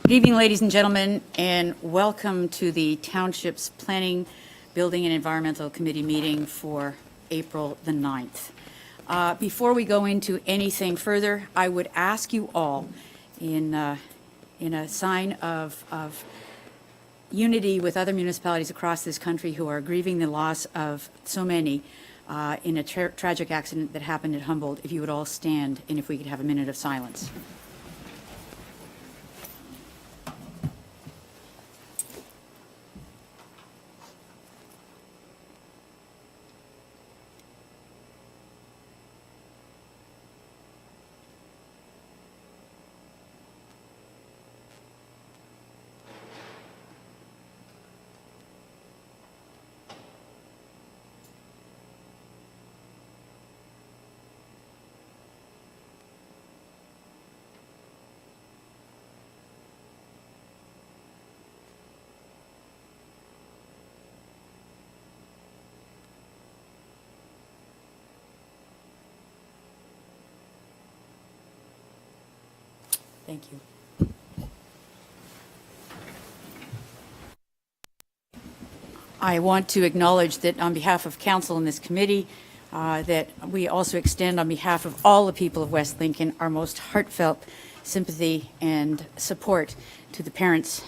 Good evening, ladies and gentlemen, and welcome to the Township's Planning, Building and Environmental Committee meeting for April the 9th. Before we go into anything further, I would ask you all, in a sign of unity with other municipalities across this country who are grieving the loss of so many in a tragic accident that happened at Humboldt, if you would all stand and if we could have a minute of silence. Thank you. I want to acknowledge that on behalf of council and this committee, that we also extend on behalf of all the people of West Lincoln our most heartfelt sympathy and support to the parents,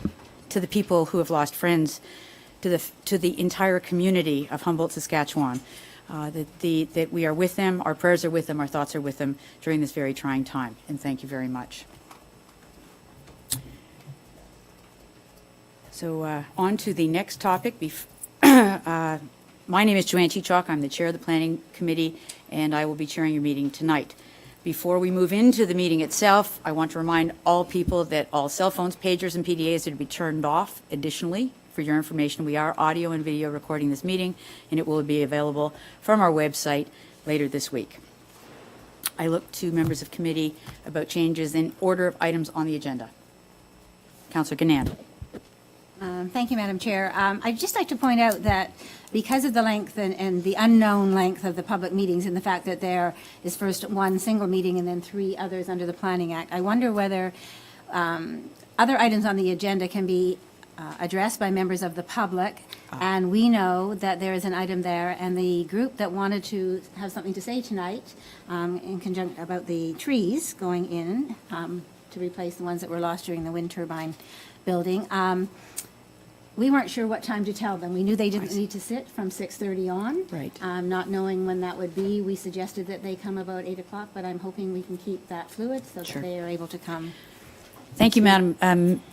to the people who have lost friends, to the entire community of Humboldt, Saskatchewan. That we are with them, our prayers are with them, our thoughts are with them during this very trying time. And thank you very much. So on to the next topic. My name is Joanne Chichok. I'm the chair of the Planning Committee, and I will be chairing your meeting tonight. Before we move into the meeting itself, I want to remind all people that all cell phones, pagers, and PDAs are to be turned off. Additionally, for your information, we are audio and video recording this meeting, and it will be available from our website later this week. I look to members of committee about changes in order of items on the agenda. Councillor Ganand. Thank you, Madam Chair. I'd just like to point out that because of the length and the unknown length of the public meetings and the fact that there is first one single meeting and then three others under the Planning Act, I wonder whether other items on the agenda can be addressed by members of the public. And we know that there is an item there, and the group that wanted to have something to say tonight in conjunction about the trees going in to replace the ones that were lost during the wind turbine building. We weren't sure what time to tell them. We knew they didn't need to sit from 6:30 on. Right. Not knowing when that would be, we suggested that they come about 8 o'clock, but I'm hoping we can keep that fluid so Sure. that they are able to come. Thank you, Madam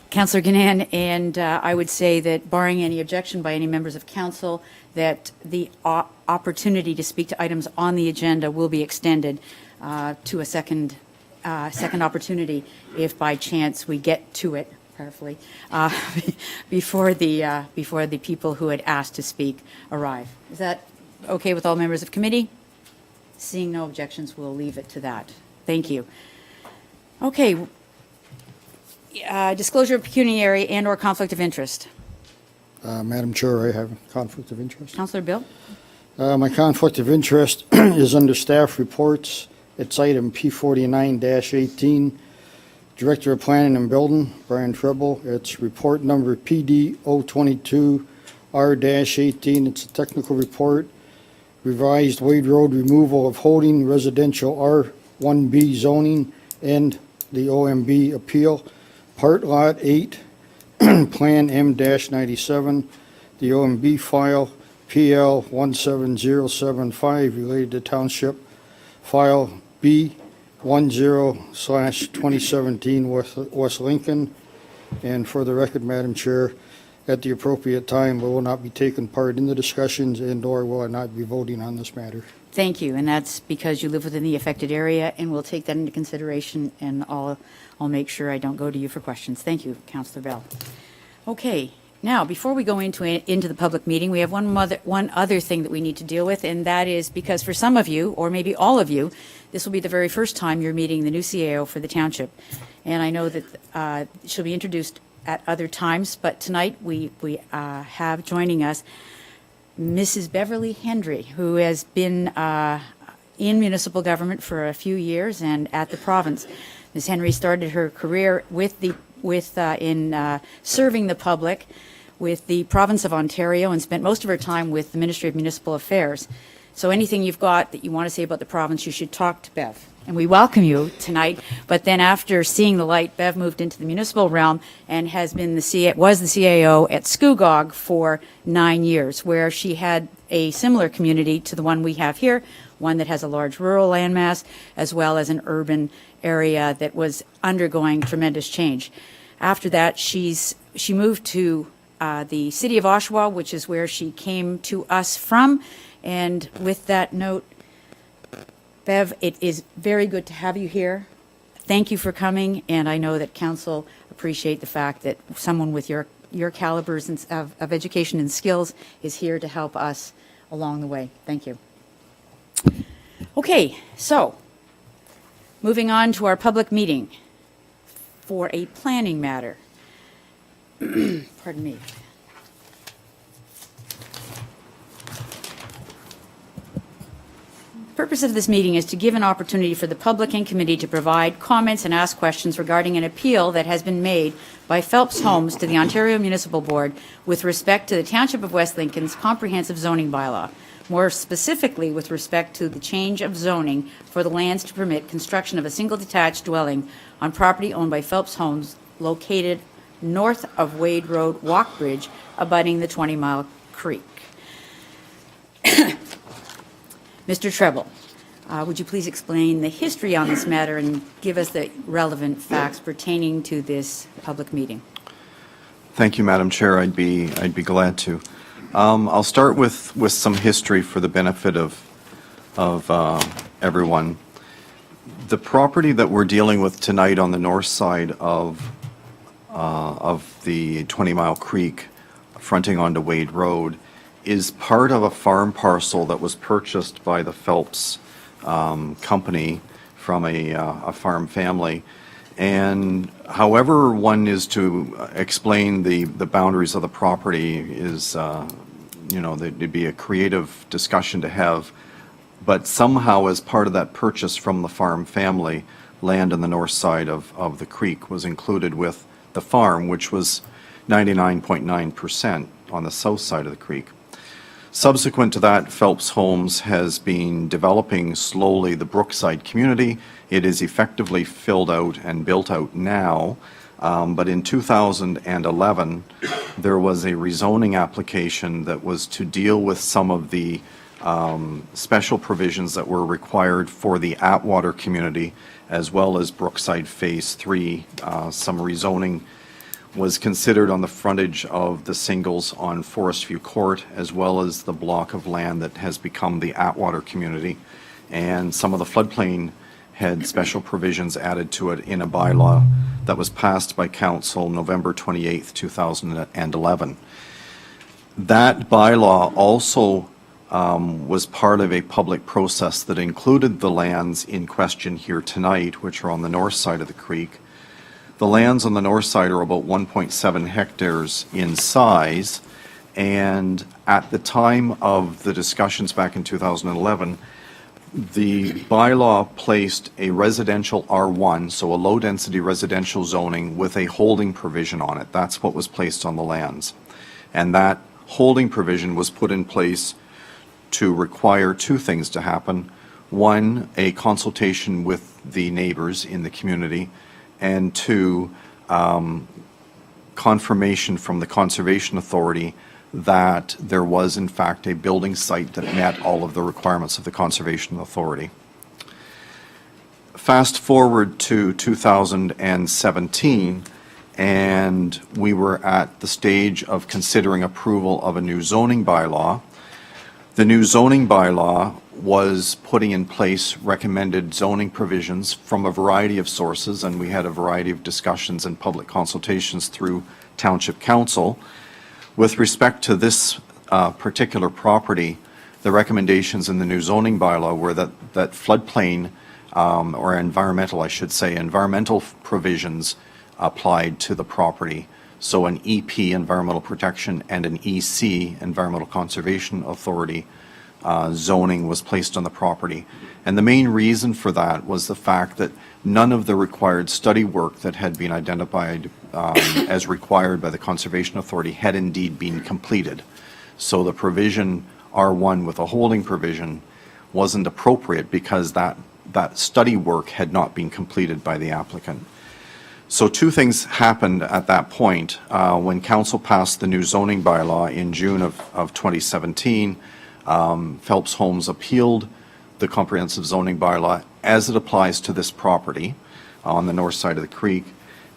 Councillor Ganand, and I would say that barring any objection by any members of council, that the opportunity to speak to items on the agenda will be extended to a second opportunity if by chance we get to it, prayerfully, before the people who had asked to speak arrive. Is that okay with all members of committee? Seeing no objections, we'll leave it to that. Thank you. Okay. Disclosure of pecuniary and or conflict of interest. Madam Chair, I have a conflict of interest. Councillor Bill? My conflict of interest is under staff reports. It's item P49-18. Director of Planning and Building, Brian Treble. It's report number PD 022R-18. It's a technical report. Revised Wade Road removal of holding residential R1B zoning and the OMB appeal. Part Lot 8, Plan M-97, the OMB file PL 17075 related to Township File B10/2017 West Lincoln. And for the record, Madam Chair, at the appropriate time, we will not be taking part in the discussions and/or will I not be voting on this matter. Thank you, and that's because you live within the affected area, and we'll take that into consideration, and I'll make sure I don't go to you for questions. Thank you, Councillor Bell. Okay, now, before we go into the public meeting, we have one other thing that we need to deal with, and that is because for some of you, or maybe all of you, this will be the very first time you're meeting the new CAO for the township. And I know that she'll be introduced at other times, but tonight we have joining us Mrs. Beverly Hendry, who has been in municipal government for a few years and at the province. Ms. Henry started her career with the with in serving the public with the province of Ontario and spent most of her time with the Ministry of Municipal Affairs. So anything you've got that you want to say about the province, you should talk to Bev. And we welcome you tonight. But then after seeing the light, Bev moved into the municipal realm and was the CAO at Scugog for 9 years, where she had a similar community to the one we have here, one that has a large rural landmass, as well as an urban area that was undergoing tremendous change. After that, she moved to the city of Oshawa, which is where she came to us from. And with that note, Bev, it is very good to have you here. Thank you for coming, and I know that council appreciate the fact that someone with your calibers of education and skills is here to help us along the way. Thank you. Okay, so moving on to our public meeting for a planning matter. Pardon me. The purpose of this meeting is to give an opportunity for the public and committee to provide comments and ask questions regarding an appeal that has been made by Phelps Homes to the Ontario Municipal Board with respect to the Township of West Lincoln's comprehensive zoning bylaw, more specifically with respect to the change of zoning for the lands to permit construction of a single detached dwelling on property owned by Phelps Homes located north of Wade Road Walk Bridge abutting the 20 Mile Creek. Mr. Treble, would you please explain the history on this matter and give us the relevant facts pertaining to this public meeting? Thank you, Madam Chair. I'd be glad to. I'll start with some history for the benefit of everyone. The property that we're dealing with tonight on the north side of the 20 Mile Creek, fronting onto Wade Road, is part of a farm parcel that was purchased by the Phelps company from a farm family. And however one is to explain the boundaries of the property is, there'd be a creative discussion to have. But somehow, as part of that purchase from the farm family, land on the north side of the creek was included with the farm, which was 99.9% on the south side of the creek. Subsequent to that, Phelps Homes has been developing slowly the Brookside community. It is effectively filled out and built out now, but in 2011, there was a rezoning application that was to deal with some of the special provisions that were required for the Atwater community, as well as Brookside Phase 3. Some rezoning was considered on the frontage of the singles on Forest View Court, as well as the block of land that has become the Atwater community. And some of the floodplain had special provisions added to it in a bylaw that was passed by Council November 28th, 2011. That bylaw also was part of a public process that included the lands in question here tonight, which are on the north side of the creek. The lands on the north side are about 1.7 hectares in size, and at the time of the discussions back in 2011, the bylaw placed a residential R1, so a low-density residential zoning with a holding provision on it. That's what was placed on the lands. And that holding provision was put in place to require two things to happen. One, a consultation with the neighbors in the community, and two, confirmation from the Conservation Authority that there was in fact a building site that met all of the requirements of the Conservation Authority. Fast forward to 2017, and we were at the stage of considering approval of a new zoning bylaw. The new zoning bylaw was putting in place recommended zoning provisions from a variety of sources, and we had a variety of discussions and public consultations through Township Council. With respect to this particular property, the recommendations in the new zoning bylaw were that floodplain, or environmental, I should say, environmental provisions applied to the property. So an EP, Environmental Protection, and an EC, Environmental Conservation Authority, zoning was placed on the property. And the main reason for that was the fact that none of the required study work that had been identified as required by the Conservation Authority had indeed been completed. So the provision R1 with a holding provision wasn't appropriate because that study work had not been completed by the applicant. So two things happened at that point. When council passed the new zoning bylaw in June of 2017, Phelps Homes appealed the comprehensive zoning bylaw as it applies to this property on the north side of the creek.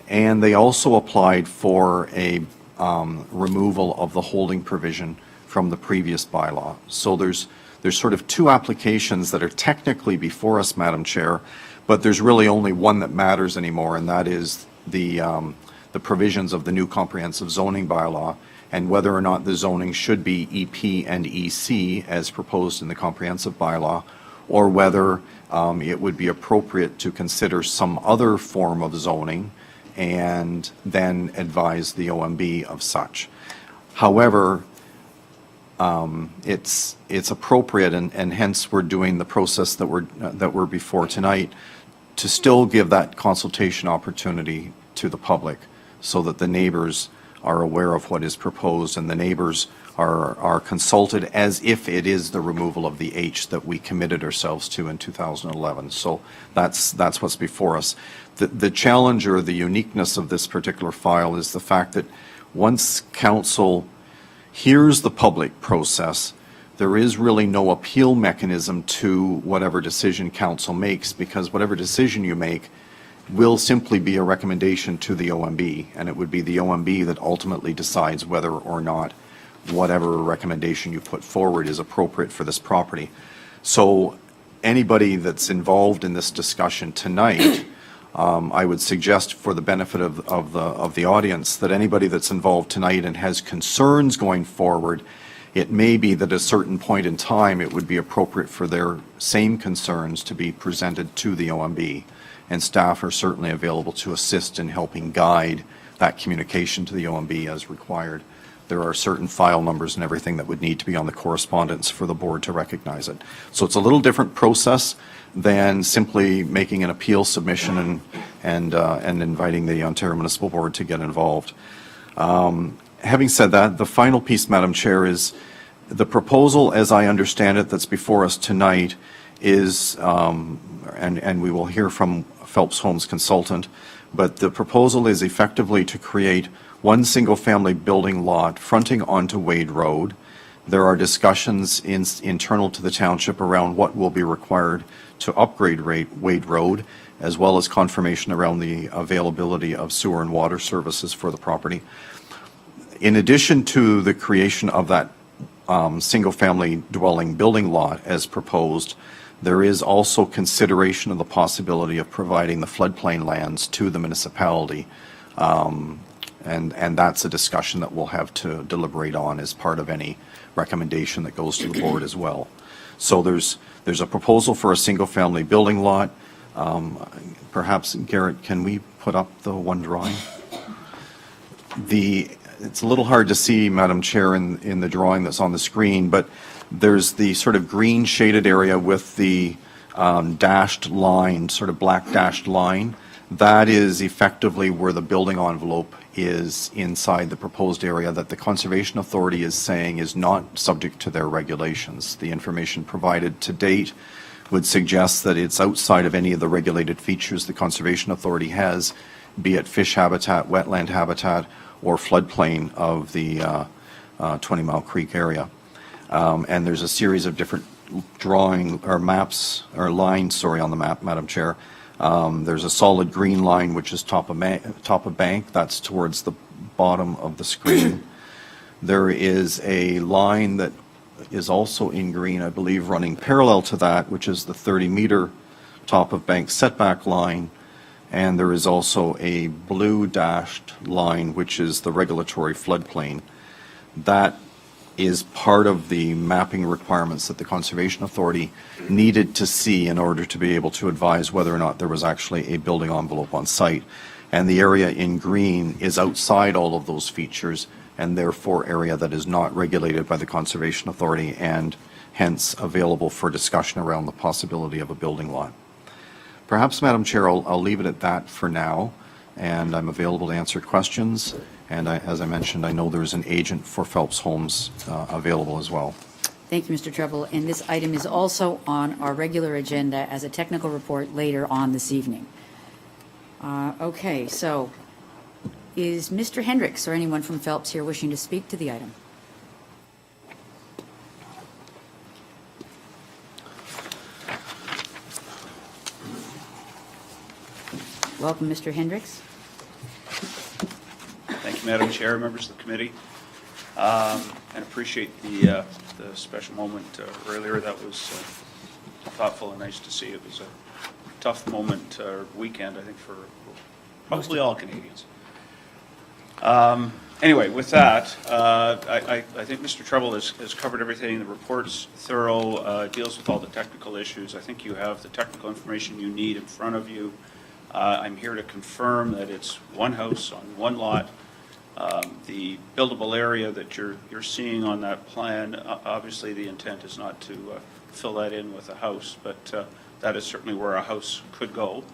And they also applied for a removal of the holding provision from the previous bylaw. So there's sort of two applications that are technically before us, Madam Chair, but there's really only one that matters anymore, and that is the provisions of the new comprehensive zoning bylaw and whether or not the zoning should be EP and EC as proposed in the comprehensive bylaw, or whether it would be appropriate to consider some other form of zoning and then advise the OMB of such. However, it's appropriate, and hence we're doing the process that we're before tonight, to still give that consultation opportunity to the public so that the neighbors are aware of what is proposed and the neighbors are consulted as if it is the removal of the H that we committed ourselves to in 2011. So that's what's before us. The challenge or the uniqueness of this particular file is the fact that once council hears the public process, there is really no appeal mechanism to whatever decision council makes, because whatever decision you make will simply be a recommendation to the OMB, and it would be the OMB that ultimately decides whether or not whatever recommendation you put forward is appropriate for this property. So anybody that's involved in this discussion tonight, I would suggest for the benefit of the audience that anybody that's involved tonight and has concerns going forward, it may be that at a certain point in time it would be appropriate for their same concerns to be presented to the OMB, and staff are certainly available to assist in helping guide that communication to the OMB as required. There are certain file numbers and everything that would need to be on the correspondence for the board to recognize it. So it's a little different process than simply making an appeal submission and inviting the Ontario Municipal Board to get involved. Having said that, the final piece, Madam Chair, is the proposal, as I understand it, that's before us tonight is, and we will hear from Phelps Homes consultant, but the proposal is effectively to create one single-family building lot fronting onto Wade Road. There are discussions internal to the township around what will be required to upgrade Wade Road, as well as confirmation around the availability of sewer and water services for the property. In addition to the creation of that single-family dwelling building lot as proposed, there is also consideration of the possibility of providing the floodplain lands to the municipality. And that's a discussion that we'll have to deliberate on as part of any recommendation that goes to the board as well. So there's a proposal for a single-family building lot. Perhaps, Garrett, can we put up the one drawing? It's a little hard to see, Madam Chair, in the drawing that's on the screen, but there's the sort of green shaded area with the dashed line, sort of black dashed line. That is effectively where the building envelope is inside the proposed area that the Conservation Authority is saying is not subject to their regulations. The information provided to date would suggest that it's outside of any of the regulated features the Conservation Authority has, be it fish habitat, wetland habitat, or floodplain of the 20 Mile Creek area. And there's a series of different drawing or maps or lines, sorry, on the map, Madam Chair. There's a solid green line which is top of bank. That's towards the bottom of the screen. There is a line that is also in green, I believe, running parallel to that, which is the 30-meter top of bank setback line. And there is also a blue dashed line, which is the regulatory floodplain. That is part of the mapping requirements that the Conservation Authority needed to see in order to be able to advise whether or not there was actually a building envelope on site. And the area in green is outside all of those features, and therefore area that is not regulated by the Conservation Authority and hence available for discussion around the possibility of a building lot. Perhaps, Madam Chair, I'll leave it at that for now and I'm available to answer questions. And as I mentioned, I know there's an agent for Phelps Homes available as well. Thank you, Mr. Treble. And this item is also on our regular agenda as a technical report later on this evening. Okay, so is Mr. Hendricks or anyone from Phelps here wishing to speak to the item? Welcome, Mr. Hendricks. Thank you, Madam Chair, members of the committee, and appreciate the special moment earlier. That was thoughtful and nice to see. It was a tough moment or weekend, I think, for probably all Canadians. Anyway, with that, I think Mr. Treble has covered everything. The report's thorough, deals with all the technical issues. I think you have the technical information you need in front of you. I'm here to confirm that it's one house on one lot. The buildable area that you're seeing on that plan, obviously the intent is not to fill that in with a house, but that is certainly where a house could go.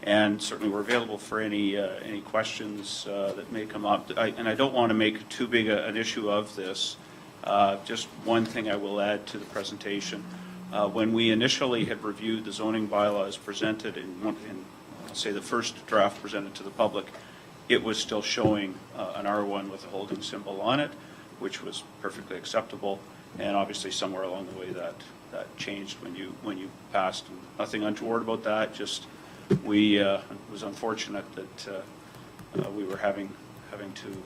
And certainly we're available for any questions that may come up. And I don't want to make too big an issue of this. Just one thing I will add to the presentation. When we initially had reviewed the zoning bylaws presented in say, the first draft presented to the public, it was still showing an R1 with a holding symbol on it, which was perfectly acceptable. And obviously somewhere along the way that changed when you passed. And nothing untoward about that, just it was unfortunate that we were having to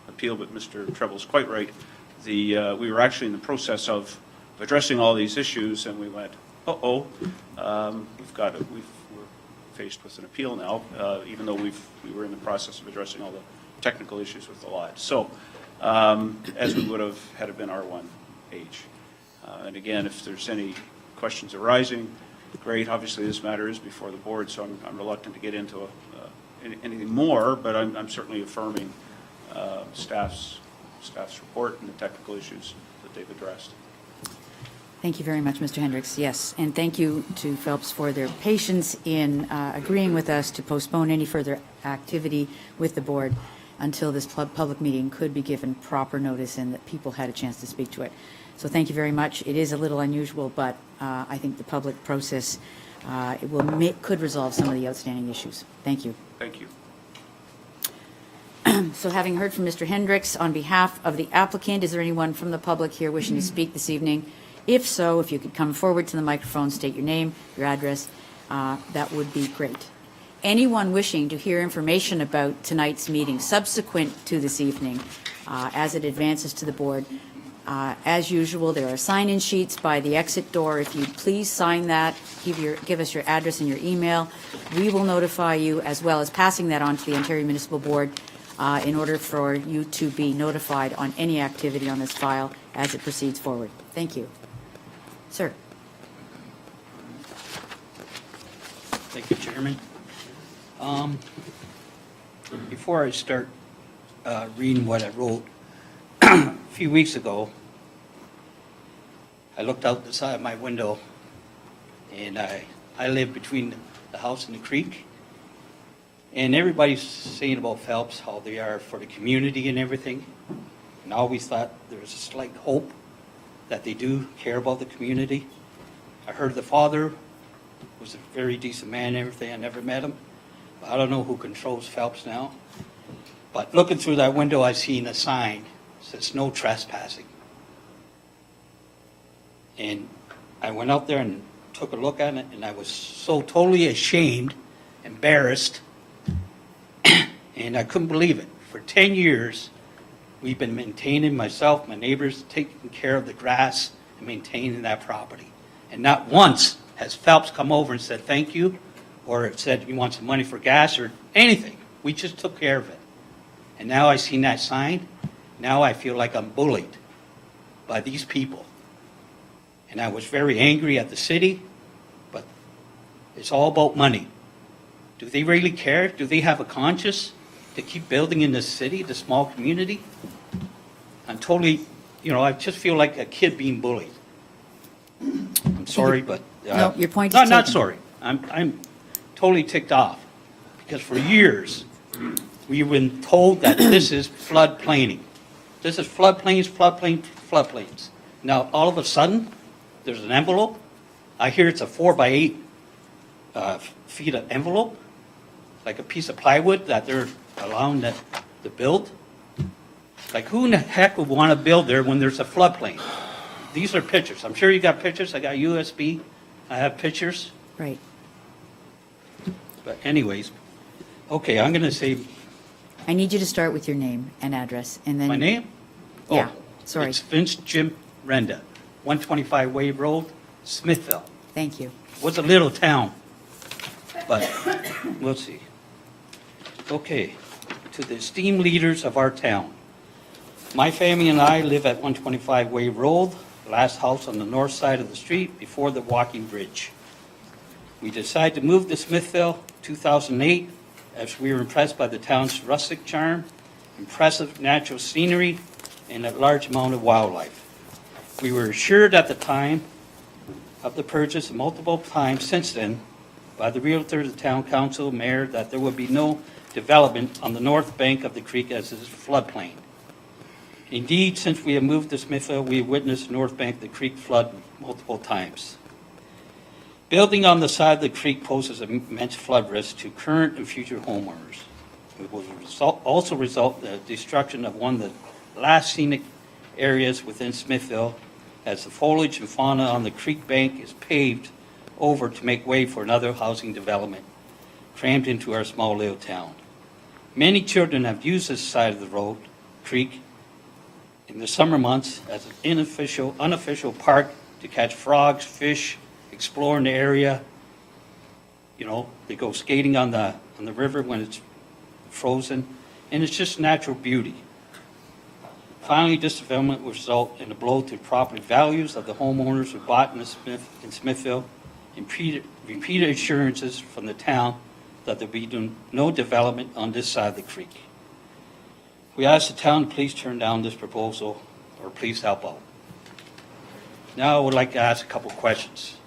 appeal, but Mr. Treble's quite right. We were actually in the process of addressing all these issues, and we went, we're faced with an appeal now, even though we were in the process of addressing all the technical issues with the lot. So, as we would have had it been R1H. And again, if there's any questions arising, great. Obviously, this matter is before the board, so I'm reluctant to get into anything more, but I'm certainly affirming staff's report and the technical issues that they've addressed. Thank you very much, Mr. Hendricks. Yes, and thank you to Phelps for their patience in agreeing with us to postpone any further activity with the board until this public meeting could be given proper notice and that people had a chance to speak to it. So thank you very much. It is a little unusual, but I think the public process could resolve some of the outstanding issues. Thank you. Thank you. So having heard from Mr. Hendricks, on behalf of the applicant, is there anyone from the public here wishing to speak this evening? If so, if you could come forward to the microphone, state your name, your address, that would be great. Anyone wishing to hear information about tonight's meeting subsequent to this evening, as it advances to the board, as usual, there are sign-in sheets by the exit door. If you please sign that, give us your address and your email. We will notify you, as well as passing that on to the Ontario Municipal Board in order for you to be notified on any activity on this file as it proceeds forward. Thank you. Sir. Thank you, Chairman. Before I start reading what I wrote, a few weeks ago, I looked out the side of my window, and I live between the house and the creek, and everybody's saying about Phelps, how they are for the community and everything, and I always thought there was a slight hope that they do care about the community. I heard the father was a very decent man and everything. I never met him. But I don't know who controls Phelps now. But looking through that window, I seen a sign that says no trespassing. And I went out there and took a look at it, and I was so totally ashamed, embarrassed, and I couldn't believe it. For 10 years, we've been maintaining, myself, my neighbors, taking care of the grass and maintaining that property. And not once has Phelps come over and said thank you, or it said you want some money for gas or anything. We just took care of it. And now I seen that sign. Now I feel like I'm bullied by these people. And I was very angry at the city, but it's all about money. Do they really care? Do they have a conscience to keep building in this city, the small community? I'm totally, I just feel like a kid being bullied. I'm sorry, but No, your point is not taken. sorry. I'm totally ticked off, because for years, we've been told that this is floodplaining. This is floodplains, floodplains, floodplains. Now, all of a sudden, there's an envelope. I hear it's a 4 by 8 feet of envelope, like a piece of plywood that they're allowing to build. Like, who in the heck would want to build there when there's a floodplain? These are pictures. I'm sure you got pictures. I got USB. I have pictures. Right. But anyways, okay, I'm going to say I need you to start with your name and address, and then. my name. Yeah, Oh, sorry. It's Vince Jim Renda, 125 Wave Road, Smithville. Thank you. Was a little town, but we'll see. Okay, to the esteemed leaders of our town. My family and I live at 125 Wave Road, the last house on the north side of the street before the walking bridge. We decided to move to Smithville 2008 as we were impressed by the town's rustic charm, impressive natural scenery, and a large amount of wildlife. We were assured at the time of the purchase and multiple times since then by the realtor, the town council, mayor, that there would be no development on the north bank of the creek as it is floodplain. Indeed, since we have moved to Smithville, we have witnessed the north bank of the creek flood multiple times. Building on the side of the creek poses immense flood risk to current and future homeowners. It will also result in the destruction of one of the last scenic areas within Smithville, as the foliage and fauna on the creek bank is paved over to make way for another housing development crammed into our small little town. Many children have used this side of the creek in the summer months as an unofficial park to catch frogs, fish, explore in the area. You know, they go skating on the river when it's frozen, and it's just natural beauty. Finally, this development will result in a blow to property values of the homeowners who bought in Smithville, and repeated assurances from the town that there will be no development on this side of the creek. We ask the town to please turn down this proposal, or please help out. Now I would like to ask a couple questions.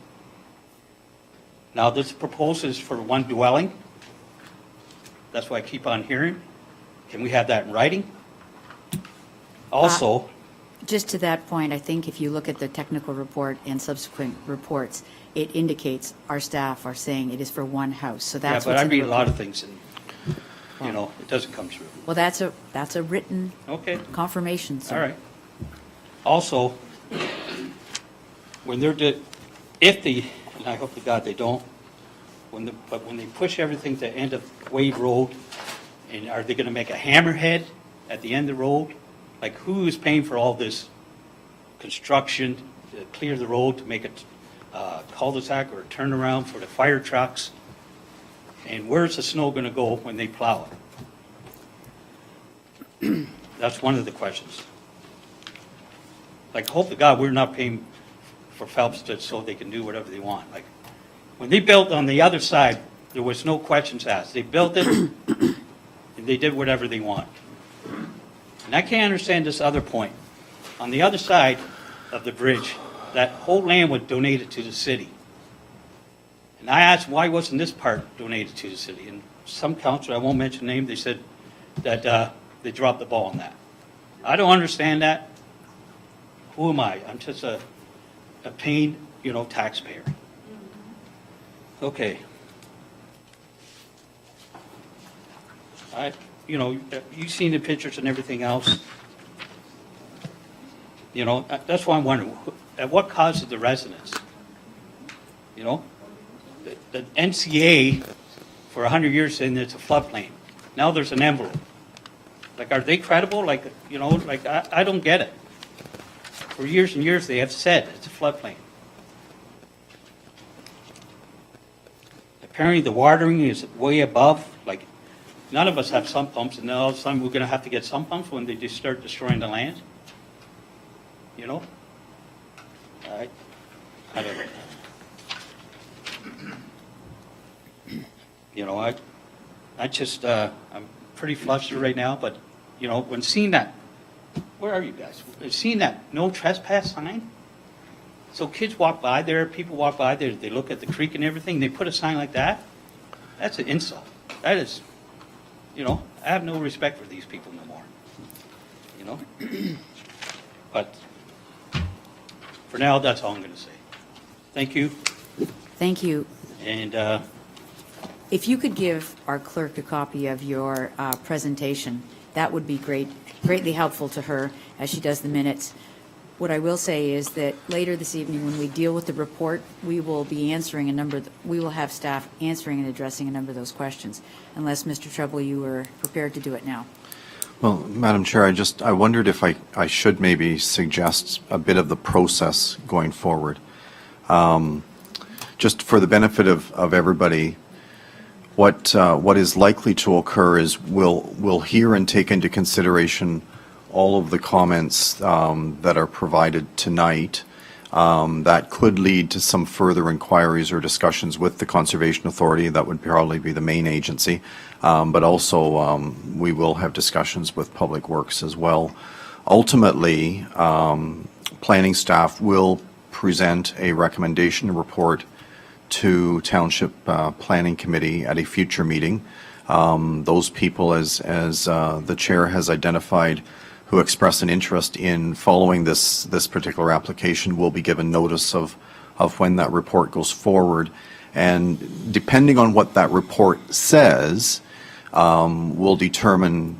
Now, this proposal is for one dwelling. That's what I keep on hearing. Can we have that in writing? Also, Just to that point, I think if you look at the technical report and subsequent reports, it indicates our staff are saying it is for one house, so yeah, that's but what's I in the read a lot of report. things and, it doesn't come true. Well, that's a written Okay, confirmation, sir. all right. Also, when and I hope to God they don't, but when they push everything to the end of Wade Road, and are they going to make a hammerhead at the end of the road? Like, who is paying for all this construction to clear the road, to make a cul-de-sac or a turnaround for the fire trucks? And where's the snow going to go when they plow it? That's one of the questions. Like, hope to God we're not paying for Phelps so they can do whatever they want. Like, when they built on the other side, there was no questions asked. They built it, and they did whatever they want. And I can't understand this other point. On the other side of the bridge, that whole land was donated to the city. And I asked, why wasn't this part donated to the city? And some council, I won't mention name, they said that they dropped the ball on that. I don't understand that. Who am I? I'm just a paying, taxpayer. Okay. You've seen the pictures and everything else. That's why I'm wondering, at what cost to the residents? The NCA for 100 years saying it's a floodplain. Now there's an envelope. Like, are they credible? I don't get it. For years and years, they have said it's a floodplain. Apparently, the watering is way above, none of us have sump pumps, and then all of a sudden, we're going to have to get sump pumps when they just start destroying the land? I don't know. I'm pretty flustered right now, but, when seeing that, where are you guys? Seeing that no trespass sign? So kids walk by there, people walk by there, they look at the creek and everything, they put a sign like that? That's an insult. That is, I have no respect for these people no more, But for now, that's all I'm going to say. Thank you, Thank you. and If you could give our clerk a copy of your presentation, that would be greatly helpful to her as she does the minutes. What I will say is that later this evening, when we deal with the report, we will be answering we will have staff answering and addressing a number of those questions, unless, Mr. Treble, you are prepared to do it now. Well, Madam Chair, I wondered if I should maybe suggest a bit of the process going forward. Just for the benefit of everybody, what is likely to occur is we'll hear and take into consideration all of the comments that are provided tonight that could lead to some further inquiries or discussions with the Conservation Authority. That would probably be the main agency, but also we will have discussions with Public Works as well. Ultimately, planning staff will present a recommendation report to Township Planning Committee at a future meeting. Those people, as the chair has identified, who express an interest in following this particular application will be given notice of when that report goes forward. And depending on what that report says, will determine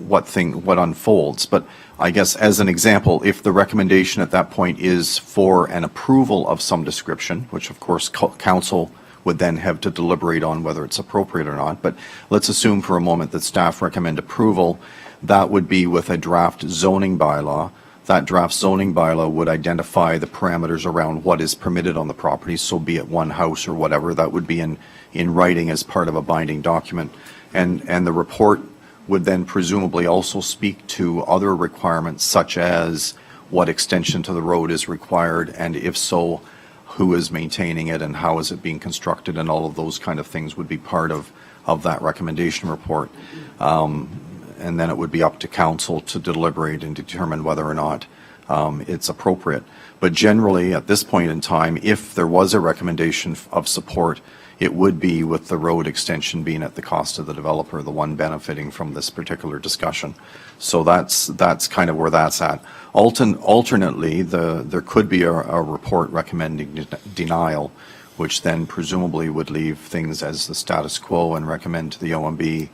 what unfolds. But I guess as an example, if the recommendation at that point is for an approval of some description, which of course council would then have to deliberate on whether it's appropriate or not. But let's assume for a moment that staff recommend approval. That would be with a draft zoning bylaw. That draft zoning bylaw would identify the parameters around what is permitted on the property, so be it one house or whatever. That would be in writing as part of a binding document. And the report would then presumably also speak to other requirements, such as what extension to the road is required, and if so, who is maintaining it and how is it being constructed, and all of those kind of things would be part of that recommendation report. And then it would be up to council to deliberate and determine whether or not it's appropriate. But generally, at this point in time, if there was a recommendation of support, it would be with the road extension being at the cost of the developer, the one benefiting from this particular discussion. So that's kind of where that's at. Alternately, there could be a report recommending denial, which then presumably would leave things as the status quo and recommend to the OMB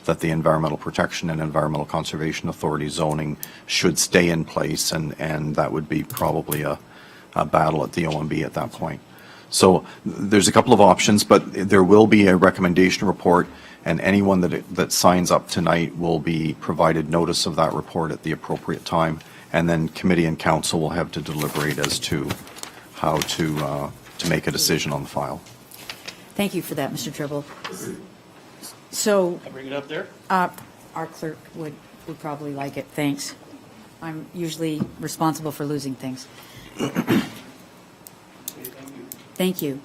that the Environmental Protection and Environmental Conservation Authority zoning should stay in place, and that would be probably a battle at the OMB at that point. So there's a couple of options, but there will be a recommendation report, and anyone that signs up tonight will be provided notice of that report at the appropriate time, and then committee and council will have to deliberate as to how to make a decision on the file. Thank you for that, Mr. Tribble. So I bring it up there. our clerk would probably like it. Thanks. I'm usually responsible for losing things. Thank you.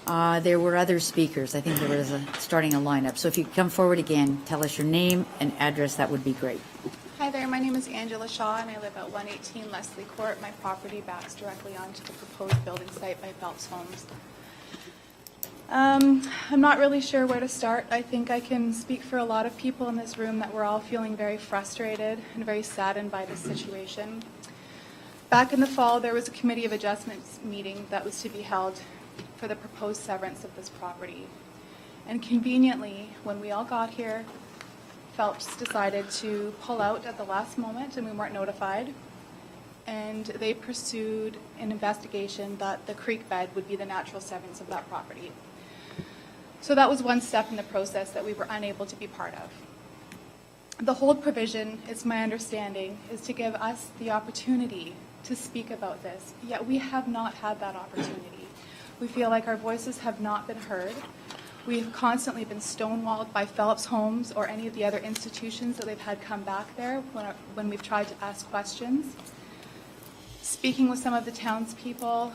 There were other speakers. I think there was starting a lineup. So if you come forward again, tell us your name and address, that would be great. Hi there, my name is Angela Shaw and I live at 118 Leslie Court. My property backs directly onto the proposed building site by Phelps Homes. I'm not really sure where to start. I think I can speak for a lot of people in this room that we're all feeling very frustrated and very saddened by this situation. Back in the fall, there was a Committee of Adjustments meeting that was to be held for the proposed severance of this property. And conveniently, when we all got here, Phelps decided to pull out at the last moment and we weren't notified. And they pursued an investigation that the creek bed would be the natural severance of that property. So that was one step in the process that we were unable to be part of. The hold provision, it's my understanding, is to give us the opportunity to speak about this, yet we have not had that opportunity. We feel like our voices have not been heard. We've constantly been stonewalled by Phelps Homes or any of the other institutions that they've had come back there when we've tried to ask questions. Speaking with some of the townspeople,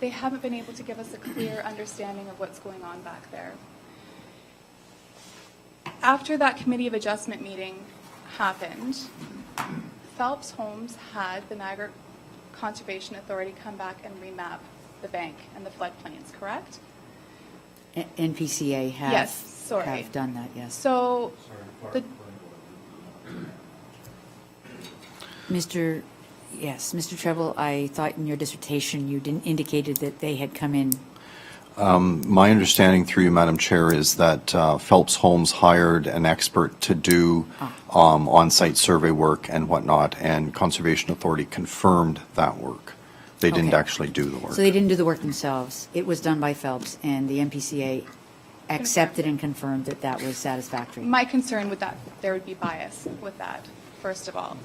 they haven't been able to give us a clear understanding of what's going on back there. After that Committee of Adjustment meeting happened, Phelps Homes had the Niagara Conservation Authority come back and remap the bank and the floodplains, correct? NPCA have. Yes, sorry. Have done that, yes. So, the, Mr. Treble, I thought in your dissertation you didn't indicated that they had come in. My understanding through you, Madam Chair, is that Phelps Homes hired an expert to do on-site survey work and whatnot, and Conservation Authority confirmed that work. They didn't Okay. actually do the work. So they didn't do the work themselves. It was done by Phelps, and the MPCA accepted and confirmed that that was satisfactory. my concern with that, there would be bias with that, first of all.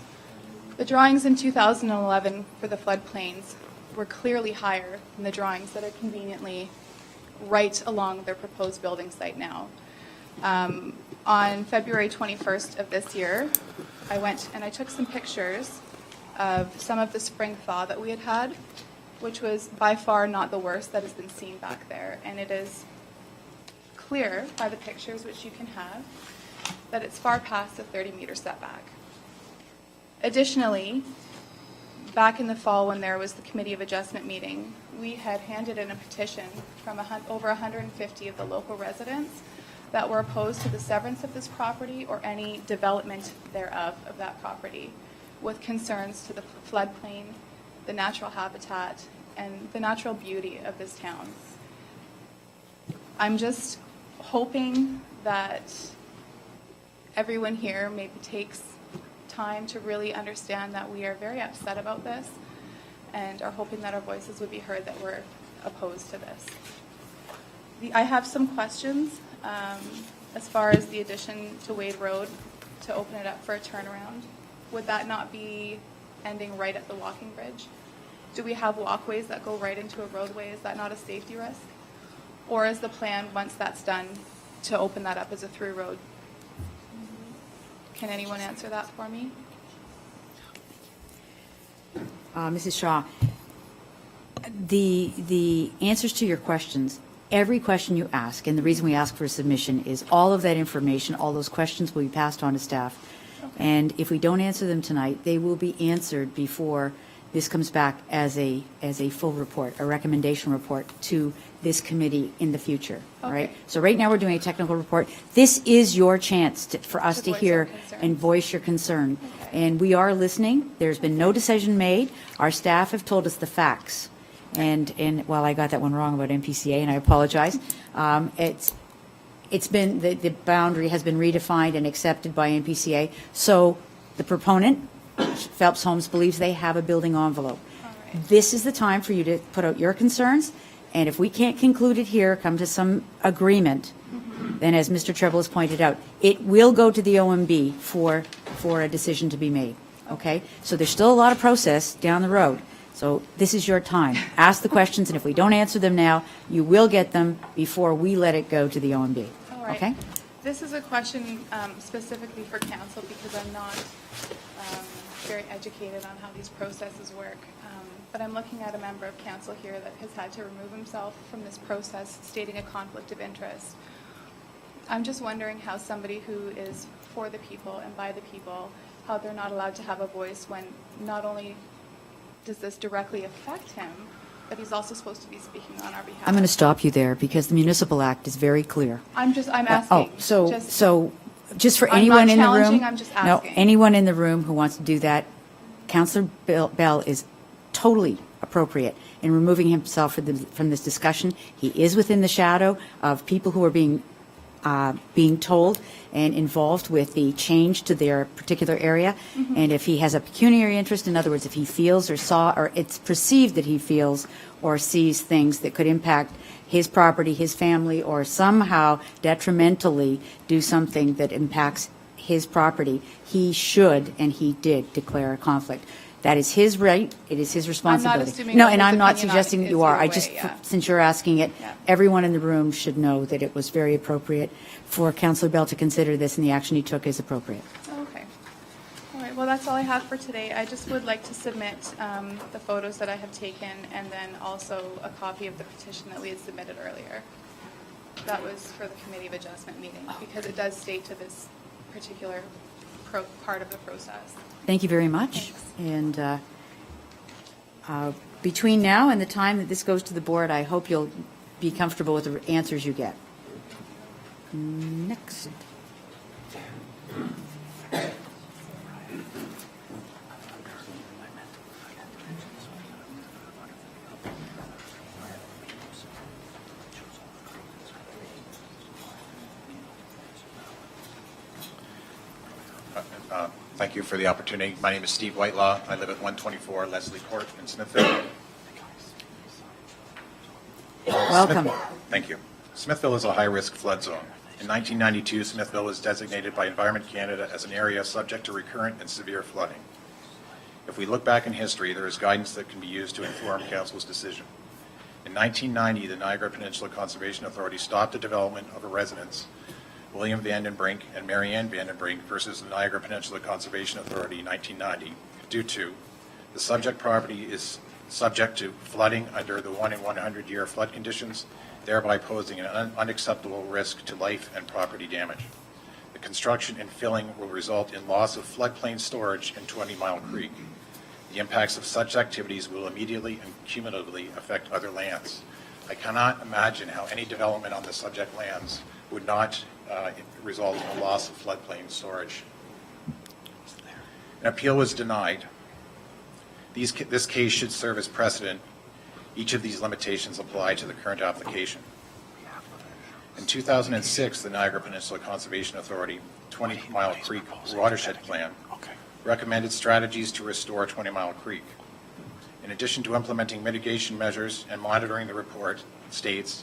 The drawings in 2011 for the floodplains were clearly higher than the drawings that are conveniently right along their proposed building site now. On February 21st of this year, I went and I took some pictures of some of the spring thaw that we had had, which was by far not the worst that has been seen back there. And it is clear by the pictures, which you can have, that it's far past the 30-meter setback. Additionally, back in the fall when there was the Committee of Adjustment meeting, we had handed in a petition from over 150 of the local residents that were opposed to the severance of this property or any development thereof of that property, with concerns to the floodplain, the natural habitat, and the natural beauty of this town. I'm just hoping that everyone here maybe takes time to really understand that we are very upset about this and are hoping that our voices would be heard that we're opposed to this. I have some questions as far as the addition to Wade Road to open it up for a turnaround. Would that not be ending right at the walking bridge? Do we have walkways that go right into a roadway? Is that not a safety risk? Or is the plan, once that's done, to open that up as a through road? Can anyone answer that for me? Mrs. Shaw, the answers to your questions, every question you ask, and the reason we ask for a submission is all of that information, all those questions will be passed on to staff. And if we don't answer them tonight, they will be answered before this comes back as a full report, a recommendation report to this committee in the future, all right? Okay. So right now, we're doing a technical report. This is your chance for us To to voice hear our concerns. and voice your concern. Okay. And we are listening. There's been no decision made. Our staff have told us the facts. And while I got that one wrong about MPCA, and I apologize, it's been, the boundary has been redefined and accepted by MPCA. So the proponent, Phelps Homes, believes they have a building envelope. All right. This is the time for you to put out your concerns, and if we can't conclude it here, come to some agreement, then as Mr. Treble has pointed out, it will go to the OMB for a decision to be made, okay? So there's still a lot of process down the road. So this is your time. Ask the questions, and if we don't answer them now, you will get them before we let it go to the OMB, All right. okay? This is a question specifically for council because I'm not very educated on how these processes work. But I'm looking at a member of council here that has had to remove himself from this process, stating a conflict of interest. I'm just wondering how somebody who is for the people and by the people, how they're not allowed to have a voice when not only does this directly affect him, but he's also supposed to be speaking on our behalf. I'm going to stop you there because the Municipal Act is very clear. I'm asking. So just for I'm anyone not in the room. challenging, I'm just No, asking. anyone in the room who wants to do that, Councillor Bell is totally appropriate in removing himself from this discussion. He is within the shadow of people who are being told and involved with the change to their particular area. Mm-hmm. And if he has a pecuniary interest, in other words, if he feels or saw, or it's perceived that he feels or sees things that could impact his property, his family, or somehow detrimentally do something that impacts his property, he should, and he did, declare a conflict. That is his right. It is his responsibility. assuming No, what and his I'm not opinion on suggesting that is you are. either I way, just, yeah. since you're asking it, Yeah. everyone in the room should know that it was very appropriate for Councillor Bell to consider this, and the action he took is appropriate. Okay. All right, well, that's all I have for today. I just would like to submit the photos that I have taken and then also a copy of the petition that we had submitted earlier. That was for the Committee of Adjustment meeting because it does state to this particular part of the process. Thank you very much. Thanks. And between now and the time that this goes to the board, I hope you'll be be comfortable with the answers you get. Next. Thank you for the opportunity. My name is Steve Whitelaw. I live at 124 Leslie Court in Smithville. Welcome. Thank you. Smithville is a high-risk flood zone. In 1992, Smithville was designated by Environment Canada as an area subject to recurrent and severe flooding. If we look back in history, there is guidance that can be used to inform Council's decision. In 1990, the Niagara Peninsula Conservation Authority stopped the development of a residence, William Vandenbrink and Marianne Vandenbrink versus the Niagara Peninsula Conservation Authority, 1990, due to the subject property is subject to flooding under the 1 in 100 year flood conditions, thereby posing an unacceptable risk to life and property damage. The construction and filling will result in loss of floodplain storage in 20 Mile Creek. The impacts of such activities will immediately and cumulatively affect other lands. I cannot imagine how any development on the subject lands would not result in a loss of floodplain storage. An appeal was denied. This case should serve as precedent. Each of these limitations apply to the current application. In 2006, the Niagara Peninsula Conservation Authority 20 Mile Creek Watershed Plan recommended strategies to restore 20 Mile Creek. In addition to implementing mitigation measures and monitoring the report, states,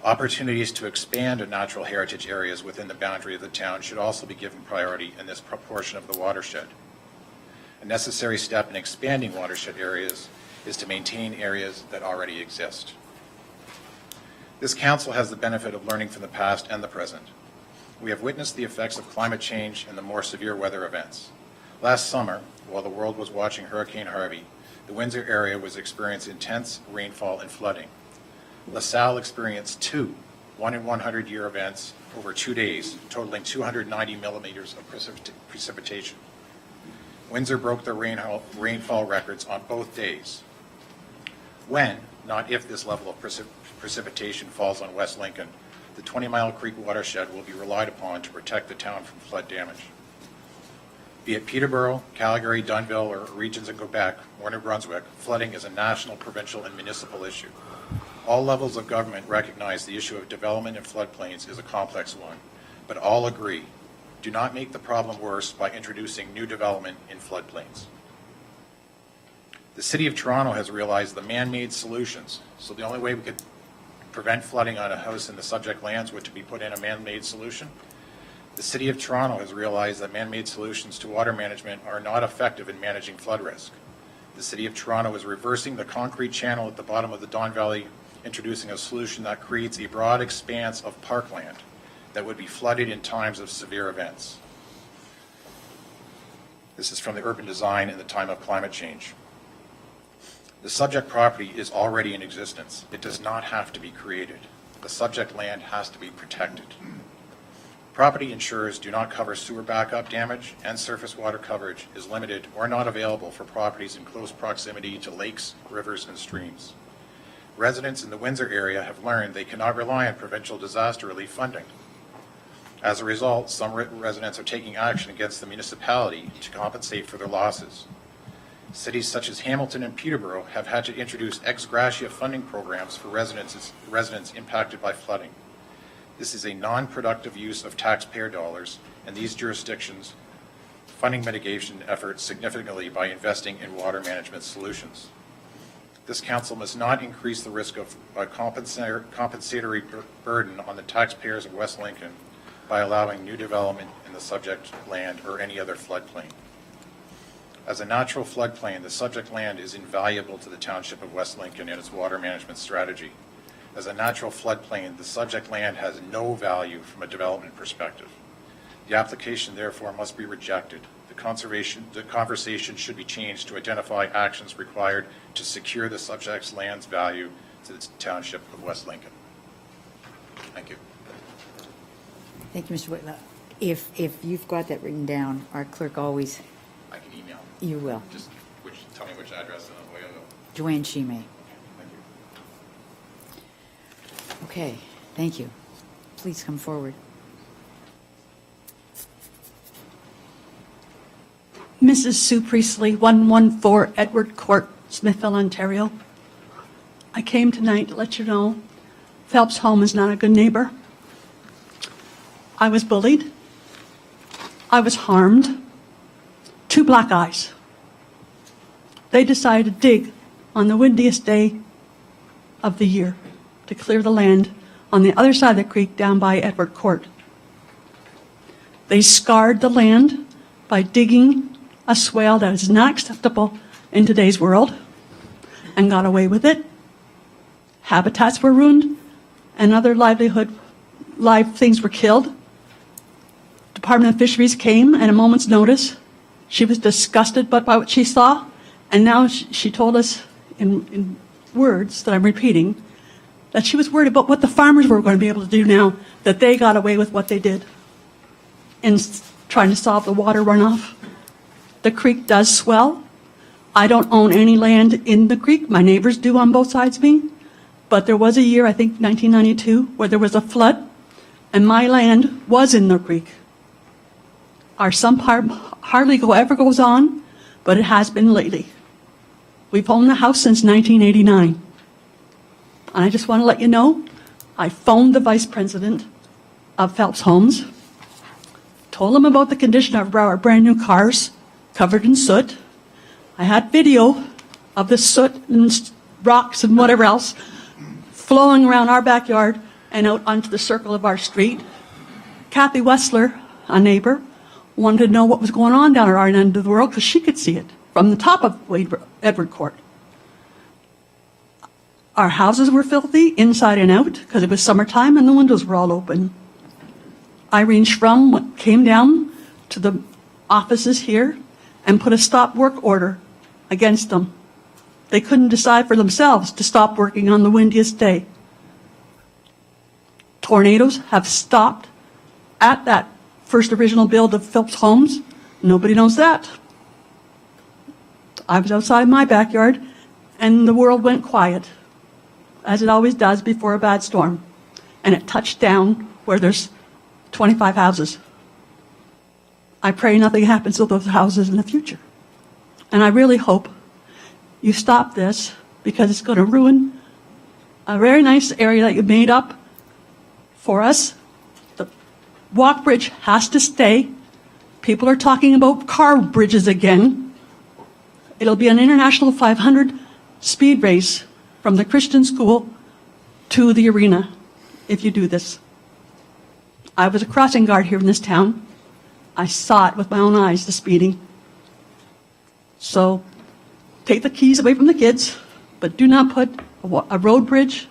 opportunities to expand natural heritage areas within the boundary of the town should also be given priority in this proportion of the watershed. A necessary step in expanding watershed areas is to maintain areas that already exist. This council has the benefit of learning from the past and the present. We have witnessed the effects of climate change and the more severe weather events. Last summer, while the world was watching Hurricane Harvey, the Windsor area was experiencing intense rainfall and flooding. LaSalle experienced 2 1 in 100 year events over 2 days, totaling 290 millimeters of precipitation. Windsor broke their rainfall records on both days. When, not if, this level of precipitation falls on West Lincoln, the 20 Mile Creek watershed will be relied upon to protect the town from flood damage. Be it Peterborough, Calgary, Dunnville, or regions of Quebec or New Brunswick, flooding is a national, provincial, and municipal issue. All levels of government recognize the issue of development in floodplains is a complex one, but all agree, do not make the problem worse by introducing new development in floodplains. The City of Toronto has realized the man-made solutions, so the only way we could prevent flooding on a house in the subject lands would to be put in a man-made solution. The City of Toronto has realized that man-made solutions to water management are not effective in managing flood risk. The City of Toronto is reversing the concrete channel at the bottom of the Don Valley, introducing a solution that creates a broad expanse of parkland that would be flooded in times of severe events. This is from the urban design in the time of climate change. The subject property is already in existence. It does not have to be created. The subject land has to be protected. Property insurers do not cover sewer backup damage, and surface water coverage is limited or not available for properties in close proximity to lakes, rivers, and streams. Residents in the Windsor area have learned they cannot rely on provincial disaster relief funding. As a result, some residents are taking action against the municipality to compensate for their losses. Cities such as Hamilton and Peterborough have had to introduce ex gratia funding programs for residents impacted by flooding. This is a non-productive use of taxpayer dollars, and these jurisdictions funding mitigation efforts significantly by investing in water management solutions. This council must not increase the risk of a compensatory burden on the taxpayers of West Lincoln by allowing new development in the subject land or any other floodplain. As a natural floodplain, the subject land is invaluable to the Township of West Lincoln and its water management strategy. As a natural floodplain, the subject land has no value from a development perspective. The application, therefore, must be rejected. The conversation should be changed to identify actions required to secure the subject's land's value to the Township of West Lincoln. Thank you. Thank you, Mr. Whitlow. If you've got that written down, our clerk always, I can email. you will. Just tell me which address and I'll go. Joanne Shimei. Thank Okay, thank you. Please come forward. Mrs. Sue Priestley, 114 Edward Court, Smithville, Ontario. I came tonight to let you know Phelps Home is not a good neighbor. I was bullied. I was harmed. 2 black eyes. They decided to dig on the windiest day of the year to clear the land on the other side of the creek down by Edward Court. They scarred the land by digging a swale that is not acceptable in today's world and got away with it. Habitats were ruined and other live things were killed. Department of Fisheries came at a moment's notice. She was disgusted by what she saw, and now she told us in words that I'm repeating that she was worried about what the farmers were going to be able to do now that they got away with what they did in trying to solve the water runoff. The creek does swell. I don't own any land in the creek. My neighbors do on both sides of me. But there was a year, I think 1992, where there was a flood, and my land was in the creek. Our sump hardly ever goes on, but it has been lately. We've owned the house since 1989. And I just want to let you know, I phoned the vice president of Phelps Homes, told him about the condition of our brand new cars covered in soot. I had video of the soot and rocks and whatever else flowing around our backyard and out onto the circle of our street. Kathy Wessler, a neighbor, wanted to know what was going on down at our end of the world because she could see it from the top of Edward Court. Our houses were filthy inside and out because it was summertime and the windows were all open. Irene Schrum came down to the offices here and put a stop work order against them. They couldn't decide for themselves to stop working on the windiest day. Tornadoes have stopped at that first original build of Phelps Homes. Nobody knows that. I was outside my backyard and the world went quiet, as it always does before a bad storm. And it touched down where there's 25 houses. I pray nothing happens to those houses in the future. And I really hope you stop this because it's going to ruin a very nice area that you made up for us. The walk bridge has to stay. People are talking about car bridges again. It'll be an international 500 speed race from the Christian school to the arena if you do this. I was a crossing guard here in this town. I saw it with my own eyes, the speeding. So take the keys away from the kids, but do not put a road bridge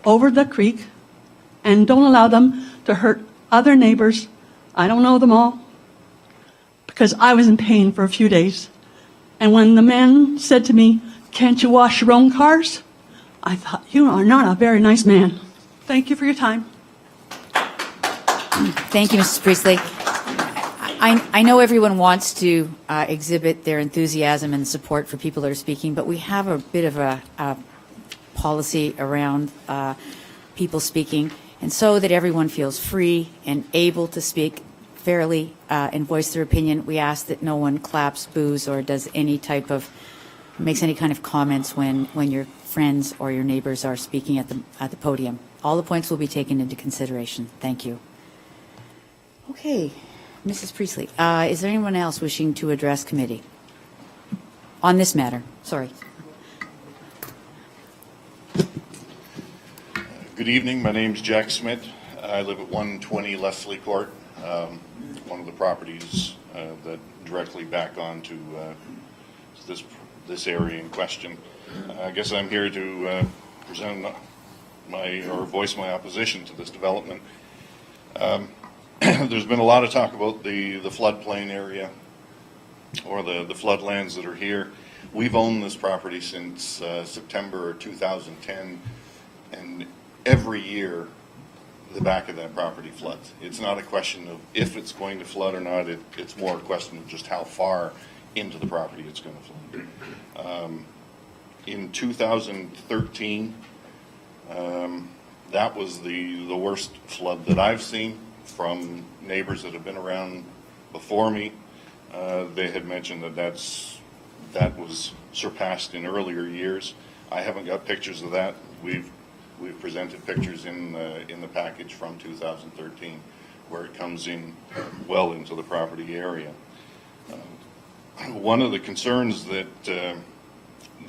over the creek and don't allow them to hurt other neighbors. I don't know them all because I was in pain for a few days. And when the man said to me, "Can't you wash your own cars?" I thought, you are not a very nice man. Thank you for your time. Thank you, Mrs. Priestley. I know everyone wants to exhibit their enthusiasm and support for people that are speaking, but we have a bit of a policy around people speaking, and so that everyone feels free and able to speak fairly and voice their opinion, we ask that no one claps, boos, or does any type of, makes any kind of comments when your friends or your neighbors are speaking at the podium. All the points will be taken into consideration. Thank you. Okay, Mrs. Priestley, is there anyone else wishing to address committee on this matter? Sorry. Good evening. My name's Jack Schmidt. I live at 120 Leslie Court, one of the properties that directly back onto this area in question. I guess I'm here to present or voice my opposition to this development. There's been a lot of talk about the floodplain area or the floodlands that are here. We've owned this property since September 2010, and every year the back of that property floods. It's not a question of if it's going to flood or not. It's more a question of just how far into the property it's going to flood. In 2013, That was the worst flood that I've seen from neighbors that have been around before me. They had mentioned that was surpassed in earlier years. I haven't got pictures of that. We've presented pictures in the package from 2013, where it comes in well into the property area. One of the concerns that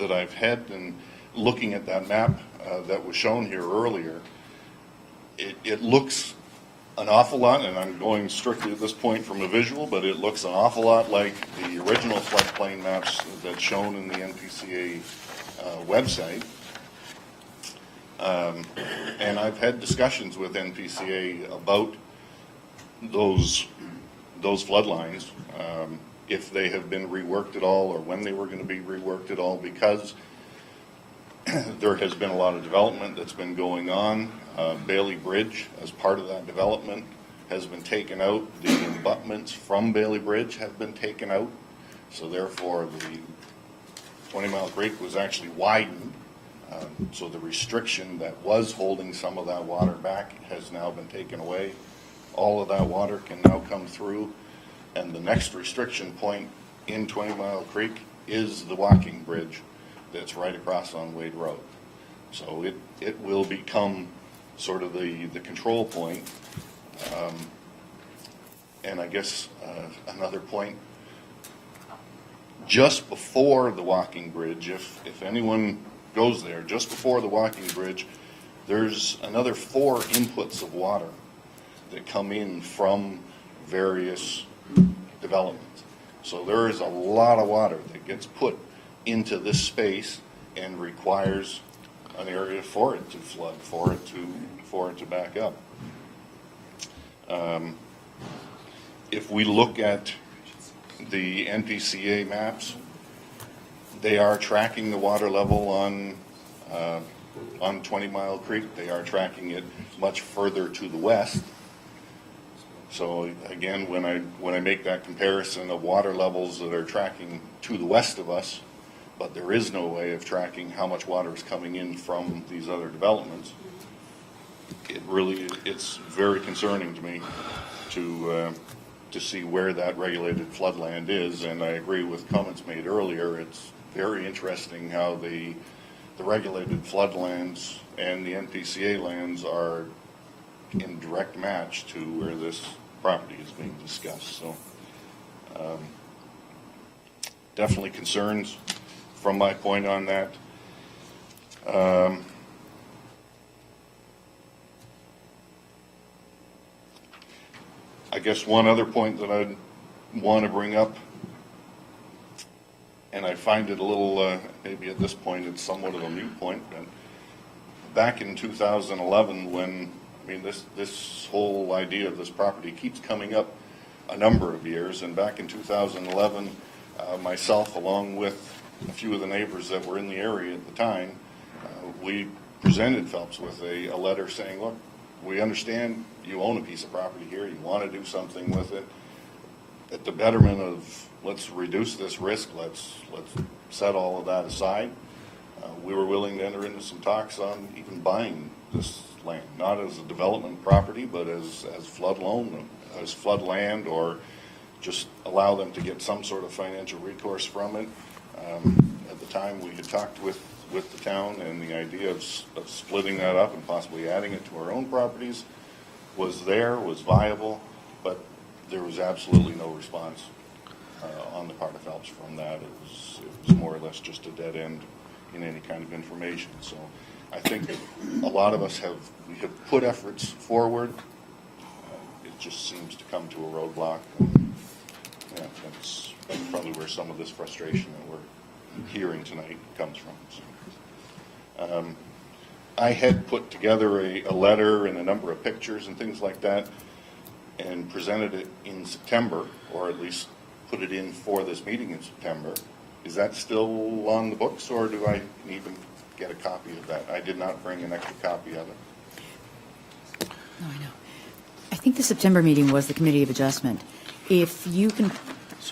I've had in looking at that map that was shown here earlier, it looks an awful lot, and I'm going strictly at this point from a visual, but it looks an awful lot like the original floodplain maps that's shown in the NPCA website. And I've had discussions with NPCA about those flood lines, if they have been reworked at all or when they were going to be reworked at all, because there has been a lot of development that's been going on. Bailey Bridge, as part of that development, has been taken out. The abutments from Bailey Bridge have been taken out. So therefore, the 20 Mile Creek was actually widened. So the restriction that was holding some of that water back has now been taken away. All of that water can now come through. And the next restriction point in 20 Mile Creek is the walking bridge that's right across on Wade Road. So it will become sort of the control point. And I guess another point, just before the walking bridge, if anyone goes there, just before the walking bridge, there's another 4 inputs of water that come in from various developments. So there is a lot of water that gets put into this space and requires an area for it to flood, for it to back up. If we look at the NPCA maps, they are tracking the water level on 20 Mile Creek. They are tracking it much further to the west. So again, when I make that comparison of water levels that are tracking to the west of us, but there is no way of tracking how much water is coming in from these other developments, it's very concerning to me to see where that regulated floodland is. And I agree with comments made earlier. It's very interesting how the regulated floodlands and the NPCA lands are in direct match to where this property is being discussed. So definitely concerns from my point on that. I guess one other point that I'd want to bring up, and I find it a little, maybe at this point it's somewhat of a moot point, but back in 2011 when, this whole idea of this property keeps coming up a number of years, and back in 2011, myself along with a few of the neighbors that were in the area at the time, we presented Phelps with a letter saying, look, we understand you own a piece of property here, you want to do something with it. At the betterment of let's reduce this risk, let's set all of that aside. We were willing to enter into some talks on even buying this land, not as a development property, but as flood loan, as flood land, or just allow them to get some sort of financial recourse from it. At the time, we had talked with the town, and the idea of splitting that up and possibly adding it to our own properties was viable, but there was absolutely no response on the part of Phelps from that. It was more or less just a dead end in any kind of information. So I think a lot of us have put efforts forward. It just seems to come to a roadblock. And, yeah, that's probably where some of this frustration that we're hearing tonight comes from. So, I had put together a letter and a number of pictures and things like that and presented it in September, or at least put it in for this meeting in September. Is that still on the books, or do I need to get a copy of that? I did not bring an extra copy of it. No, I know. I think the September meeting was the Committee of Adjustment. If you can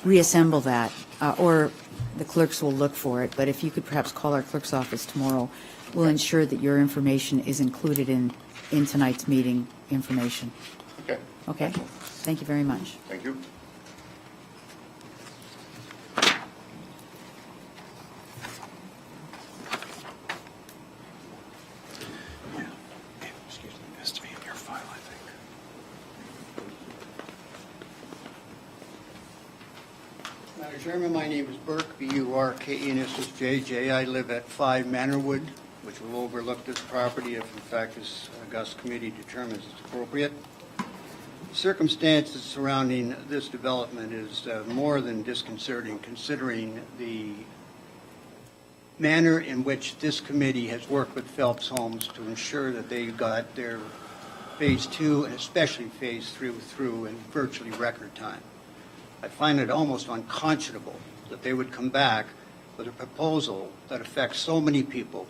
reassemble that, or the clerks will look for it, but if you could perhaps call our clerk's office tomorrow, we'll ensure that your information is included in tonight's meeting information. Okay. Okay? Excellent. Thank you very much. Thank you. Excuse me, this to be in your file, I think. Madam Chairman, my name is Burke, B-U-R-K-E, and this is J.J. I live at 5 Manorwood, which will overlook this property if in fact this August committee determines it's appropriate. Circumstances surrounding this development is more than disconcerting, considering the manner in which this committee has worked with Phelps Homes to ensure that they got their Phase 2 and especially Phase 3 through in virtually record time. I find it almost unconscionable that they would come back with a proposal that affects so many people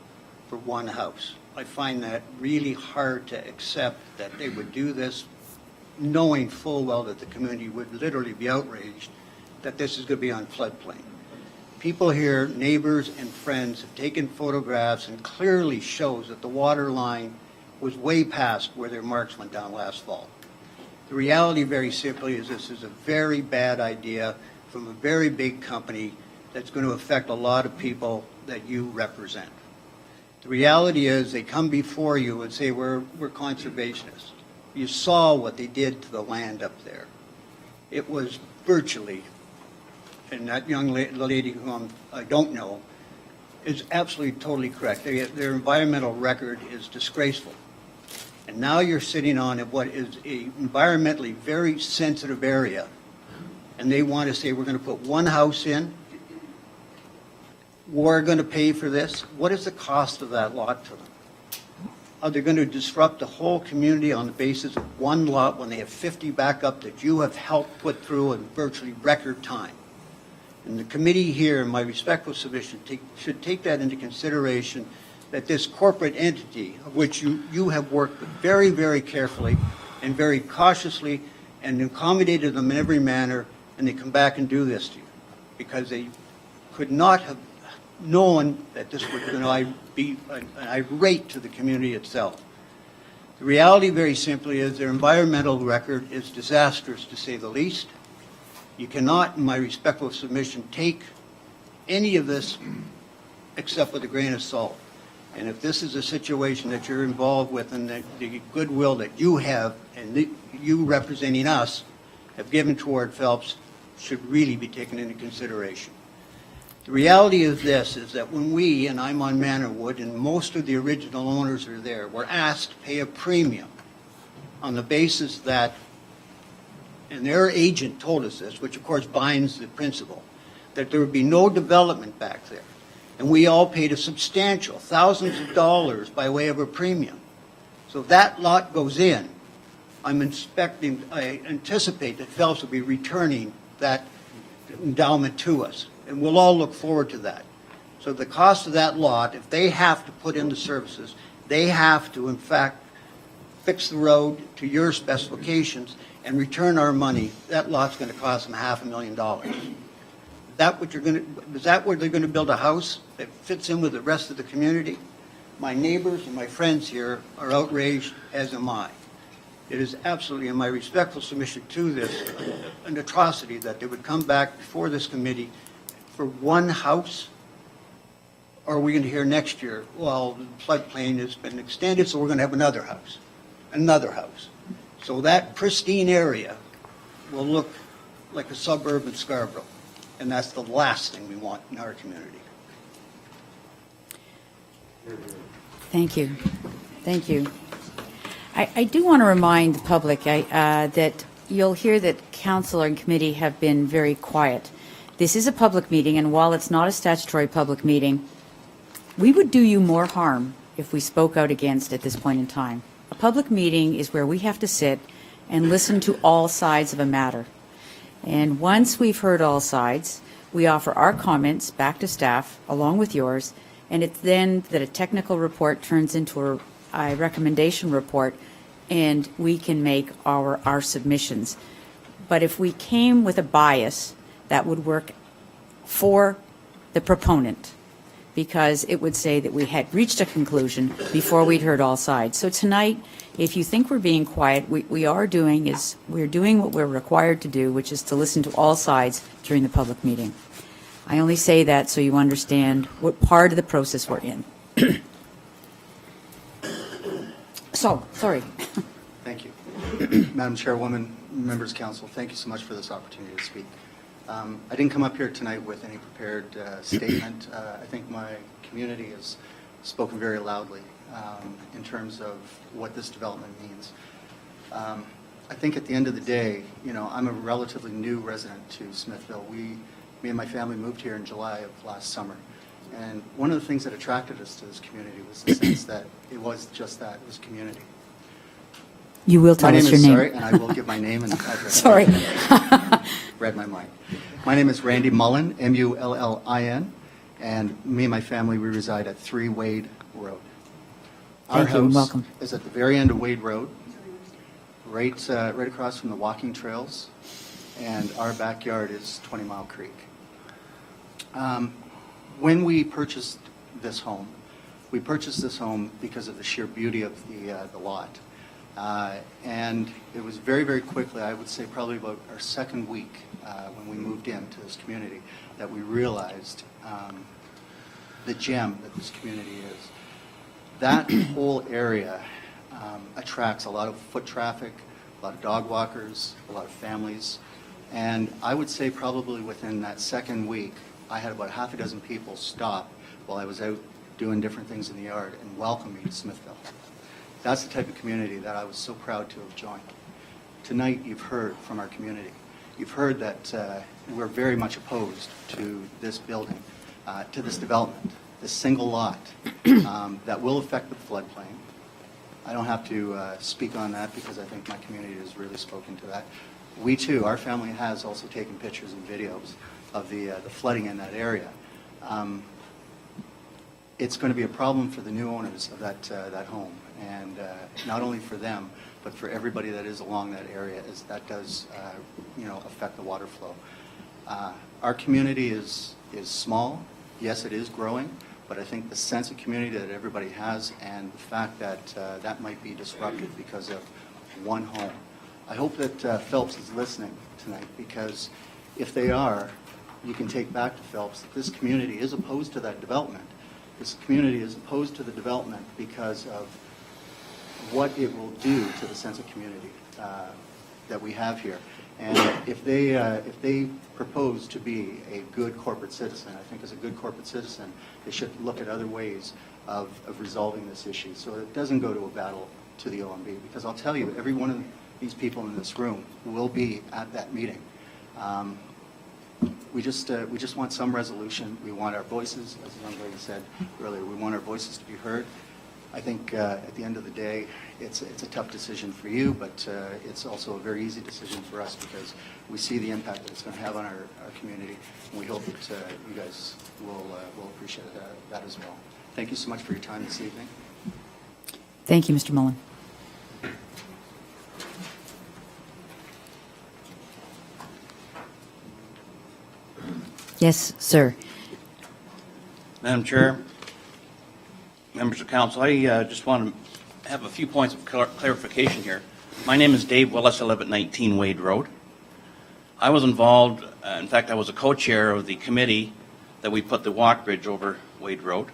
for one house. I find that really hard to accept that they would do this knowing full well that the community would literally be outraged that this is going to be on floodplain. People here, neighbors and friends, have taken photographs and clearly shows that the water line was way past where their marks went down last fall. The reality, very simply, is this is a very bad idea from a very big company that's going to affect a lot of people that you represent. The reality is they come before you and say, we're conservationists. You saw what they did to the land up there. It was virtually, and that young lady whom I don't know is absolutely totally correct. Their environmental record is disgraceful. And now you're sitting on what is a environmentally very sensitive area, and they want to say we're going to put one house in, we're going to pay for this. What is the cost of that lot to them? Are they going to disrupt the whole community on the basis of one lot when they have 50 back up that you have helped put through in virtually record time? And the committee here, in my respectful submission, should take that into consideration, that this corporate entity, of which you have worked very, very carefully and very cautiously and accommodated them in every manner, and they come back and do this to you, because they could not have known that this was going to be an irate to the community itself. The reality, very simply, is their environmental record is disastrous, to say the least. You cannot, in my respectful submission, take any of this except with a grain of salt. And if this is a situation that you're involved with, and the goodwill that you have and you representing us have given toward Phelps should really be taken into consideration. The reality of this is that when we, and I'm on Manorwood, and most of the original owners are there, were asked to pay a premium on the basis that, and their agent told us this, which of course binds the principle, that there would be no development back there. And we all paid a substantial thousands of dollars by way of a premium. So if that lot goes in, I anticipate that Phelps will be returning that endowment to us. And we'll all look forward to that. So the cost of that lot, if they have to put in the services, they have to, in fact, fix the road to your specifications and return our money. That lot's going to cost them $500,000. Is that where they're going to build a house that fits in with the rest of the community? My neighbors and my friends here are outraged, as am I. It is absolutely, in my respectful submission to this, an atrocity that they would come back before this committee for one house. Or are we going to hear next year, well, the floodplain has been extended, so we're going to have another house. So that pristine area will look like a suburb in Scarborough. And that's the last thing we want in our community. Thank you. Thank you. I do want to remind the public that you'll hear that council and committee have been very quiet. This is a public meeting, and while it's not a statutory public meeting, we would do you more harm if we spoke out against at this point in time. A public meeting is where we have to sit and listen to all sides of a matter. And once we've heard all sides, we offer our comments back to staff, along with yours, and it's then that a technical report turns into a recommendation report, and we can make our submissions. But if we came with a bias, that would work for the proponent, because it would say that we had reached a conclusion before we'd heard all sides. So tonight, if you think we're being quiet, we're doing what we're required to do, which is to listen to all sides during the public meeting. I only say that so you understand what part of the process we're in. So, sorry. Thank you. Madam Chairwoman, members of council, thank you so much for this opportunity to speak. I didn't come up here tonight with any prepared statement. I think my community has spoken very loudly in terms of what this development means. I think at the end of the day, you know, I'm a relatively new resident to Smithville. Me and my family moved here in July of last summer. And one of the things that attracted us to this community was the sense that it was just that, it was community. You will tell us your name. Sorry, and I will give my name and address. Sorry. Read my mind. My name is Randy Mullen, M-U-L-L-I-N, and me and my family, we reside at 3 Wade Road. Thank you, and welcome. Our house is at the very end of Wade Road, right across from the walking trails, and our backyard is 20 Mile Creek. When we purchased this home, because of the sheer beauty of the lot. And it was very, very quickly, I would say probably about our second week when we moved into this community, that we realized the gem that this community is. That whole area attracts a lot of foot traffic, a lot of dog walkers, a lot of families. And I would say probably within that second week, I had about half a dozen people stop while I was out doing different things in the yard and welcome me to Smithville. That's the type of community that I was so proud to have joined. Tonight, you've heard from our community. You've heard that we're very much opposed to this building, to this development, this single lot that will affect the floodplain. I don't have to speak on that because I think my community has really spoken to that. We too, our family has also taken pictures and videos of the flooding in that area. It's going to be a problem for the new owners of that home, and not only for them, but for everybody that is along that area, as that does, affect the water flow. Our community is small. Yes, it is growing, but I think the sense of community that everybody has, and the fact that that might be disrupted because of one home. I hope that Phelps is listening tonight, because if they are, you can take back to Phelps that this community is opposed to that development. This community is opposed to the development because of what it will do to the sense of community that we have here. And if they propose to be a good corporate citizen, I think as a good corporate citizen, they should look at other ways of resolving this issue so it doesn't go to a battle to the OMB. Because I'll tell you, every one of these people in this room will be at that meeting. We just want some resolution. We want our voices, as the young lady said earlier, we want our voices to be heard. I think at the end of the day, it's a tough decision for you, but it's also a very easy decision for us because we see the impact that it's going to have on our community, and we hope that you guys will appreciate that as well. Thank you so much for your time this evening. Thank you, Mr. Mullen. Yes, sir. Madam Chair, members of council, I just want to have a few points of clarification here. My name is Dave Willis. I live at 19 Wade Road. I was involved, in fact, I was a co-chair of the committee that we put the walk bridge over Wade Road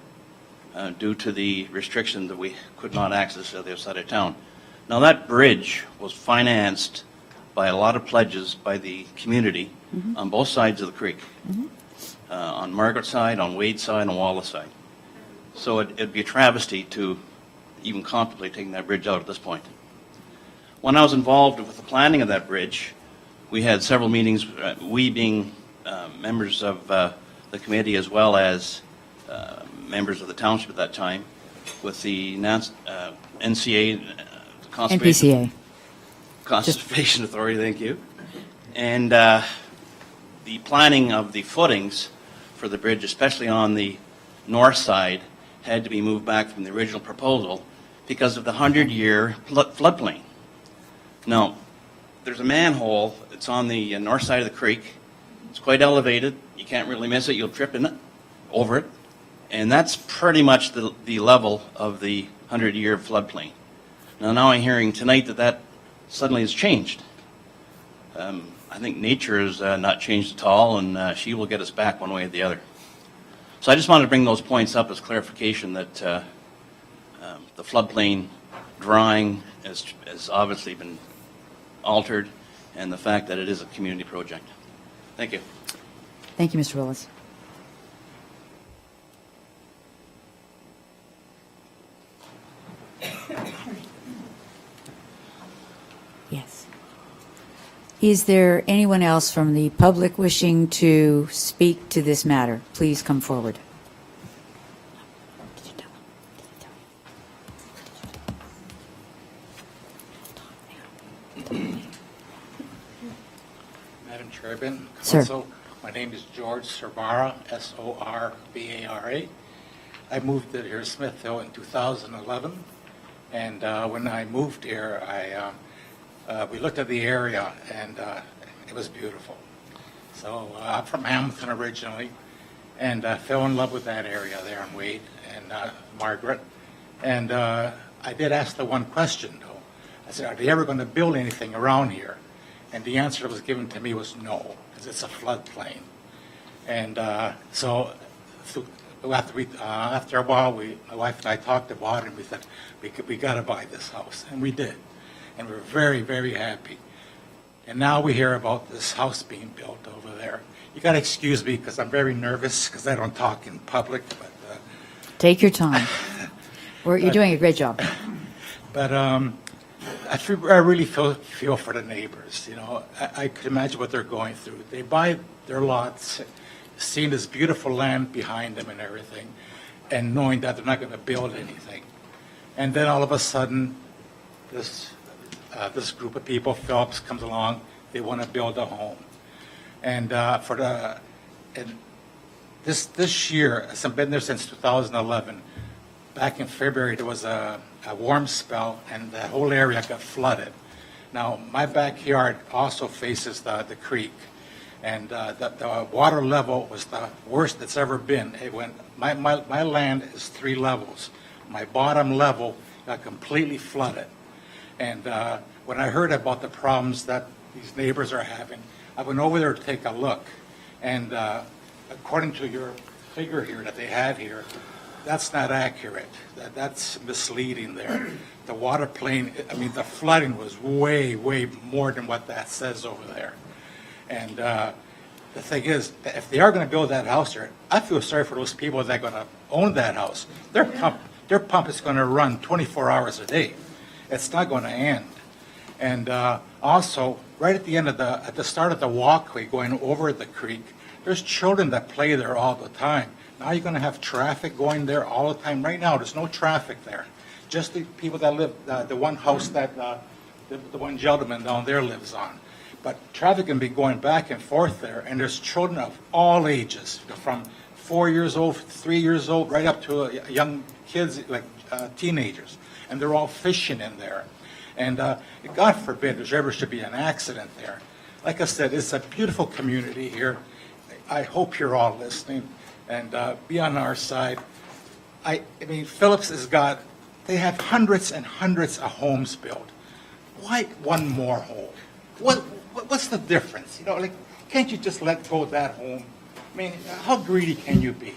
due to the restriction that we could not access the other side of town. Now, that bridge was financed by a lot of pledges by the community on both sides of the creek. On Margaret side, on Wade side, on Wallace side. So it'd be a travesty to even contemplate taking that bridge out at this point. When I was involved with the planning of that bridge, we had several meetings, we being members of the committee as well as members of the township at that time, with the NCA, NPCA. Conservation Authority, thank you. And the planning of the footings for the bridge, especially on the north side, had to be moved back from the original proposal because of the 100-year floodplain. Now, there's a manhole that's on the north side of the creek. It's quite elevated. You can't really miss it. You'll trip in it. over it, and that's pretty much the level of the 100-year floodplain. Now I'm hearing tonight that suddenly has changed. I think nature has not changed at all, and she will get us back one way or the other. So I just wanted to bring those points up as clarification that the floodplain drawing has obviously been altered, and the fact that it is a community project. Thank you. Thank you, Mr. Willis. Yes. Is there anyone else from the public wishing to speak to this matter? Please come forward. Madam Chairman, Sir. Council, my name is George Sorbara, S-O-R-B-A-R-A. I moved to here, Smithville, in 2011, and when I moved here, we looked at the area, and it was beautiful. So I'm from Hamilton originally, and I fell in love with that area there in Wade and Margaret. And I did ask the one question, though. I said, are they ever going to build anything around here? And the answer that was given to me was no, because it's a floodplain. And so after a while, my wife and I talked about it, and we said, we got to buy this house. And we did. And we're very, very happy. And now we hear about this house being built over there. You got to excuse me because I'm very nervous because I don't talk in public. But Take your time. You're doing a great job. But I really feel for the neighbors. You know, I could imagine what they're going through. They buy their lots, seeing this beautiful land behind them and everything, and knowing that they're not going to build anything. And then all of a sudden, this group of people, Phillips, comes along. They want to build a home, and this year, I've been there since 2011. Back in February, there was a warm spell, and the whole area got flooded. Now, my backyard also faces the creek, and the water level was the worst it's ever been. It went. My land is 3 levels. My bottom level got completely flooded. And when I heard about the problems that these neighbors are having, I went over there to take a look. And according to your figure here that they had here, that's not accurate. That's misleading there. The water plane, the flooding was way, way more than what that says over there. And the thing is, if they are going to build that house there, I feel sorry for those people that are going to own that house. Their pump is going to run 24 hours a day. It's not going to end. And also, right at the end of at the start of the walkway going over the creek, there's children that play there all the time. Now you're going to have traffic going there all the time. Right now, there's no traffic there. Just the people that live, the one house that the one gentleman down there lives on. But traffic can be going back and forth there, and there's children of all ages, from 4 years old, 3 years old, right up to young kids, like teenagers. And they're all fishing in there. And God forbid there ever should be an accident there. Like I said, it's a beautiful community here. I hope you're all listening and be on our side. Phillips they have hundreds and hundreds of homes built. Why one more home? What's the difference? Can't you just let go of that home? How greedy can you be?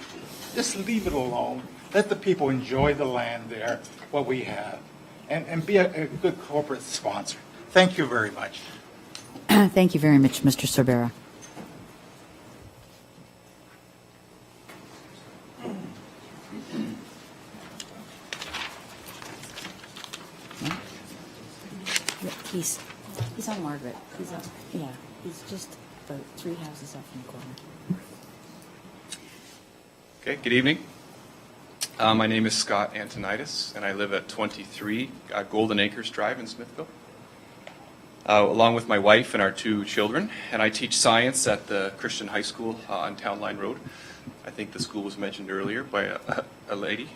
Just leave it alone. Let the people enjoy the land there, what we have, and be a good corporate sponsor. Thank you very much. Thank you very much, Mr. Sorbera. He's on Margaret. He's just about 3 houses up in the corner. Okay, good evening. My name is Scott Antonitis, and I live at 23 Golden Acres Drive in Smithville, along with my wife and our 2 children. And I teach science at the Christian High School on Town Line Road. I think the school was mentioned earlier by a lady.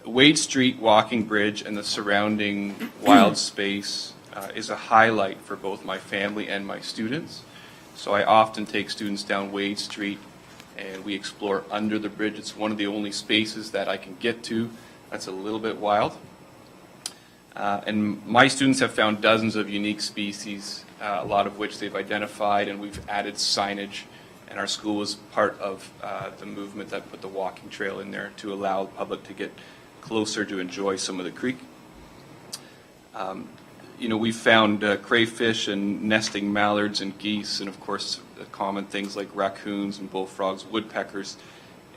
Wade Street Walking Bridge and the surrounding wild space is a highlight for both my family and my students. So I often take students down Wade Street and we explore under the bridge. It's one of the only spaces that I can get to. That's a little bit wild. And my students have found dozens of unique species, a lot of which they've identified, and we've added signage. And our school was part of the movement that put the walking trail in there to allow the public to get closer to enjoy some of the creek. We've found crayfish and nesting mallards and geese, and of course common things like raccoons and bullfrogs, woodpeckers.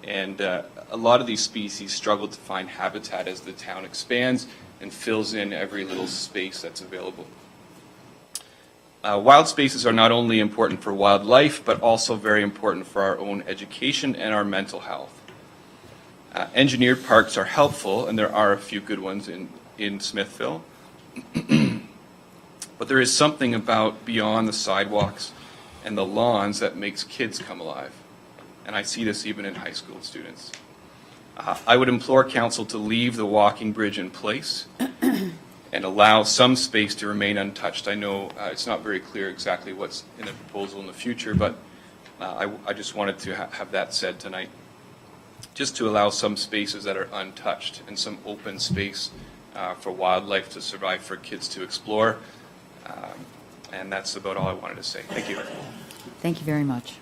And a lot of these species struggle to find habitat as the town expands and fills in every little space that's available. Wild spaces are not only important for wildlife, but also very important for our own education and our mental health. Engineered parks are helpful, and there are a few good ones in Smithville. But there is something about beyond the sidewalks and the lawns that makes kids come alive. And I see this even in high school students. I would implore council to leave the walking bridge in place and allow some space to remain untouched. I know it's not very clear exactly what's in the proposal in the future, but I just wanted to have that said tonight. Just to allow some spaces that are untouched and some open space for wildlife to survive, for kids to explore. And that's about all I wanted to say. Thank you. Thank you very much.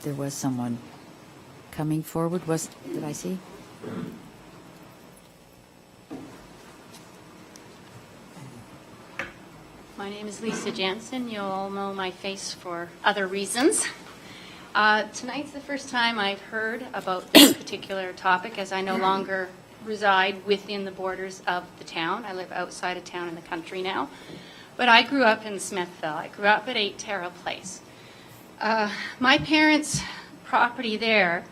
There was someone coming forward. Did I see? My name is Lisa Jansen. You'll all know my face for other reasons. Tonight's the first time I've heard about this particular topic, as I no longer reside within the borders of the town. I live outside of town in the country now. But I grew up in Smithville. I grew up at 8 Terra Place. My parents' property there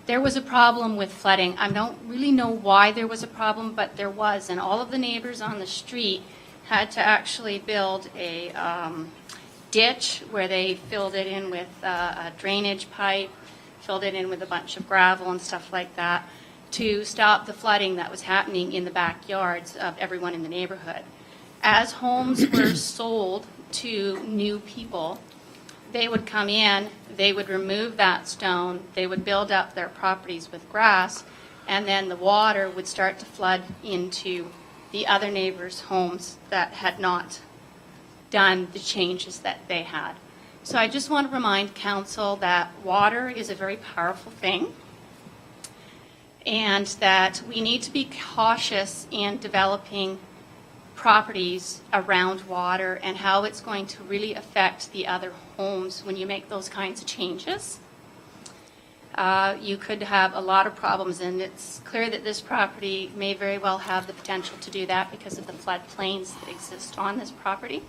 was a problem with flooding. I don't really know why there was a problem, but there was. And all of the neighbors on the street had to actually build a ditch where they filled it in with a drainage pipe, filled it in with a bunch of gravel and stuff like that to stop the flooding that was happening in the backyards of everyone in the neighborhood. As homes were sold to new people, they would come in, they would remove that stone, they would build up their properties with grass, and then the water would start to flood into the other neighbors' homes that had not done the changes that they had. So I just want to remind council that water is a very powerful thing, and that we need to be cautious in developing properties around water and how it's going to really affect the other homes when you make those kinds of changes. You could have a lot of problems, and it's clear that this property may very well have the potential to do that because of the floodplains that exist on this property.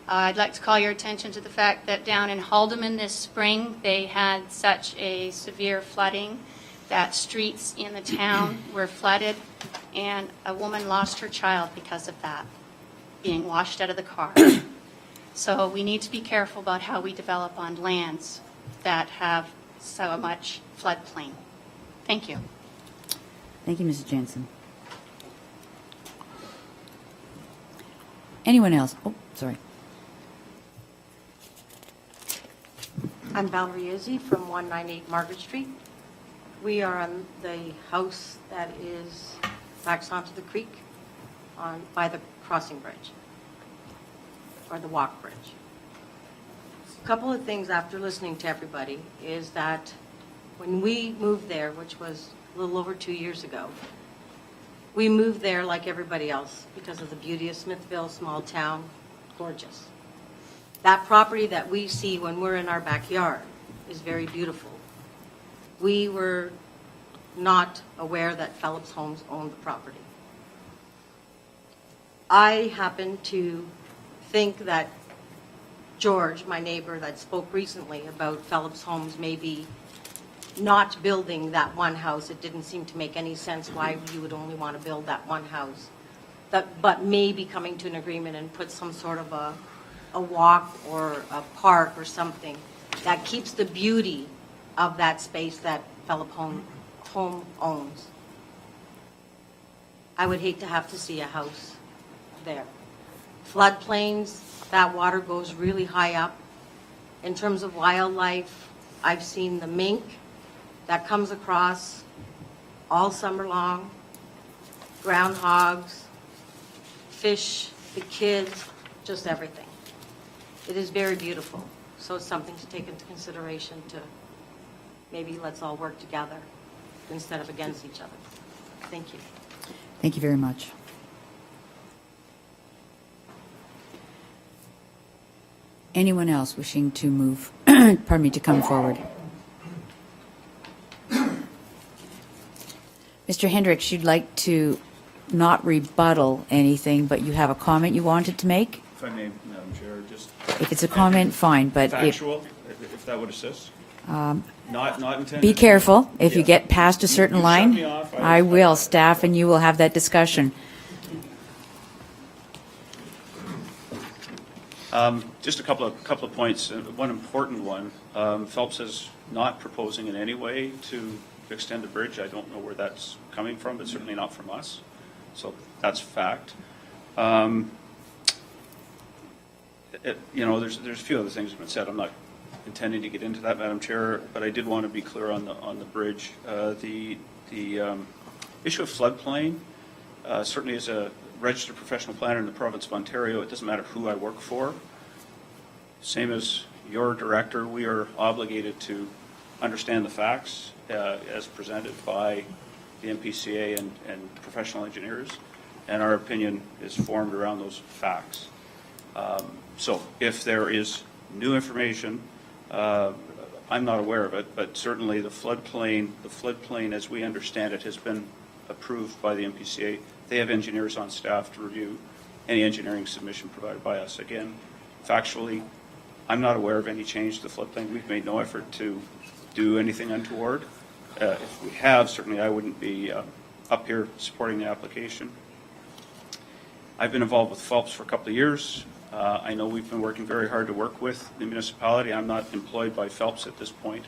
I'd like to call your attention to the fact that down in Haldeman this spring, they had such a severe flooding that streets in the town were flooded, and a woman lost her child because of that, being washed out of the car. So we need to be careful about how we develop on lands that have so much floodplain. Thank you. Thank you, Mrs. Jansen. Anyone else? Oh, sorry. I'm Valerie Izzy from 198 Margaret Street. We are on the house that backs onto the creek by the crossing bridge, or the walk bridge. A couple of things after listening to everybody is that when we moved there, which was a little over 2 years ago, we moved there like everybody else because of the beauty of Smithville, small town, gorgeous. That property that we see when we're in our backyard is very beautiful. We were not aware that Phelps Homes owned the property. I happen to think that George, my neighbor that spoke recently about Phelps Homes maybe not building that one house, it didn't seem to make any sense why you would only want to build that one house, but maybe coming to an agreement and put some sort of a walk or a park or something that keeps the beauty of that space that Phelps Home owns. I would hate to have to see a house there. Floodplains, that water goes really high up. In terms of wildlife, I've seen the mink that comes across all summer long, groundhogs, fish, the kids, just everything. It is very beautiful, so it's something to take into consideration to maybe let's all work together instead of against each other. Thank you. Thank you very much. Anyone else wishing to move, pardon me, to come forward? Mr. Hendricks, you'd like to not rebuttal anything, but you have a comment you wanted to make? If I may, Madam Chair, just If it's a comment, fine, but if, factual, if that would assist. Not intended. be careful. If you Yeah. get past a certain You shut line, me off, I will, staff, and you will have that discussion. Just a couple of points. One important one, Phelps is not proposing in any way to extend the bridge. I don't know where that's coming from, but certainly not from us. So that's fact. There's a few other things that have been said. I'm not intending to get into that, Madam Chair, but I did want to be clear on the bridge. The issue of floodplain, certainly as a registered professional planner in the province of Ontario, it doesn't matter who I work for. Same as your director, we are obligated to understand the facts as presented by the MPCA and professional engineers, and our opinion is formed around those facts. So if there is new information, I'm not aware of it, but certainly the floodplain as we understand it has been approved by the MPCA. They have engineers on staff to review any engineering submission provided by us. Again, factually, I'm not aware of any change to the floodplain. We've made no effort to do anything untoward. If we have, certainly I wouldn't be up here supporting the application. I've been involved with Phelps for a couple of years. I know we've been working very hard to work with the municipality. I'm not employed by Phelps at this point.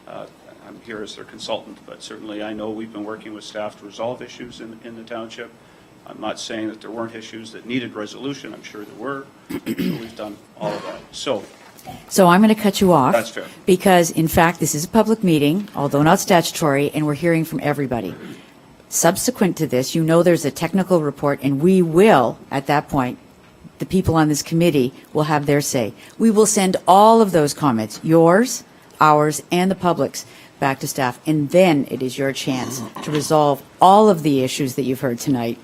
I'm here as their consultant, but certainly I know we've been working with staff to resolve issues in the township. I'm not saying that there weren't issues that needed resolution. I'm sure there were. So we've done all of that. So I'm going to cut you off. That's fair. Because, in fact, this is a public meeting, although not statutory, and we're hearing from everybody. Subsequent to this, you know there's a technical report, and we will, at that point, the people on this committee will have their say. We will send all of those comments, yours, ours, and the public's, back to staff, and then it is your chance to resolve all of the issues that you've heard tonight.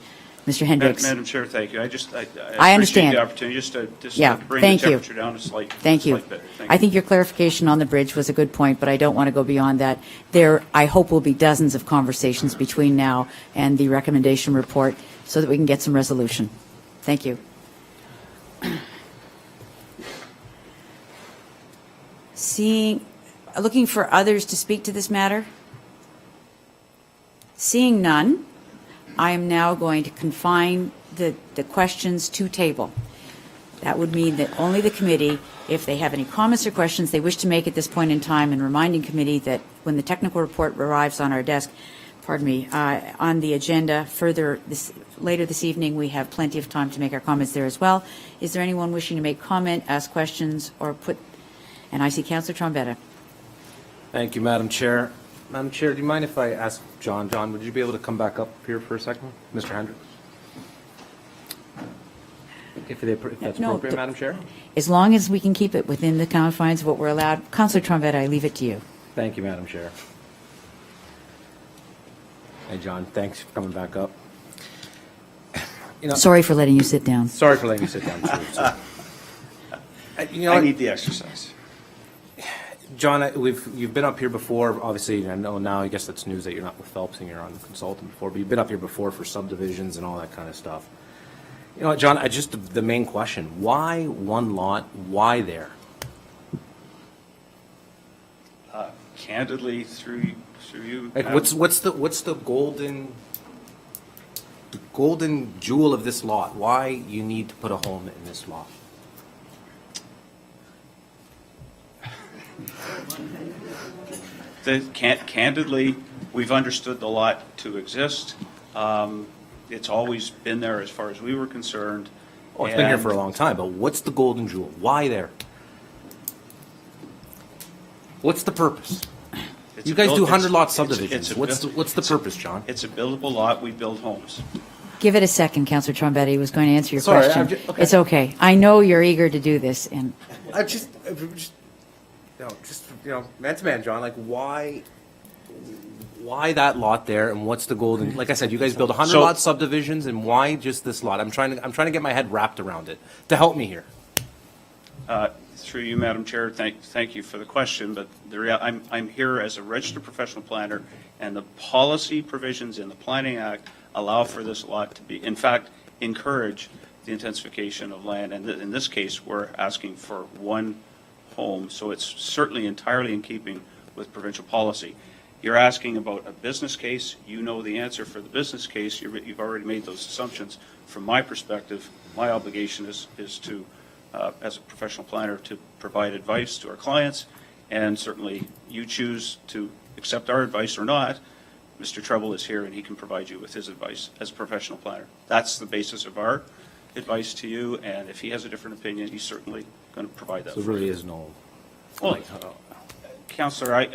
Mr. Hendricks. Madam Chair, thank you. I I understand. appreciate the opportunity just to Yeah, bring thank the you. temperature down a slight Thank you. bit. I think your clarification on the bridge was a good point, but I don't want to go beyond that. There, I hope, will be dozens of conversations between now and the recommendation report so that we can get some resolution. Thank you. Looking for others to speak to this matter? Seeing none, I am now going to confine the questions to table. That would mean that only the committee, if they have any comments or questions they wish to make at this point in time, and reminding committee that when the technical report arrives on our desk, on the agenda later this evening, we have plenty of time to make our comments there as well. Is there anyone wishing to make comment, ask questions, or and I see Councillor Trombetta. Thank you, Madam Chair. Madam Chair, do you mind if I ask John? John, would you be able to come back up here for a second? Mr. Hendricks? If that's appropriate, Madam Chair? As long as we can keep it within the confines of what we're allowed. Councillor Trombetta, I leave it to you. Thank you, Madam Chair. Hey, John, thanks for coming back up. Sorry for letting you sit down. Sorry for letting you sit down, too. So. I need the exercise. John, you've been up here before, obviously. I know now, I guess that's news that you're not with Phelps and you're on the consultant before, but you've been up here before for subdivisions and all that kind of stuff. You know what, John, the main question, why one lot, why there? Candidly, through you. Like, what's the golden jewel of this lot? Why you need to put a home in this lot? Candidly, we've understood the lot to exist. It's always been there as far as we were concerned. Oh, it's been here And- for a long time, but what's the golden jewel? Why there? What's the purpose? It's You a guys build- do it's- 100 lot it's a- subdivisions. What's the purpose, John? It's a buildable lot, we build homes. Give it a second, Councillor Trombetti was going to answer your Sorry, question. I'm okay. It's okay. I know you're eager to do this, and Man to man, John, like why that lot there, and what's the golden? Like I said, you guys build 100 So- lot subdivisions, and why just this lot? I'm trying to get my head wrapped around it to help me here. Through you, Madam Chair, thank you for the question, but I'm here as a registered professional planner, and the policy provisions in the Planning Act allow for this lot to be, in fact, encourage the intensification of land, and in this case, we're asking for one home, so it's certainly entirely in keeping with provincial policy. You're asking about a business case, you know the answer for the business case, you've already made those assumptions. From my perspective, my obligation is to, as a professional planner, to provide advice to our clients, and certainly you choose to accept our advice or not. Mr. Treble is here and he can provide you with his advice as a professional planner. That's the basis of our advice to you, and if he has a different opinion, he's certainly going to provide that. So there really is no. Well, Councillor,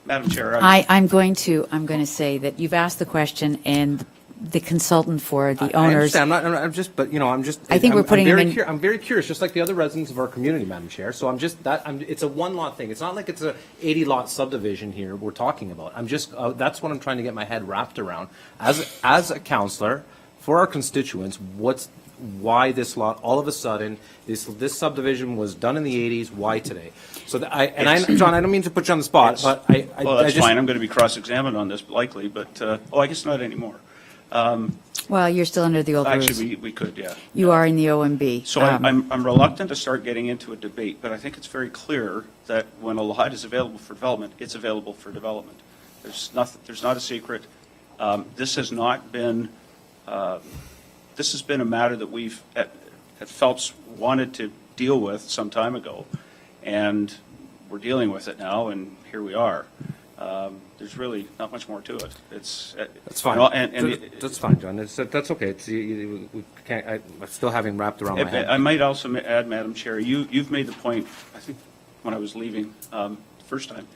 Madam Chair, I'm going to say that you've asked the question, and the consultant for the owners. I understand. I'm just, but I'm just. I think we're putting them in- I'm very curious, just like the other residents of our community, Madam Chair. So it's a one lot thing. It's not like it's a 80 lot subdivision here we're talking about. I'm just, that's what I'm trying to get my head wrapped around. As a councillor, for our constituents, why this lot, all of a sudden, this subdivision was done in the 80s, why today? So, John, I don't mean to put you on the spot, but well, that's fine. I'm going to be cross-examined on this likely, but, I guess not anymore. Well, you're still under the old rules. Actually, we could, yeah. You are in the OMB. So I'm reluctant to start getting into a debate, but I think it's very clear that when a lot is available for development, it's available for development. There's not a secret. This has not been, this has been a matter that we've, at Phelps, wanted to deal with some time ago, and we're dealing with it now, and here we are. There's really not much more to it. That's fine. That's fine, John. That's okay. We can't. I'm still having wrapped around my head. I might also add, Madam Chair, you've made the point, I think, when I was leaving the first time,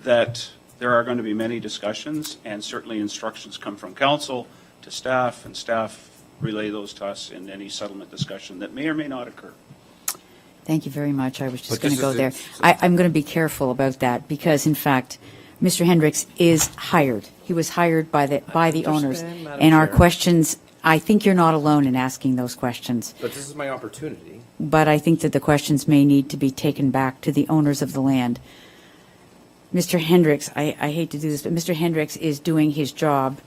that there are going to be many discussions, and certainly instructions come from council to staff, and staff relay those to us in any settlement discussion that may or may not occur. Thank you very much. I was just But going to this go is- there. I'm going to be careful about that because, in fact, Mr. Hendricks is hired. He was hired by the owners. understand, Madam And our Chair. questions, I think you're not alone in asking those questions. But this is my opportunity. But I think that the questions may need to be taken back to the owners of the land. Mr. Hendricks, I hate to do this, but Mr. Hendricks is doing his job,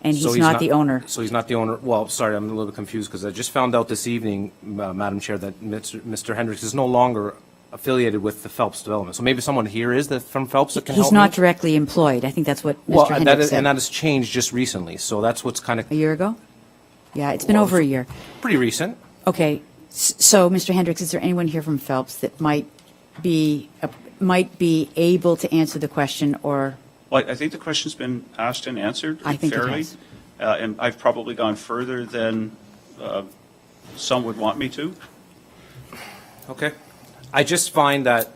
and So he's not the owner. So he's not the owner. Well, sorry, I'm a little bit confused because I just found out this evening, Madam Chair, that Mr. Hendricks is no longer affiliated with the Phelps development. So maybe someone here is from Phelps that can help He's me? not directly employed. I think that's what Well, Mr. Hendricks said. and that has changed just recently. So that's what's kind of A year ago? Yeah, it's been Well, over a year. pretty recent. Okay, so, Mr. Hendricks, is there anyone here from Phelps that might be able to answer the question, or Well, I think the question's been asked and answered I think it fairly. has. And I've probably gone further than some would want me to. Okay. I just find that.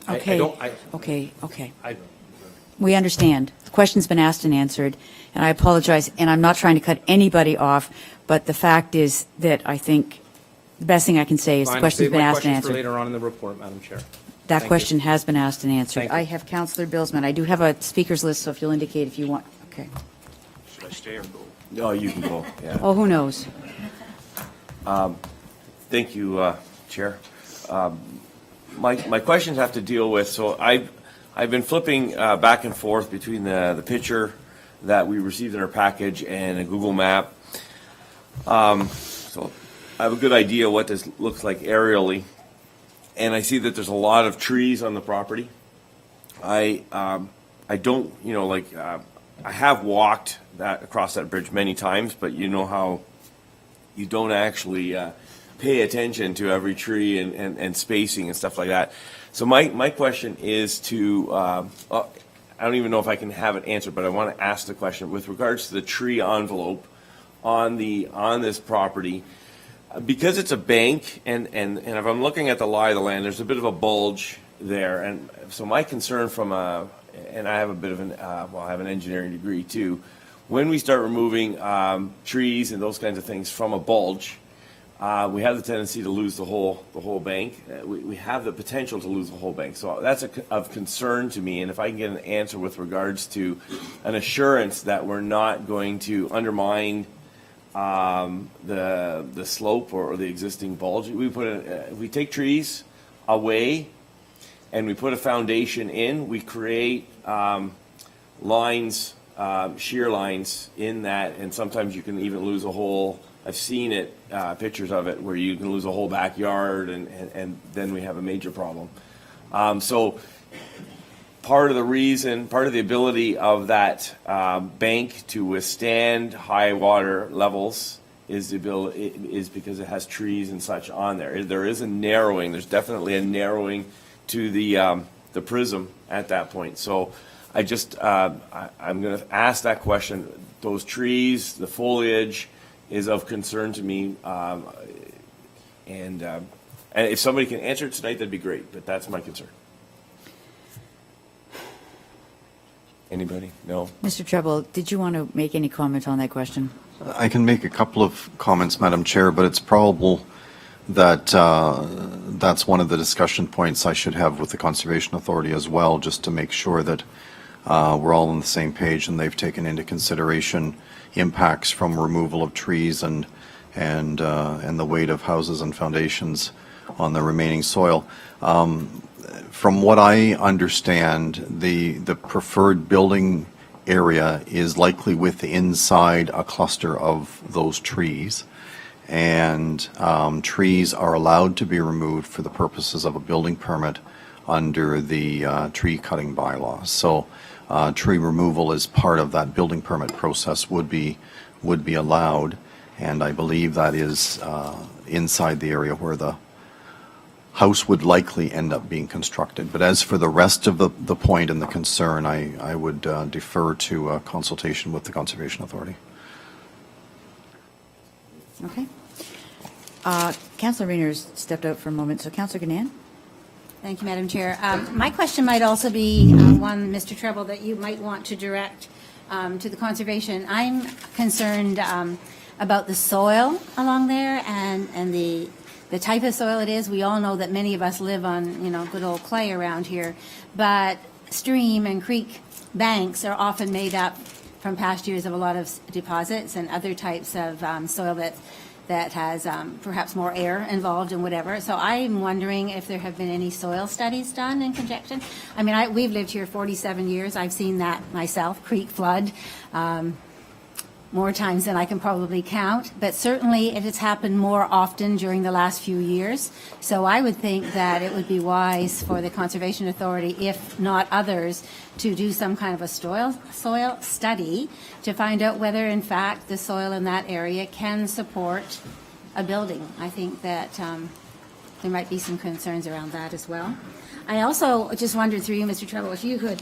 Okay, don't. okay. We understand. The question's been asked and answered, and I apologize, and I'm not trying to cut anybody off, but the fact is that I think the best thing I can say is the Fine, question's save been my asked and questions for answered. later on in the report, Madam Chair. That Thank you. question has been asked and answered. Thank you. I have Councillor Billsman. I do have a speaker's list, so if you'll indicate if you want. Okay. Should I stay or go? No, you can go, yeah. Oh, who knows? Thank you, Chair. My questions have to deal with, so I've been flipping back and forth between the picture that we received in our package and a Google map. So I have a good idea what this looks like aerially, and I see that there's a lot of trees on the property. I don't, I have walked across that bridge many times, but you know how you don't actually pay attention to every tree and spacing and stuff like that. So my question is to, I don't even know if I can have it answered, but I want to ask the question with regards to the tree envelope on this property. because it's a bank, and if I'm looking at the lie of the land, there's a bit of a bulge there, and so my concern and I have a bit of I have an engineering degree too. When we start removing trees and those kinds of things from a bulge, we have the tendency to lose the whole bank. We have the potential to lose the whole bank. So that's of concern to me. And if I can get an answer with regards to an assurance that we're not going to undermine the slope or the existing bulge, we take trees away and we put a foundation in, we create lines, shear lines in that, and sometimes you can even lose a whole. I've seen it, pictures of it, where you can lose a whole backyard, and then we have a major problem. So part of the ability of that bank to withstand high water levels is because it has trees and such on there. There is a narrowing. There's definitely a narrowing to the prism at that point. So I just I'm going to ask that question. Those trees, the foliage, is of concern to me, and if somebody can answer it tonight, that'd be great. But that's my concern. Anybody? No. Mr. Treble, did you want to make any comment on that question? I can make a couple of comments, Madam Chair, but it's probable that that's one of the discussion points I should have with the Conservation Authority as well, just to make sure that we're all on the same page and they've taken into consideration impacts from removal of trees and the weight of houses and foundations on the remaining soil. From what I understand, the preferred building area is likely inside a cluster of those trees, and trees are allowed to be removed for the purposes of a building permit under the tree cutting bylaws. So tree removal as part of that building permit process would be allowed, and I believe that is inside the area where the house would likely end up being constructed. But as for the rest of the point and the concern, I would defer to consultation with the Conservation Authority. Okay. Councillor Rayner's stepped out for a moment, so Councillor Gannan? Thank you, Madam Chair. My question might also be one, Mr. Treble, that you might want to direct to the Conservation. I'm concerned about the soil along there and the type of soil it is. We all know that many of us live on, good old clay around here, but stream and creek banks are often made up from past years of a lot of deposits and other types of soil that has perhaps more air involved and whatever. So I'm wondering if there have been any soil studies done in conjunction. I mean, we've lived here 47 years. I've seen that myself, creek flood, more times than I can probably count. But certainly it has happened more often during the last few years. So I would think that it would be wise for the Conservation Authority, if not others, to do some kind of a soil study to find out whether, in fact, the soil in that area can support a building. I think that there might be some concerns around that as well. I also just wondered through you, Mr. Treble, if you could,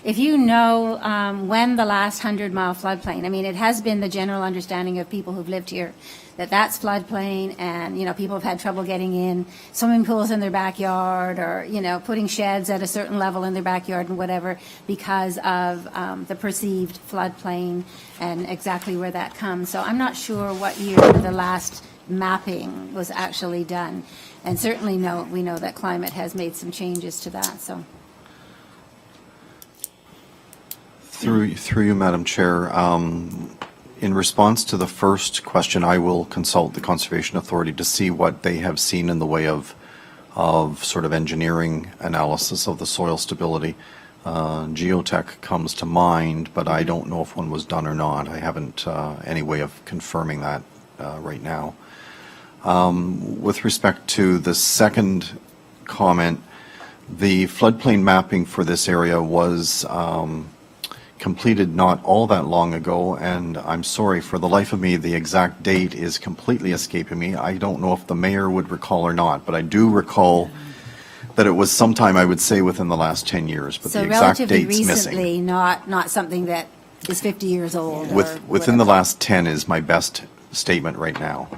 if you know when the last 100-mile floodplain, I mean, it has been the general understanding of people who've lived here that that's floodplain, and, people have had trouble getting in, swimming pools in their backyard, or, putting sheds at a certain level in their backyard and whatever because of the perceived floodplain and exactly where that comes. So I'm not sure what year the last mapping was actually done. And certainly we know that climate has made some changes to that, so. Through you, Madam Chair, in response to the first question, I will consult the Conservation Authority to see what they have seen in the way of sort of engineering analysis of the soil stability. Geotech comes to mind, but I don't know if one was done or not. I haven't any way of confirming that right now. With respect to the second comment, the floodplain mapping for this area was completed not all that long ago, and I'm sorry, for the life of me, the exact date is completely escaping me. I don't know if the mayor would recall or not, but I do recall that it was sometime, I would say, within the last 10 years, but the exact date's missing. So relatively recently, not something that is 50 years old. Within the last 10 is my best statement right now.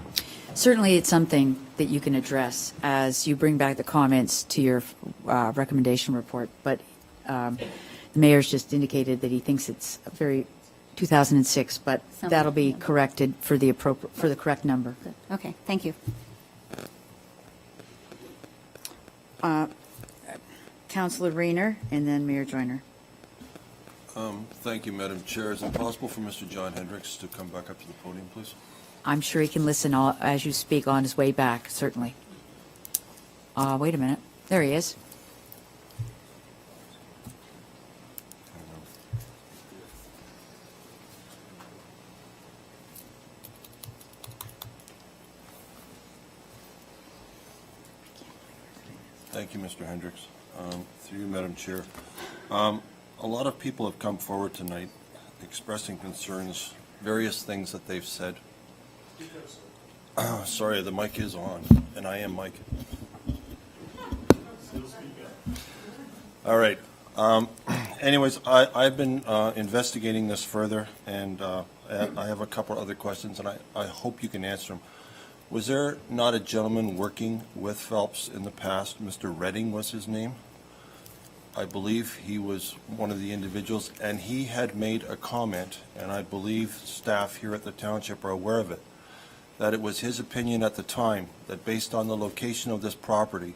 Certainly, it's something that you can address as you bring back the comments to your recommendation report, but the mayor's just indicated that he thinks it's a very 2006, but that'll be corrected for the correct number. Okay, thank you. Councillor Rayner, and then Mayor Joyner. Thank you, Madam Chair. Is it possible for Mr. John Hendricks to come back up to the podium, please? I'm sure he can listen as you speak on his way back, certainly. Wait a minute. There he is. Thank you, Mr. Hendricks. Through you, Madam Chair. A lot of people have come forward tonight expressing concerns, various things that they've said. Sorry, the mic is on, and I am Mike. All right. Anyways, I've been investigating this further, and I have a couple other questions, and I hope you can answer them. Was there not a gentleman working with Phelps in the past? Mr. Redding was his name. I believe he was one of the individuals, and he had made a comment, and I believe staff here at the township are aware of it, that it was his opinion at the time that based on the location of this property,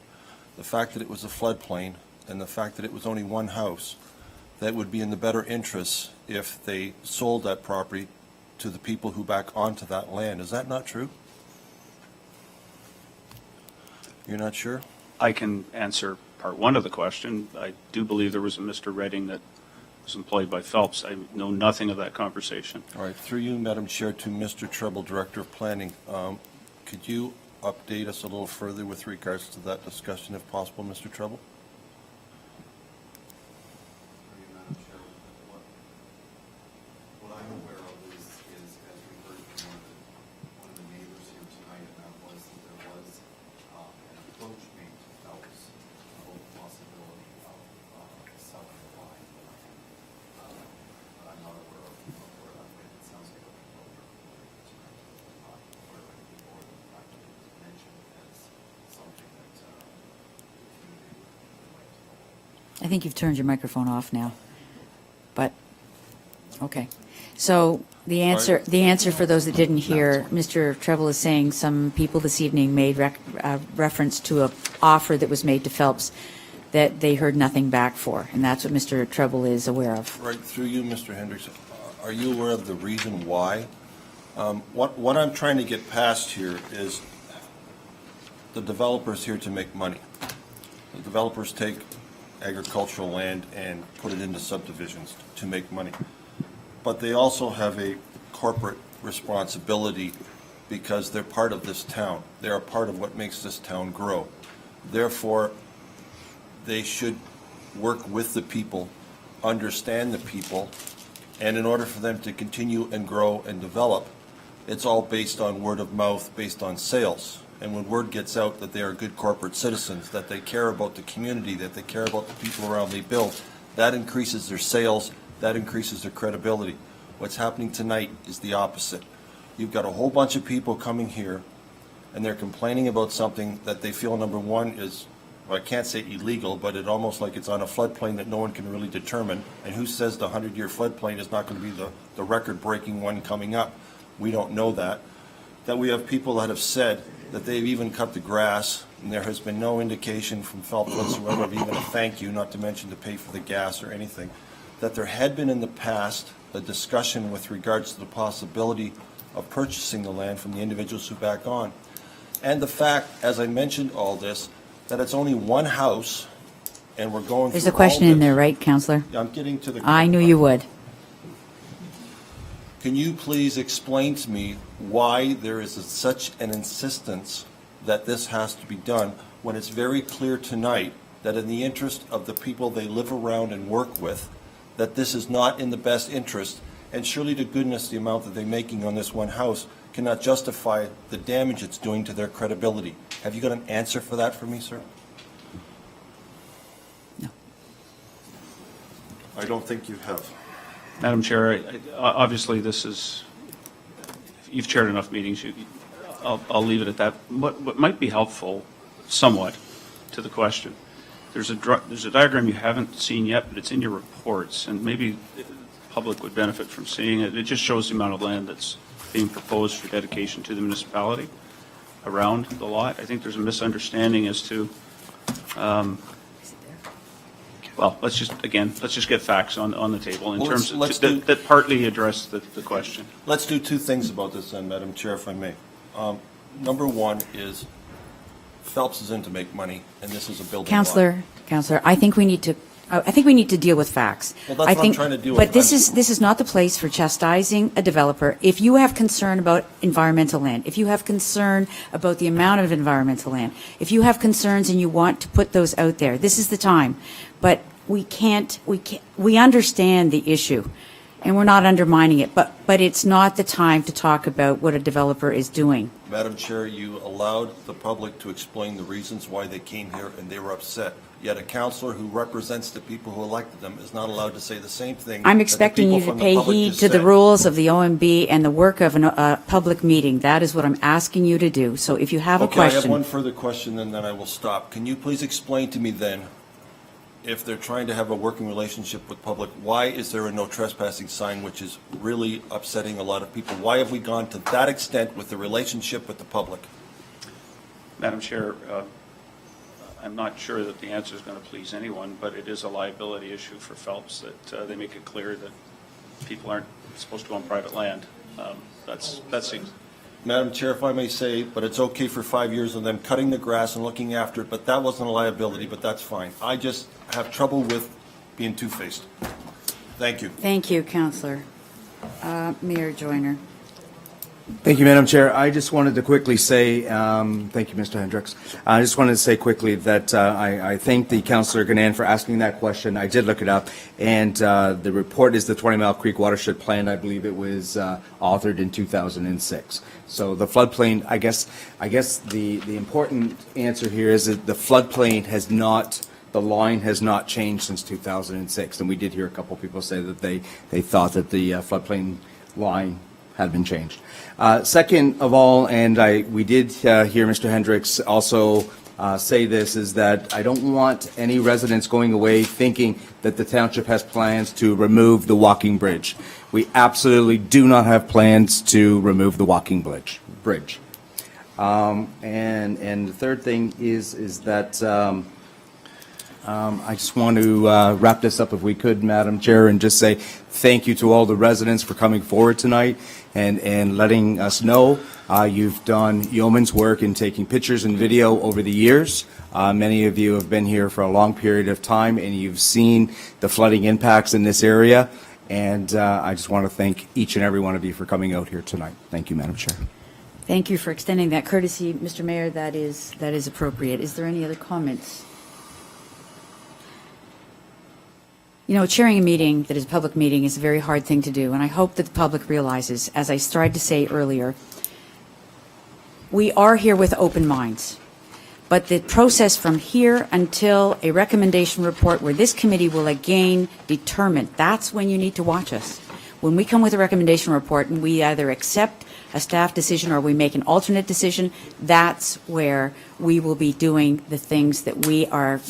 the fact that it was a floodplain, and the fact that it was only one house, that would be in the better interests if they sold that property to the people who back onto that land. Is that not true? You're not sure? I can answer part one of the question. I do believe there was a Mr. Redding that was employed by Phelps. I know nothing of that conversation. All right, through you, Madam Chair, to Mr. Treble, Director of Planning. Could you update us a little further with regards to that discussion, if possible, Mr. Treble? What I'm aware of is as we heard from one of the neighbors here tonight, and that was that there was an approach made to Phelps about the possibility of selling the line. But I'm not aware of where that went. It sounds like a proposal tonight, where it would be more than the fact that it was mentioned as something that the community would like to know. I think you've turned your microphone off now, but, okay. So the answer for those that didn't hear, Mr. Treble is saying some people this evening made reference to an offer that was made to Phelps that they heard nothing back for, and that's what Mr. Treble is aware of. Right, through you, Mr. Hendricks, are you aware of the reason why? What I'm trying to get past here is the developer's here to make money. The developers take agricultural land and put it into subdivisions to make money. But they also have a corporate responsibility because they're part of this town. They're a part of what makes this town grow. Therefore, they should work with the people, understand the people, and in order for them to continue and grow and develop, it's all based on word of mouth, based on sales. And when word gets out that they are good corporate citizens, that they care about the community, that they care about the people around they build, that increases their sales, that increases their credibility. What's happening tonight is the opposite. You've got a whole bunch of people coming here, and they're complaining about something that they feel, number one, is, well, I can't say illegal, but it almost like it's on a floodplain that no one can really determine. And who says the 100-year floodplain is not going to be the record-breaking one coming up? We don't know that. That we have people that have said that they've even cut the grass, and there has been no indication from Phelps whatsoever of even a thank you, not to mention to pay for the gas or anything. That there had been in the past a discussion with regards to the possibility of purchasing the land from the individuals who back on. And the fact, as I mentioned all this, that it's only one house, and we're going There's through a question all in this. there, right, Councillor? I'm getting to the... I knew you would. Can you please explain to me why there is such an insistence that this has to be done when it's very clear tonight that in the interest of the people they live around and work with, that this is not in the best interest, and surely to goodness the amount that they're making on this one house cannot justify the damage it's doing to their credibility. Have you got an answer for that for me, sir? No. I don't think you have. Madam Chair, obviously this is, you've chaired enough meetings. I'll leave it at that. What might be helpful somewhat to the question, there's a diagram you haven't seen yet, but it's in your reports, and maybe the public would benefit from seeing it. It just shows the amount of land that's being proposed for dedication to the municipality around the lot. I think there's a misunderstanding as to, well, let's just get facts on the table in Well, terms let's of, that partly address the question. Let's do two things about this then, Madam Chair, if I may. Number one is Phelps is in to make money, and this is a building lot. Counselor, I think we need to deal with facts. Well, that's I what I'm think- trying to deal But with. this is not the place for chastising a developer. If you have concern about environmental land, if you have concern about the amount of environmental land, if you have concerns and you want to put those out there, this is the time. But we understand the issue, and we're not undermining it, but it's not the time to talk about what a developer is doing. Madam Chair, you allowed the public to explain the reasons why they came here, and they were upset. Yet a councillor who represents the people who elected them is not allowed to say the same thing. I'm that the expecting people you to from the pay public heed just to the said. rules of the OMB and the work of a public meeting. That is what I'm asking you to do. So if you have a Okay, I have question. one further question, and then I will stop. Can you please explain to me then, if they're trying to have a working relationship with public, why is there a no trespassing sign, which is really upsetting a lot of people? Why have we gone to that extent with the relationship with the public? Madam Chair, I'm not sure that the answer is going to please anyone, but it is a liability issue for Phelps that they make it clear that people aren't supposed to own private land. That seems. Madam Chair, if I may say, but it's okay for 5 years of them cutting the grass and looking after it, but that wasn't a liability, but that's fine. I just have trouble with being two-faced. Thank you. Thank you, Councillor. Mayor Joyner. Thank you, Madam Chair. I just wanted to quickly say, thank you, Mr. Hendricks. I just wanted to say quickly that I thank the Councillor Gannon for asking that question. I did look it up, and the report is the 20 Mile Creek Watershed Plan. I believe it was authored in 2006. So the floodplain, I guess the important answer here is that the floodplain has not, the line has not changed since 2006. And we did hear a couple people say that they thought that the floodplain line had been changed. Second of all, and we did hear Mr. Hendricks also say this, is that I don't want any residents going away thinking that the township has plans to remove the walking bridge. We absolutely do not have plans to remove the walking bridge. And the third thing is that I just want to wrap this up if we could, Madam Chair, and just say thank you to all the residents for coming forward tonight and letting us know. You've done yeoman's work in taking pictures and video over the years. Many of you have been here for a long period of time, and you've seen the flooding impacts in this area. And I just want to thank each and every one of you for coming out here tonight. Thank you, Madam Chair. Thank you for extending that courtesy, Mr. Mayor. That is appropriate. Is there any other comments? You know, chairing a meeting that is a public meeting is a very hard thing to do, and I hope that the public realizes, as I tried to say earlier, we are here with open minds. But the process from here until a recommendation report where this committee will again determine, that's when you need to watch us. When we come with a recommendation report and we either accept a staff decision or we make an alternate decision, that's where we will be doing the things that we are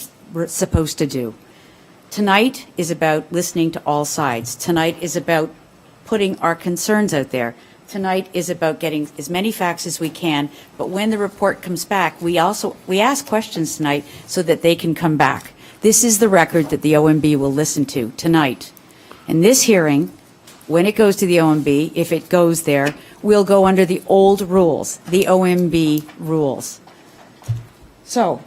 supposed to do. Tonight is about listening to all sides. Tonight is about putting our concerns out there. Tonight is about getting as many facts as we can, but when the report comes back, we ask questions tonight so that they can come back. This is the record that the OMB will listen to tonight. And this hearing, when it goes to the OMB, if it goes there, will go under the old rules, the OMB rules. So,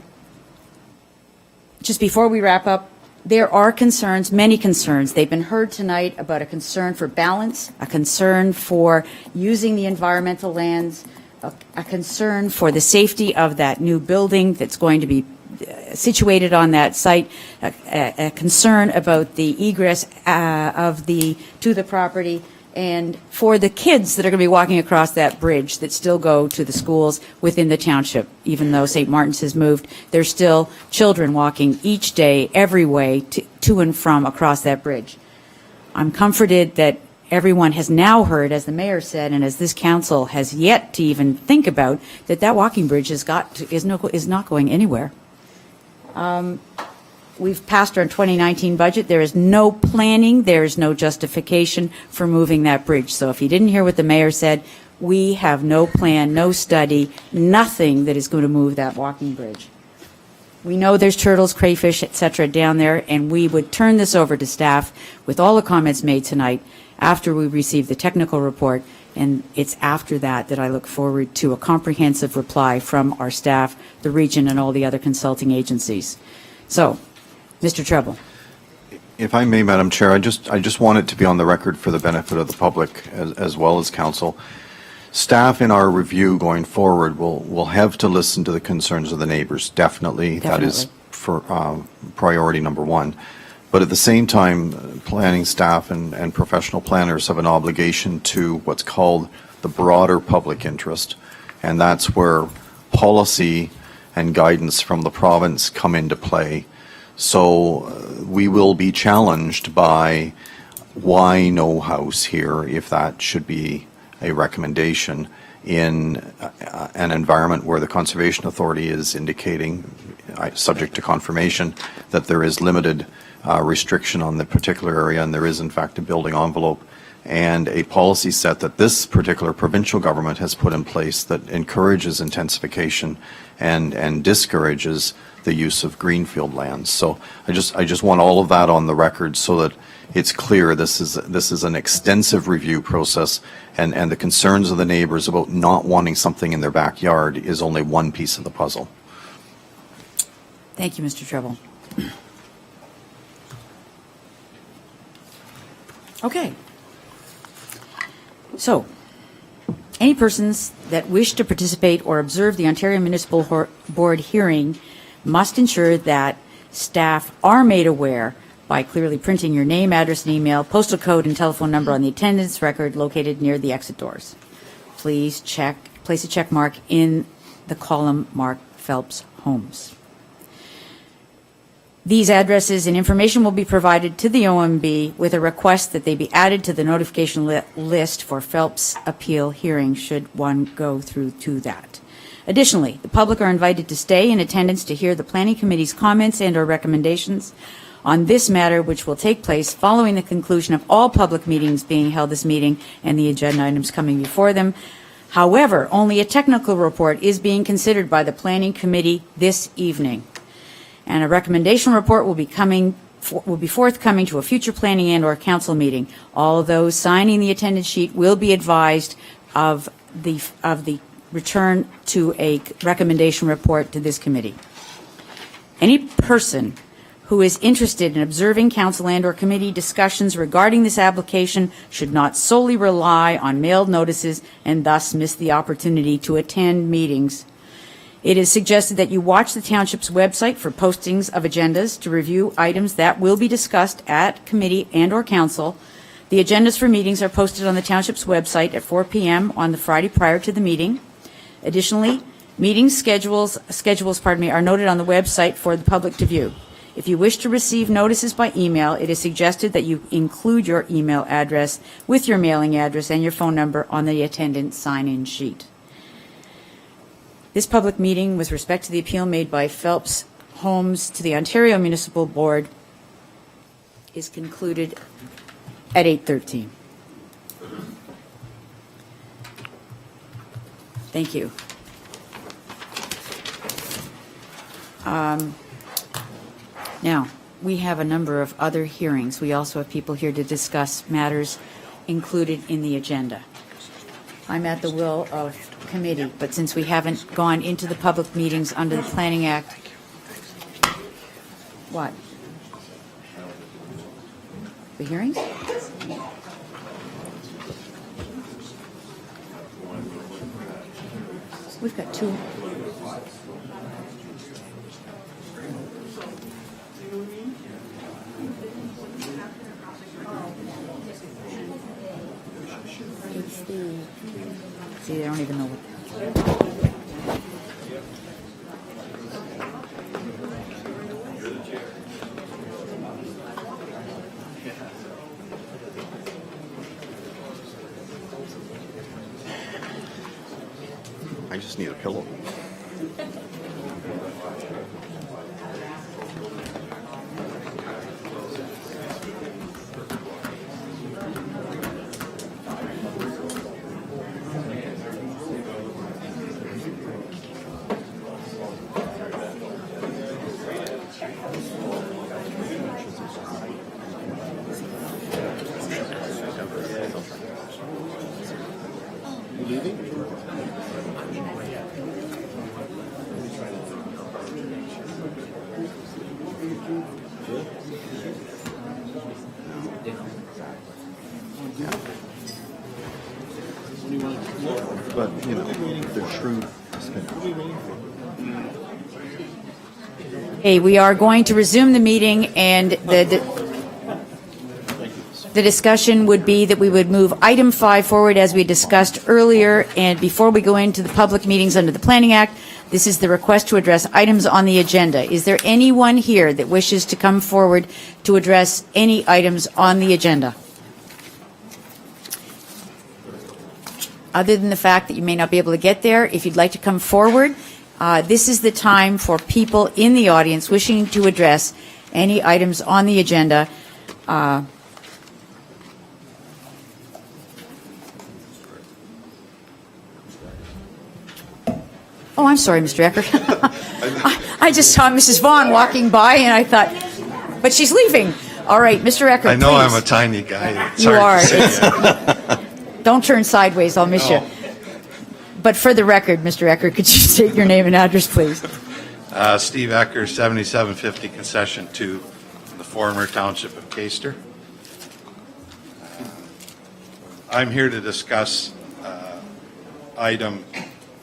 just before we wrap up, there are concerns, many concerns. They've been heard tonight about a concern for balance, a concern for using the environmental lands, a concern for the safety of that new building that's going to be situated on that site, a concern about the egress to the property, and for the kids that are going to be walking across that bridge that still go to the schools within the township. Even though St. Martin's has moved, there's still children walking each day, every way, to and from across that bridge. I'm comforted that everyone has now heard, as the mayor said, and as this council has yet to even think about, that walking bridge is not going anywhere. We've passed our 2019 budget. There is no planning, there is no justification for moving that bridge. So if you didn't hear what the mayor said, we have no plan, no study, nothing that is going to move that walking bridge. We know there's turtles, crayfish, et cetera, down there, and we would turn this over to staff with all the comments made tonight after we receive the technical report, and it's after that that I look forward to a comprehensive reply from our staff, the region, and all the other consulting agencies. So, Mr. Treble. If I may, Madam Chair, I just want it to be on the record for the benefit of the public as well as council. Staff in our review going forward will have to listen to the concerns of the neighbors. Definitely. That is for priority number one. But at the same time, planning staff and professional planners have an obligation to what's called the broader public interest, and that's where policy and guidance from the province come into play. So we will be challenged by why no house here, if that should be a recommendation in an environment where the Conservation Authority is indicating, subject to confirmation, that there is limited restriction on the particular area, and there is in fact a building envelope and a policy set that this particular provincial government has put in place that encourages intensification and discourages the use of greenfield lands. So I just want all of that on the record so that it's clear this is an extensive review process, and the concerns of the neighbors about not wanting something in their backyard is only one piece of the puzzle. Thank you, Mr. Treble. Okay. So, any persons that wish to participate or observe the Ontario Municipal Board hearing must ensure that staff are made aware by clearly printing your name, address, and email, postal code, and telephone number on the attendance record located near the exit doors. Please place a check mark in the column marked Phelps Homes. These addresses and information will be provided to the OMB with a request that they be added to the notification list for Phelps appeal hearing should one go through to that. Additionally, the public are invited to stay in attendance to hear the Planning Committee's comments and/or recommendations on this matter, which will take place following the conclusion of all public meetings being held this meeting and the agenda items coming before them. However, only a technical report is being considered by the Planning Committee this evening, and a recommendation report will be forthcoming to a future planning and/or council meeting. All those signing the attendance sheet will be advised of the return to a recommendation report to this committee. Any person who is interested in observing council and/or committee discussions regarding this application should not solely rely on mailed notices and thus miss the opportunity to attend meetings. It is suggested that you watch the township's website for postings of agendas to review items that will be discussed at committee and/or council. The agendas for meetings are posted on the township's website at 4 p.m. on the Friday prior to the meeting. Additionally, meeting schedules are noted on the website for the public to view. If you wish to receive notices by email, it is suggested that you include your email address with your mailing address and your phone number on the attendance sign-in sheet. This public meeting with respect to the appeal made by Phelps Homes to the Ontario Municipal Board is concluded at 8:13. Thank you. Now, we have a number of other hearings. We also have people here to discuss matters included in the agenda. I'm at the will of committee, but since we haven't gone into the public meetings under the Planning Act, what? The hearings? We've got two. See, I don't even know what. I just need a pillow. But, you know, they're shrewd. Okay, we are going to resume the meeting, and the discussion would be that we would move item 5 forward as we discussed earlier, and before we go into the public meetings under the Planning Act, this is the request to address items on the agenda. Is there anyone here that wishes to come forward to address any items on the agenda? Other than the fact that you may not be able to get there, if you'd like to come forward, this is the time for people in the audience wishing to address any items on the agenda. Oh, I'm sorry, Mr. Eckert. I just saw Mrs. Vaughn walking by, and I thought, but she's leaving. All right, Mr. Eckert, I know please. I'm a tiny guy. It's You hard to are. say. Don't turn sideways, I'll miss you. But for the record, Mr. Eckert, could you state your name and address, please? Steve Ecker, 7750 Concession 2, the former Township of Caister. I'm here to discuss item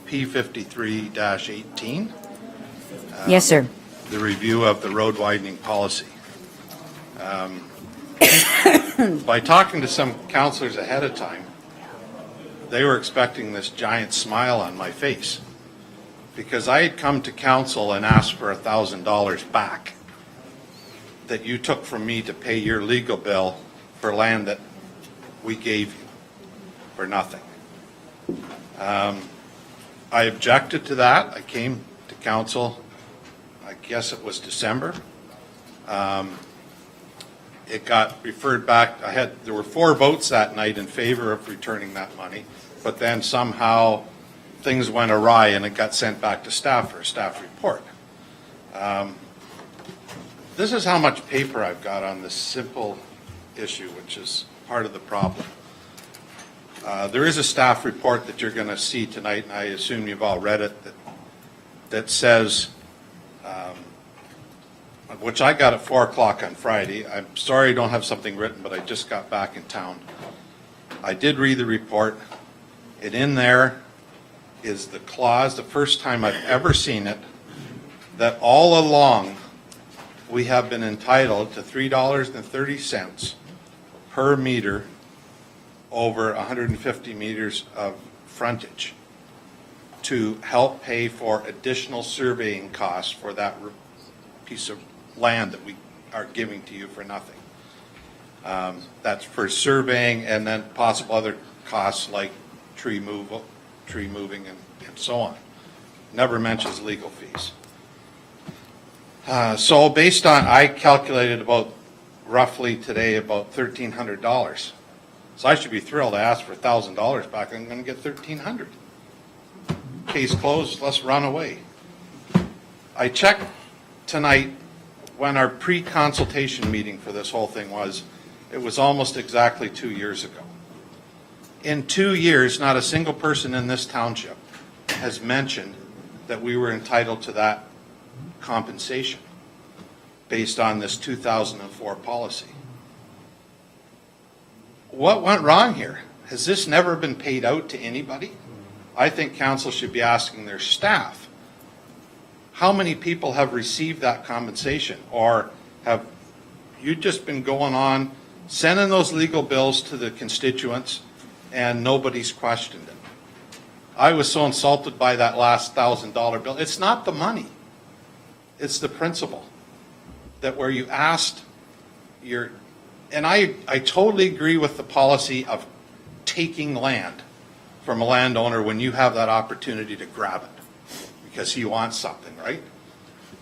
P53-18. Yes, sir. The review of the road widening policy. By talking to some councillors ahead of time, they were expecting this giant smile on my face because I had come to council and asked for $1,000 back that you took from me to pay your legal bill for land that we gave you for nothing. I objected to that. I came to council, I guess it was December. It got referred back. There were 4 votes that night in favor of returning that money, but then somehow things went awry and it got sent back to staff for a staff report. This is how much paper I've got on this simple issue, which is part of the problem. There is a staff report that you're going to see tonight, and I assume you've all read it, that says, which I got at 4 o'clock on Friday. I'm sorry I don't have something written, but I just got back in town. I did read the report, and in there is the clause, the first time I've ever seen it, that all along we have been entitled to $3.30 per meter over 150 meters of frontage to help pay for additional surveying costs for that piece of land that we are giving to you for nothing. That's for surveying and then possible other costs like tree moving and so on. Never mentions legal fees. So based on, I calculated about roughly today about $1,300. So I should be thrilled to ask for $1,000 back. I'm going to get $1,300. Case closed, let's run away. I checked tonight when our pre-consultation meeting for this whole thing was. It was almost exactly 2 years ago. In 2 years, not a single person in this township has mentioned that we were entitled to that compensation based on this 2004 policy. What went wrong here? Has this never been paid out to anybody? I think council should be asking their staff, how many people have received that compensation? Or have you just been going on sending those legal bills to the constituents and nobody's questioned it? I was so insulted by that last $1,000 bill. It's not the money. It's the principle that where you asked your, and I totally agree with the policy of taking land from a landowner when you have that opportunity to grab it because he wants something, right?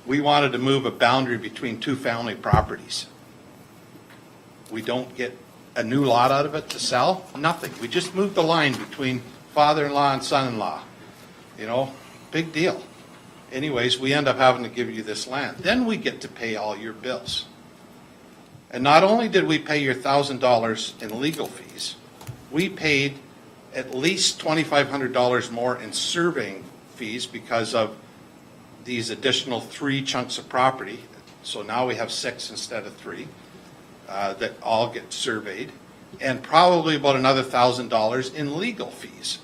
We wanted to move a boundary between two family properties. We don't get a new lot out of it to sell, nothing. We just moved the line between father-in-law and son-in-law. You know, big deal. Anyways, we end up having to give you this land. Then we get to pay all your bills. And not only did we pay your $1,000 in legal fees, we paid at least $2,500 more in surveying fees because of these additional 3 chunks of property. So now we have 6 instead of 3 that all get surveyed, and probably about another $1,000 in legal fees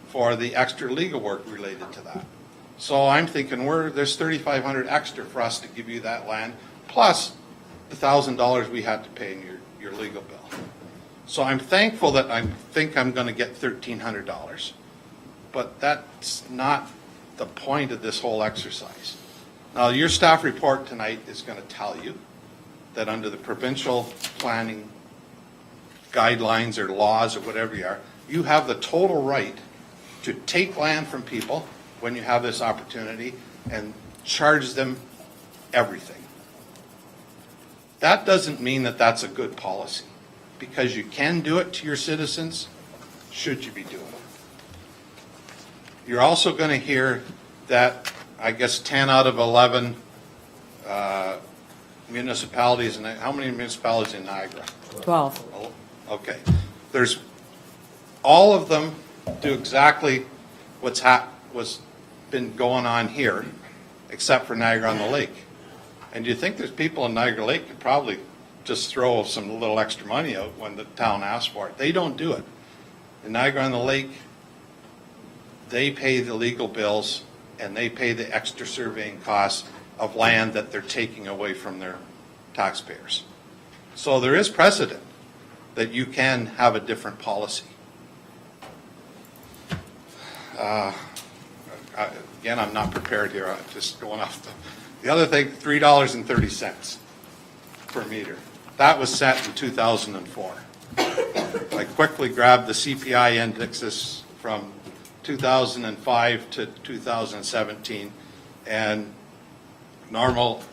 for the extra legal work related to that. So I'm thinking there's $3,500 extra for us to give you that land, plus the $1,000 we had to pay in your legal bill. So I'm thankful that I think I'm going to get $1,300, but that's not the point of this whole exercise. Now, your staff report tonight is going to tell you that under the provincial planning guidelines or laws or whatever you have the total right to take land from people when you have this opportunity and charge them everything. That doesn't mean that that's a good policy, because you can do it to your citizens, should you be doing it. You're also going to hear that, I guess, 10 out of 11 municipalities, and how many municipalities in Niagara? 12. Oh, okay. All of them do exactly what's been going on here, except for Niagara-on-the-Lake. And do you think there's people in Niagara-Lake could probably just throw some little extra money out when the town asks for it? They don't do it. In Niagara-on-the-Lake, they pay the legal bills and they pay the extra surveying costs of land that they're taking away from their taxpayers. So there is precedent that you can have a different policy. Again, I'm not prepared here. I'm just going off the other thing, $3.30 per meter. That was set in 2004. I quickly grabbed the CPI indexes from 2005 to 2017, and normal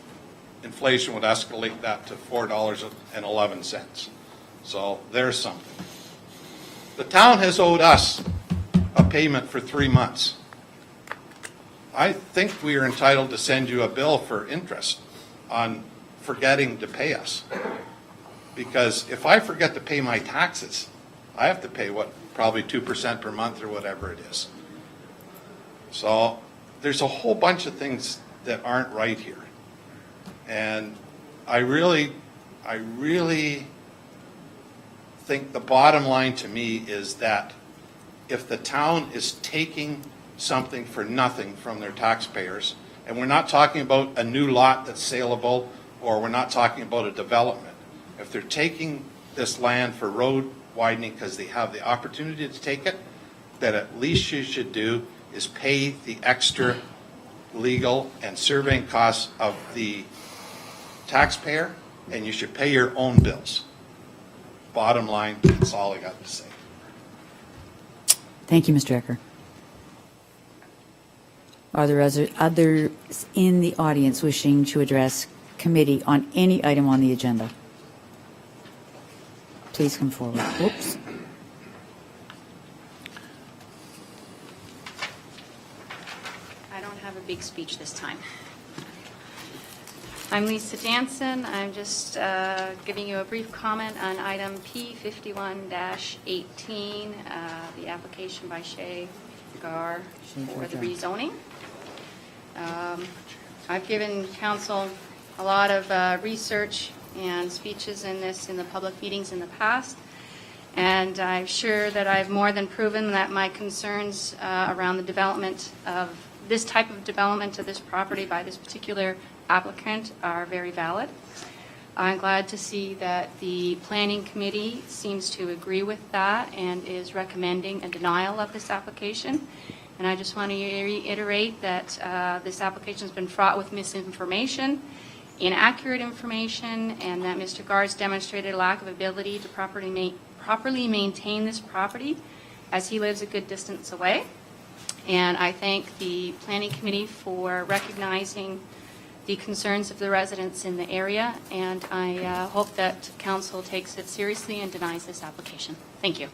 inflation would escalate that to $4.11. So there's something. The town has owed us a payment for 3 months. I think we are entitled to send you a bill for interest on forgetting to pay us. Because if I forget to pay my taxes, I have to pay probably 2% per month or whatever it is. So there's a whole bunch of things that aren't right here. And I really think the bottom line to me is that if the town is taking something for nothing from their taxpayers, and we're not talking about a new lot that's saleable, or we're not talking about a development. If they're taking this land for road widening because they have the opportunity to take it, then at least you should do is pay the extra legal and surveying costs of the taxpayer, and you should pay your own bills. Bottom line, that's all I got to say. Thank you, Mr. Ecker. Are there others in the audience wishing to address committee on any item on the agenda? Please come forward. Whoops. I don't have a big speech this time. I'm Lisa Jansen. I'm just giving you a brief comment on item P51-18, the application by Shay Gar for the rezoning. I've given council a lot of research and speeches in the public meetings in the past, and I'm sure that I've more than proven that my concerns around the development of this type of development of this property by this particular applicant are very valid. I'm glad to see that the planning committee seems to agree with that and is recommending a denial of this application. And I just want to reiterate that this application has been fraught with misinformation, inaccurate information, and that Mr. Gar's demonstrated a lack of ability to properly maintain this property. as he lives a good distance away. And I thank the Planning Committee for recognizing the concerns of the residents in the area, and I hope that council takes it seriously and denies this application. Thank you.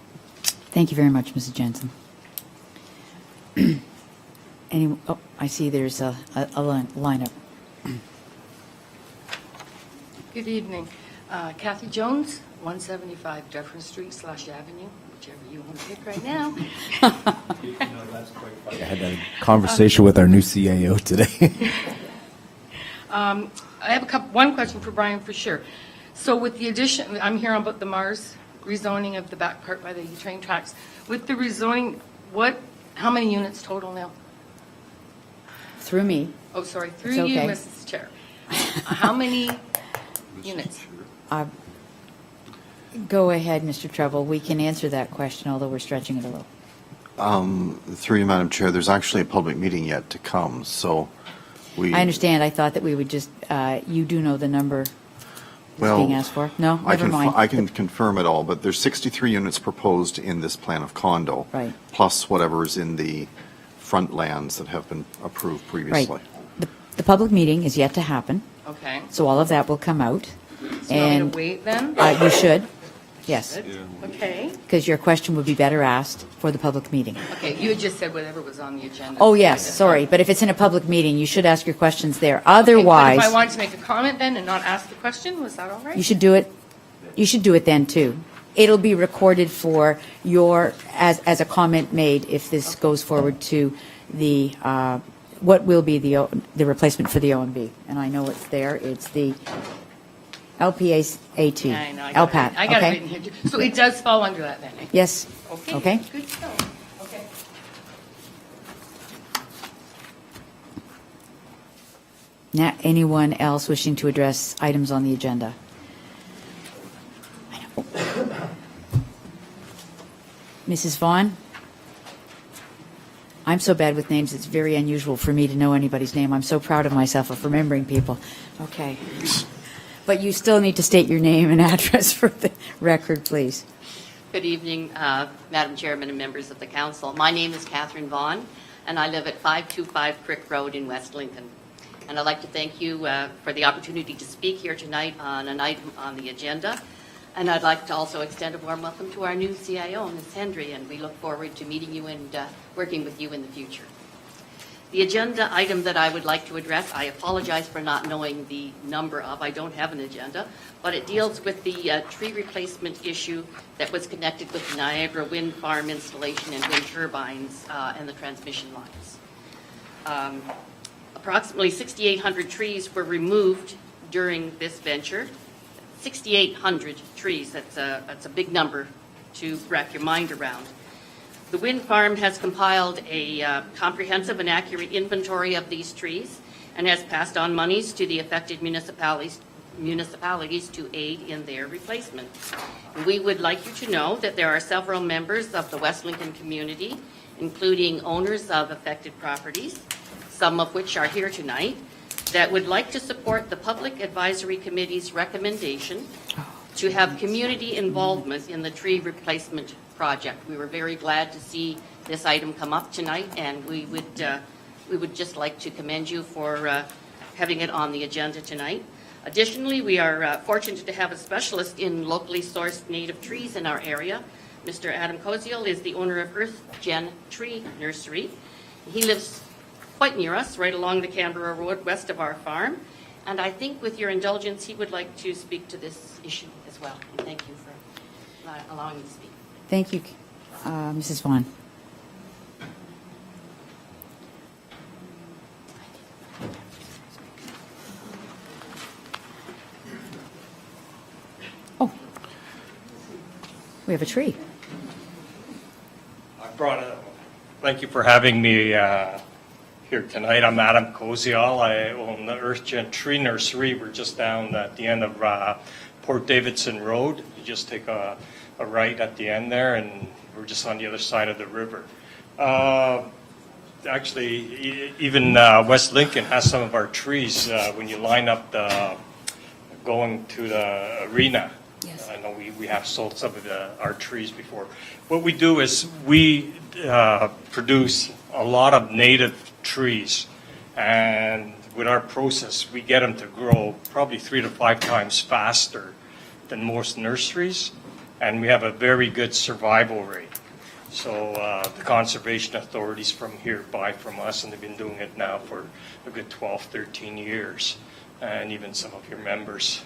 Thank you very much, Mrs. Jensen. Oh, I see there's a lineup. Good evening. Kathy Jones, 175 Dufferin Street / Avenue, whichever you want to pick right now. I had a conversation with our new CAO today. I have one question for Brian for sure. So with the addition, I'm hearing about the Mars rezoning of the back part by the train tracks. With the rezoning, how many units total now? Through me. Oh, sorry, through It's you, okay. Mrs. Chair. How many units? Go ahead, Mr. Treble. We can answer that question, although we're stretching it a little. Through you, Madam Chair, there's actually a public meeting yet to come, so we... I understand. I thought that we would just, you do know the number that's Well, being asked for? No? I Never can mind. I can confirm it all, but there's 63 units proposed in this plan of condo. Right. Plus whatever is in the front lands that have been approved previously. Right. The public meeting is yet to happen, Okay. so all of that will come out. So you want me to And wait then? you should, yes, Okay. because your question would be better asked for the public meeting. Okay, you had just said whatever was on the agenda. Oh, yes, sorry, but if it's in a public meeting, you should ask your questions there. Okay, but Otherwise, if I wanted to make a comment then and not ask the question, was that all right? you should do it then, too. It'll be recorded for your, as a comment made if this goes forward to the, what will be the replacement for the OMB. And I know it's there, it's the LPAT, Yeah, I know, I got LPAT, it. I got it okay? written here. So it does fall under that then? eh? Yes. Okay. Okay. Good to know. Okay. Now, anyone else wishing to address items on the agenda? Mrs. Vaughn? I'm so bad with names, it's very unusual for me to know anybody's name. I'm so proud of myself of remembering people. Okay. But you still need to state your name and address for the record, please. Good evening, Madam Chairman and members of the council. My name is Catherine Vaughn, and I live at 525 Crick Road in West Lincoln. And I'd like to thank you for the opportunity to speak here tonight on an item on the agenda. And I'd like to also extend a warm welcome to our new CIO, Ms. Hendry, and we look forward to meeting you and working with you in the future. The agenda item that I would like to address, I apologize for not knowing the number of, I don't have an agenda, but it deals with the tree replacement issue that was connected with the Niagara Wind Farm installation and wind turbines and the transmission lines. Approximately 6,800 trees were removed during this venture. 6,800 trees, that's a big number to wrap your mind around. The wind farm has compiled a comprehensive and accurate inventory of these trees and has passed on monies to the affected municipalities to aid in their replacement. We would like you to know that there are several members of the West Lincoln community, including owners of affected properties, some of which are here tonight, that would like to support the Public Advisory Committee's recommendation to have community involvement in the tree replacement project. We were very glad to see this item come up tonight, and we would just like to commend you for having it on the agenda tonight. Additionally, we are fortunate to have a specialist in locally sourced native trees in our area. Mr. Adam Koziel is the owner of Earth Gen Tree Nursery. He lives quite near us, right along the Canberra Road west of our farm. And I think with your indulgence, he would like to speak to this issue as well. And thank you for allowing me to speak. Thank you, Mrs. Vaughn. Oh, we have a tree. Thank you for having me here tonight. I'm Adam Kozial. I own the Earth Gen Tree Nursery. We're just down at the end of Port Davidson Road. You just take a right at the end there, and we're just on the other side of the river. Actually, even West Lincoln has some of our trees when you line up going to the arena. Yes. And we have sold some of our trees before. What we do is we produce a lot of native trees, and with our process, we get them to grow probably 3 to 5 times faster than most nurseries, and we have a very good survival rate. So the conservation authorities from here buy from us, and they've been doing it now for a good 12, 13 years. And even some of your members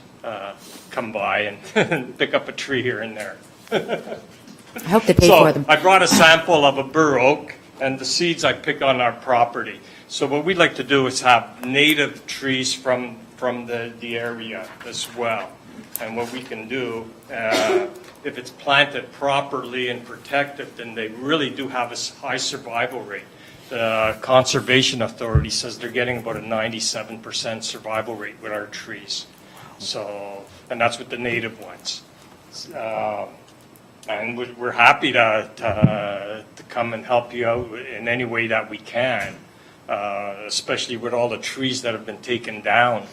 come by and pick up a tree here and there. I hope they pay for them. I brought a sample of a bur oak and the seeds I pick on our property. So what we'd like to do is have native trees from the area as well. And what we can do, if it's planted properly and protected, then they really do have a high survival rate. The Conservation Authority says they're getting about a 97% survival rate with our trees. So, and that's with the native ones. And we're happy to come and help you out in any way that we can, especially with all the trees that have been taken down,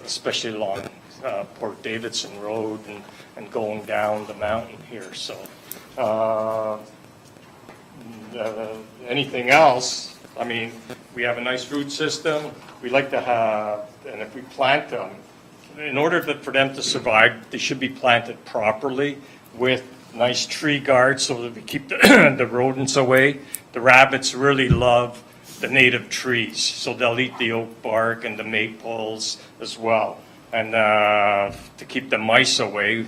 especially along Port Davidson Road and going down the mountain here. So anything else, I mean, we have a nice root system. We like to have, and if we plant them, in order for them to survive, they should be planted properly with nice tree guards so that we keep the rodents away. The rabbits really love the native trees, so they'll eat the oak bark and the maples as well. And to keep the mice away,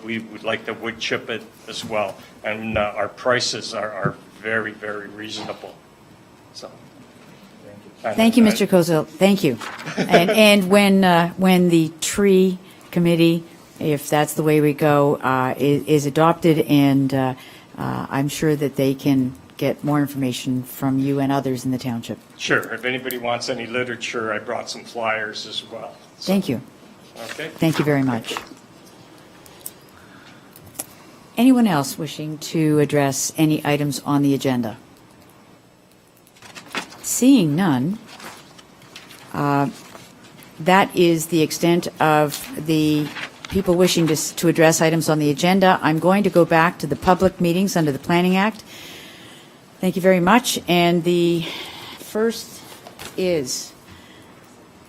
we would like to wood chip it as well. And our prices are very, very reasonable. So, Thank you, Mr. Kozel. Thank you. And when the tree committee, if that's the way we go, is adopted, and I'm sure that they can get more information from you and others in the township. Sure. If anybody wants any literature, I brought some flyers as well. So, thank you. Okay. Thank you very much. Anyone else wishing to address any items on the agenda? Seeing none, that is the extent of the people wishing to address items on the agenda. I'm going to go back to the public meetings under the Planning Act. Thank you very much. And the first is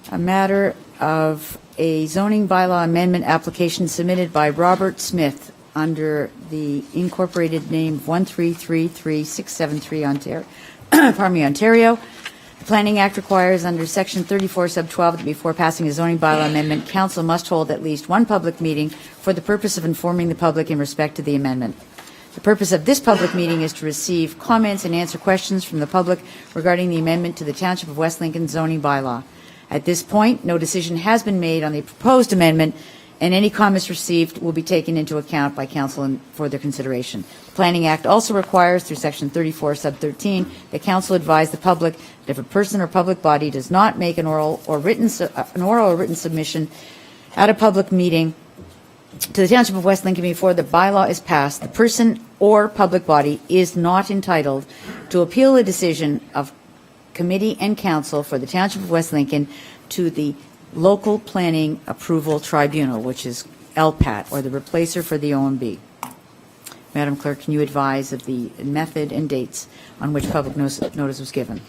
a matter of a zoning bylaw amendment application submitted by Robert Smith under the incorporated name 1333673 Ontario. Ontario. The Planning Act requires under Section 34 sub 12 that before passing a zoning bylaw amendment, council must hold at least one public meeting for the purpose of informing the public in respect to the amendment. The purpose of this public meeting is to receive comments and answer questions from the public regarding the amendment to the Township of West Lincoln zoning bylaw. At this point, no decision has been made on the proposed amendment, and any comments received will be taken into account by council for their consideration. The Planning Act also requires, through Section 34 sub 13, that council advise the public that if a person or public body does not make an oral or written submission at a public meeting to the Township of West Lincoln before the bylaw is passed, the person or public body is not entitled to appeal a decision of committee and council for the Township of West Lincoln to the Local Planning Approval Tribunal, which is LPAT, or the replacer for the OMB. Madam Clerk, can you advise of the method and dates on which public notice was given?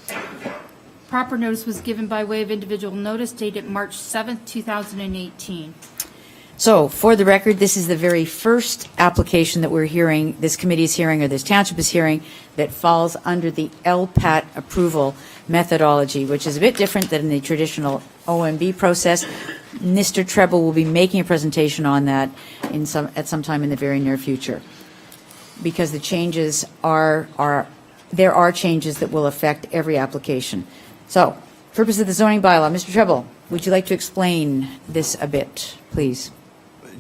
Proper notice was given by way of individual notice dated March 7th, 2018. So, for the record, this is the very first application that we're hearing, this committee is hearing, or this township is hearing, that falls under the LPAT approval methodology, which is a bit different than the traditional OMB process. Mr. Treble will be making a presentation on that at some time in the very near future, because the changes there are changes that will affect every application. So, purpose of the zoning bylaw. Mr. Treble, would you like to explain this a bit, please?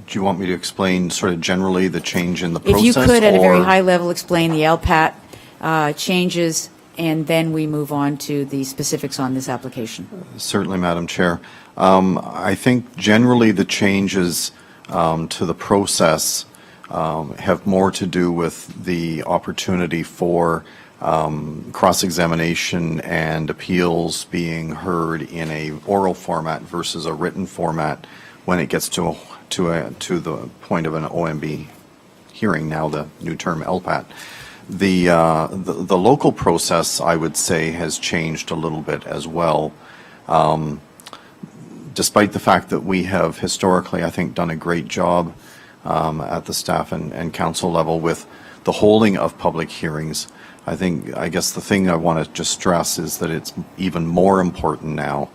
Do you want me to explain sort of generally the change in the process? If you could, at a very or- high level, explain the LPAT changes, and then we move on to the specifics on this application. Certainly, Madam Chair. I think generally the changes to the process have more to do with the opportunity for cross-examination and appeals being heard in a oral format versus a written format when it gets to to the point of an OMB hearing, now the new term LPAT. The local process, I would say, has changed a little bit as well. Despite the fact that we have historically, I think, done a great job at the staff and council level with the holding of public hearings, I guess the thing I want to just stress is that it's even more important now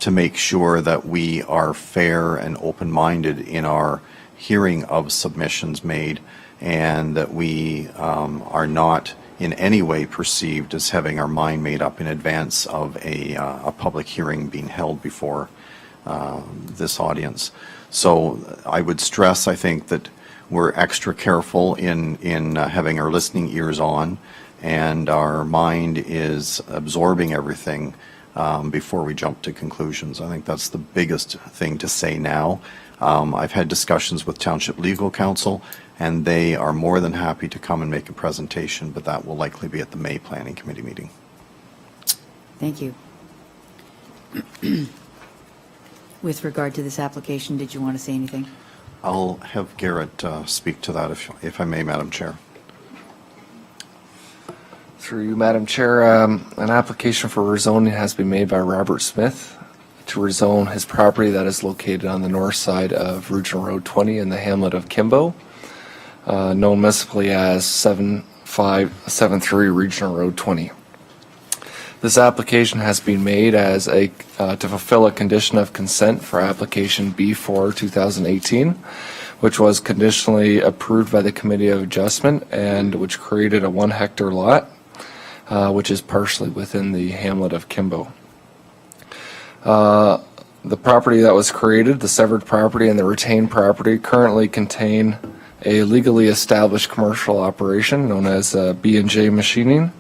to make sure that we are fair and open-minded in our hearing of submissions made, and that we are not in any way perceived as having our mind made up in advance of a public hearing being held before this audience. So I would stress, I think, that we're extra careful in having our listening ears on, and our mind is absorbing everything before we jump to conclusions. I think that's the biggest thing to say now. I've had discussions with Township Legal Counsel, and they are more than happy to come and make a presentation, but that will likely be at the May Planning Committee meeting. Thank you. With regard to this application, did you want to say anything? I'll have Garrett speak to that, if I may, Madam Chair. Through you, Madam Chair, an application for rezoning has been made by Robert Smith to rezone his property that is located on the north side of Regional Road 20 in the hamlet of Kimbo, known municipally as 7573 Regional Road 20. This application has been made as to fulfill a condition of consent for application B4 2018, which was conditionally approved by the Committee of Adjustment and which created a 1 hectare lot, which is partially within the hamlet of Kimbo. The property that was created, the severed property and the retained property, currently contain a legally established commercial operation known as B&J Machining,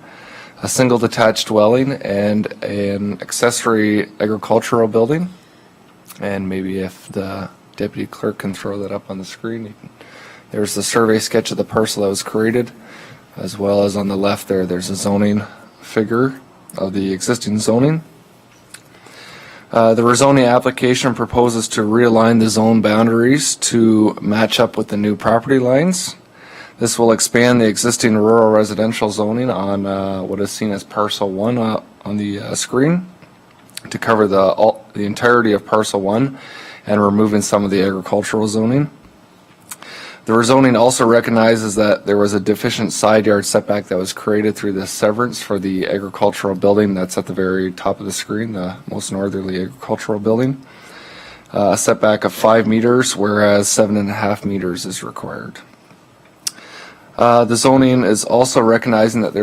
a single detached dwelling, and an accessory agricultural building. And maybe if the deputy clerk can throw that up on the screen. There's the survey sketch of the parcel that was created, as well as on the left there's a zoning figure of the existing zoning. The rezoning application proposes to realign the zone boundaries to match up with the new property lines. This will expand the existing rural residential zoning on what is seen as parcel 1 on the screen to cover the entirety of parcel 1 and removing some of the agricultural zoning. The rezoning also recognizes that there was a deficient side yard setback that was created through the severance for the agricultural building that's at the very top of the screen, the most northerly agricultural building. A setback of 5 meters, whereas 7.5 meters is required. The zoning is also recognizing that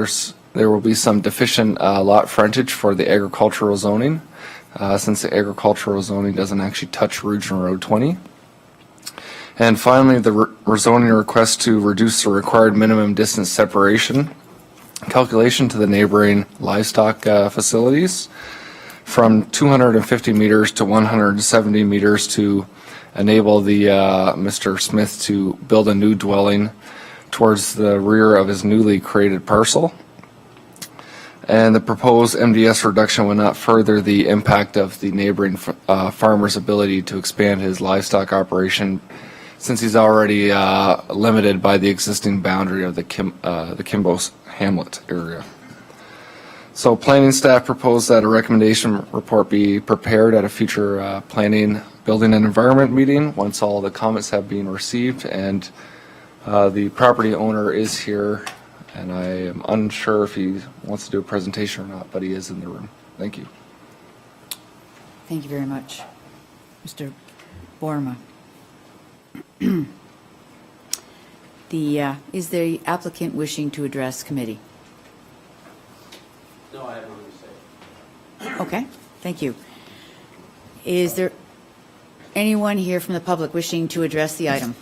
there will be some deficient lot frontage for the agricultural zoning, since the agricultural zoning doesn't actually touch Regional Road 20. And finally, the rezoning request to reduce the required minimum distance separation calculation to the neighboring livestock facilities from 250 meters to 170 meters to enable the Mr. Smith to build a new dwelling towards the rear of his newly created parcel. And the proposed MDS reduction will not further the impact of the neighboring farmer's ability to expand his livestock operation, since he's already limited by the existing boundary of the Kimbo's Hamlet area. So planning staff proposed that a recommendation report be prepared at a future planning, building and environment meeting once all the comments have been received, and the property owner is here, and I am unsure if he wants to do a presentation or not, but he is in the room. Thank you. Thank you very much. Mr. Borma. Is the applicant wishing to address committee? No, I have nothing to say. Okay, thank you. Is there anyone here from the public wishing to address the item?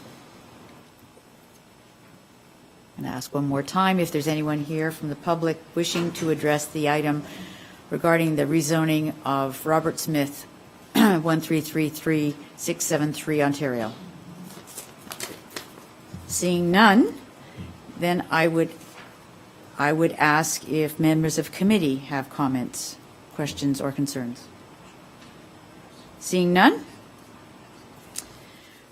I'm going to ask one more time if there's anyone here from the public wishing to address the item regarding the rezoning of Robert Smith, 1333673 Ontario. Seeing none, then I would ask if members of committee have comments, questions, or concerns. Seeing none?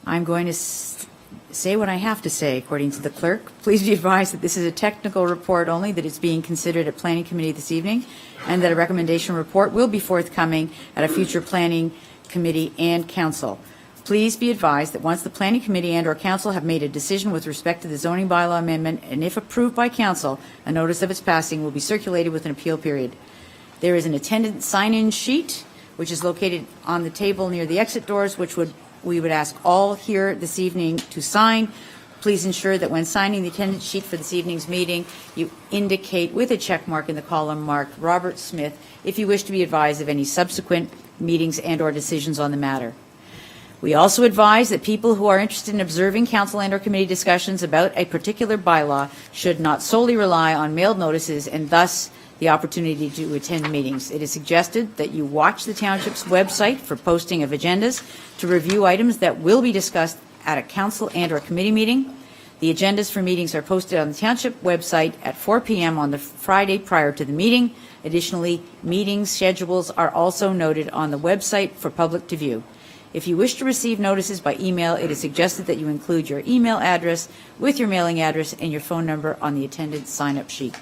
I'm going to say what I have to say, according to the clerk. Please be advised that this is a technical report only, that it's being considered at Planning Committee this evening, and that a recommendation report will be forthcoming at a future Planning Committee and Council. Please be advised that once the Planning Committee and/or Council have made a decision with respect to the zoning bylaw amendment, and if approved by Council, a notice of its passing will be circulated with an appeal period. There is an attendance sign-in sheet, which is located on the table near the exit doors, which we would ask all here this evening to sign. Please ensure that when signing the attendance sheet for this evening's meeting, you indicate with a check mark in the column marked Robert Smith if you wish to be advised of any subsequent meetings and/or decisions on the matter. We also advise that people who are interested in observing council and/or committee discussions about a particular bylaw should not solely rely on mailed notices and thus the opportunity to attend meetings. It is suggested that you watch the township's website for posting of agendas to review items that will be discussed at a council and/or committee meeting. The agendas for meetings are posted on the township website at 4 p.m. on the Friday prior to the meeting. Additionally, meeting schedules are also noted on the website for public to view. If you wish to receive notices by email, it is suggested that you include your email address with your mailing address and your phone number on the attendance sign-up sheet.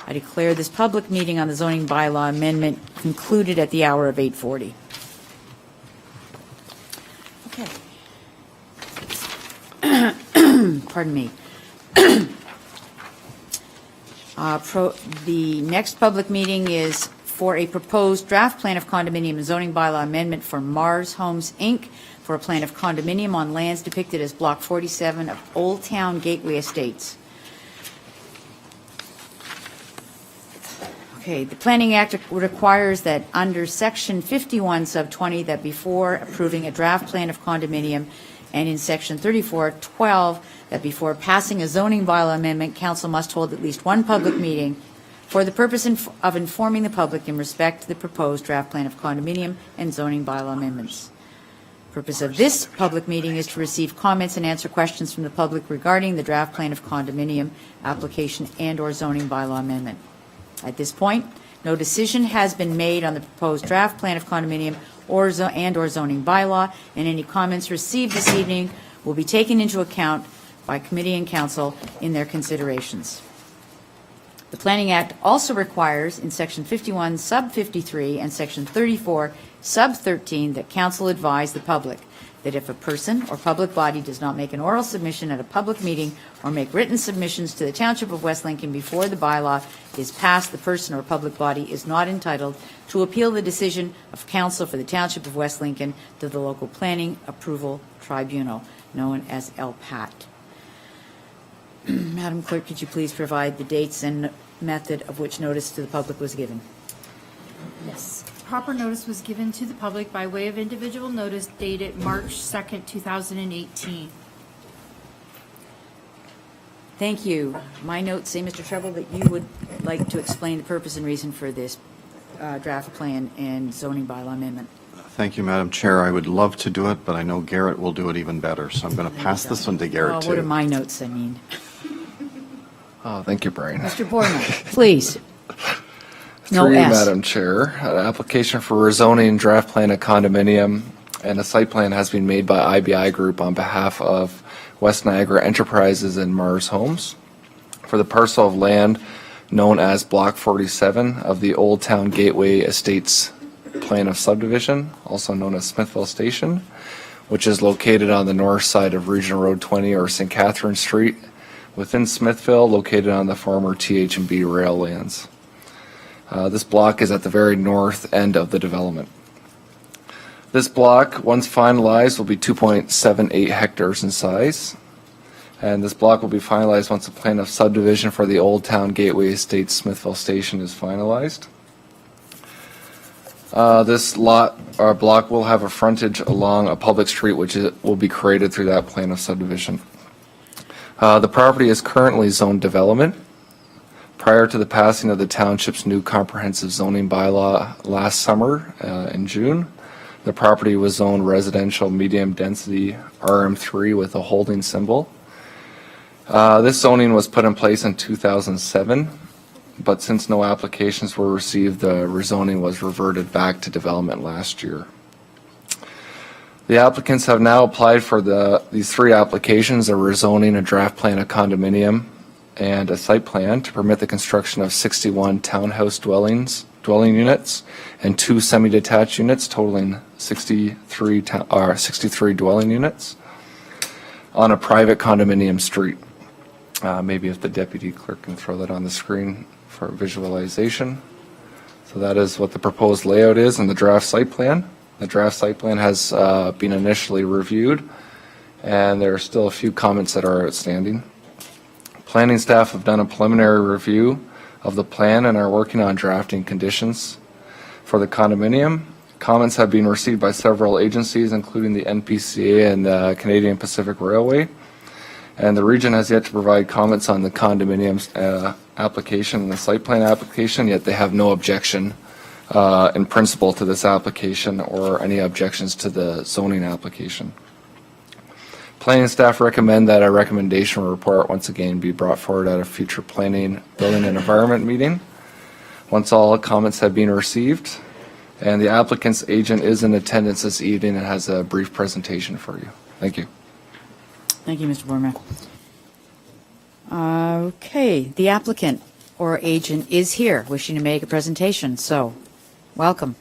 I declare this public meeting on the zoning bylaw amendment concluded at the hour of 8:40. Okay. Pardon me. The next public meeting is for a proposed draft plan of condominium and zoning bylaw amendment for Mars Homes, Inc., for a plan of condominium on lands depicted as Block 47 of Old Town Gateway Estates. Okay, the Planning Act requires that under Section 51, Sub 20, that before approving a draft plan of condominium, and in Section 34.12, that before passing a zoning bylaw amendment, council must hold at least one public meeting for the purpose of informing the public in respect to the proposed draft plan of condominium and zoning bylaw amendments. The purpose of this public meeting is to receive comments and answer questions from the public regarding the draft plan of condominium application and/or zoning bylaw amendment. At this point, no decision has been made on the proposed draft plan of condominium or zoning bylaw, and any comments received this evening will be taken into account by committee and council in their considerations. The Planning Act also requires in Section 51, Sub 53, and Section 34, Sub 13, that council advise the public that if a person or public body does not make an oral submission at a public meeting or make written submissions to the Township of West Lincoln before the bylaw is passed, the person or public body is not entitled to appeal the decision of council for the Township of West Lincoln to the local planning approval tribunal, known as LPAT. Madam Clerk, could you please provide the dates and method of which notice to the public was given? Yes. Proper notice was given to the public by way of individual notice dated March 2nd, 2018. Thank you. My notes say, Mr. Treble, that you would like to explain the purpose and reason for this draft plan and zoning bylaw amendment. Thank you, Madam Chair. I would love to do it, but I know Garrett will do it even better, so I'm going to pass this one to Garrett, too. What are my notes, I mean? Oh, thank you, Brian. Mr. Boardman, please. No Through you, S. Madam Chair, an application for rezoning draft plan of condominium and a site plan has been made by IBI Group on behalf of West Niagara Enterprises and Mars Homes for the parcel of land known as Block 47 of the Old Town Gateway Estates plan of subdivision, also known as Smithville Station, which is located on the north side of Regional Road 20 or St. Catherine Street within Smithville, located on the former TH&B rail lands. This block is at the very north end of the development. This block, once finalized, will be 2.78 hectares in size. And this block will be finalized once the plan of subdivision for the Old Town Gateway Estates Smithville Station is finalized. This block will have a frontage along a public street which will be created through that plan of subdivision. The property is currently zoned development. Prior to the passing of the township's new comprehensive zoning bylaw last summer in June, the property was zoned residential medium density RM3 with a holding symbol. This zoning was put in place in 2007, but since no applications were received, the rezoning was reverted back to development last year. The applicants have now applied for these 3 applications, a rezoning, a draft plan, a condominium, and a site plan to permit the construction of 61 townhouse dwelling units and 2 semi-detached units totaling 63 dwelling units on a private condominium street. Maybe if the deputy clerk can throw that on the screen for visualization. So that is what the proposed layout is in the draft site plan. The draft site plan has been initially reviewed, and there are still a few comments that are outstanding. Planning staff have done a preliminary review of the plan and are working on drafting conditions for the condominium. Comments have been received by several agencies, including the NPCA and the Canadian Pacific Railway. And the region has yet to provide comments on the condominium's application and the site plan application, yet they have no objection in principle to this application or any objections to the zoning application. Planning staff recommend that a recommendation report once again be brought forward at a future planning, building and environment meeting once all comments have been received. And the applicant's agent is in attendance this evening and has a brief presentation for you. Thank you. Thank you, Mr. Borma. Okay, the applicant or agent is here wishing to make a presentation, so welcome.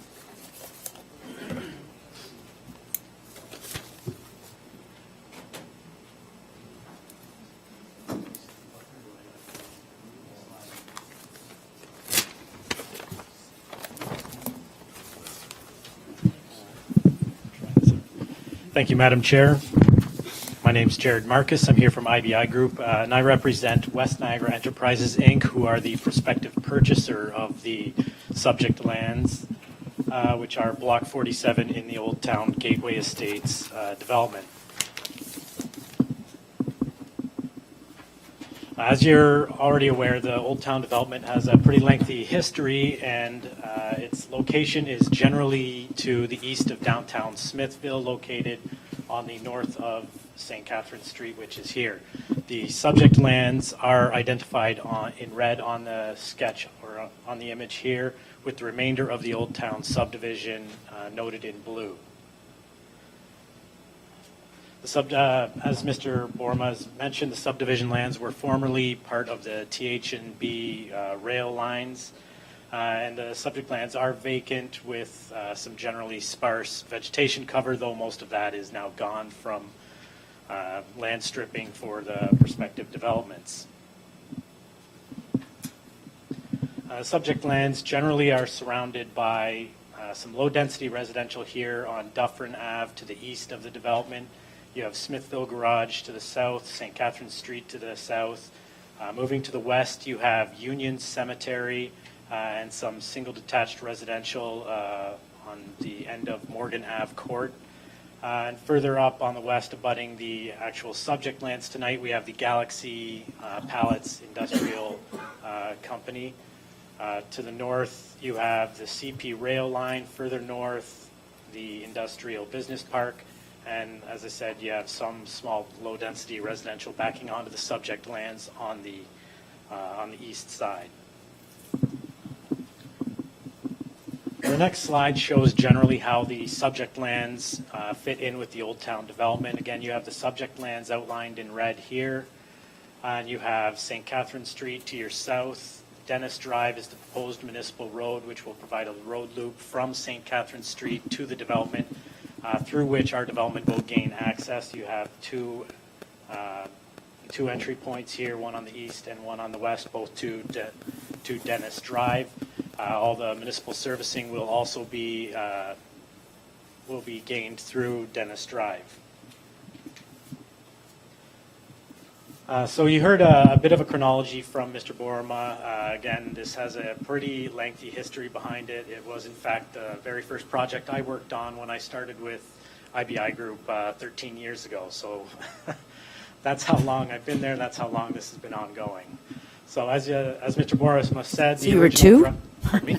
Thank you, Madam Chair. My name is Jared Marcus. I'm here from IBI Group, and I represent West Niagara Enterprises, Inc., who are the prospective purchaser of the subject lands, which are Block 47 in the Old Town Gateway Estates development. As you're already aware, the Old Town development has a pretty lengthy history, and its location is generally to the east of downtown Smithville, located on the north of St. Catherine Street, which is here. The subject lands are identified in red on the sketch or on the image here, with the remainder of the Old Town subdivision noted in blue. As Mr. Borma has mentioned, the subdivision lands were formerly part of the TH&B rail lines, and the subject lands are vacant with some generally sparse vegetation cover, though most of that is now gone from land stripping for the prospective developments. Subject lands generally are surrounded by some low-density residential here on Dufferin Ave to the east of the development. You have Smithville Garage to the south, St. Catherine Street to the south. Moving to the west, you have Union Cemetery and some single detached residential on the end of Morgan Ave Court. And further up on the west, abutting the actual subject lands tonight, we have the Galaxy Pallets Industrial Company. To the north, you have the CP Rail Line. Further north, the Industrial Business Park. And as I said, you have some small low-density residential backing onto the subject lands on the east side. The next slide shows generally how the subject lands fit in with the Old Town development. Again, you have the subject lands outlined in red here, and you have St. Catherine Street to your south. Dennis Drive is the proposed municipal road, which will provide a road loop from St. Catherine Street to the development, through which our development will gain access. You have two entry points here, one on the east and one on the west, both to Dennis Drive. All the municipal servicing will also be gained through Dennis Drive. So you heard a bit of a chronology from Mr. Borma. Again, this has a pretty lengthy history behind it. It was, in fact, the very first project I worked on when I started with IBI Group 13 years ago. So that's how long I've been there. That's how long this has been ongoing. So as Mr. Borma said, so you were two? Pardon me?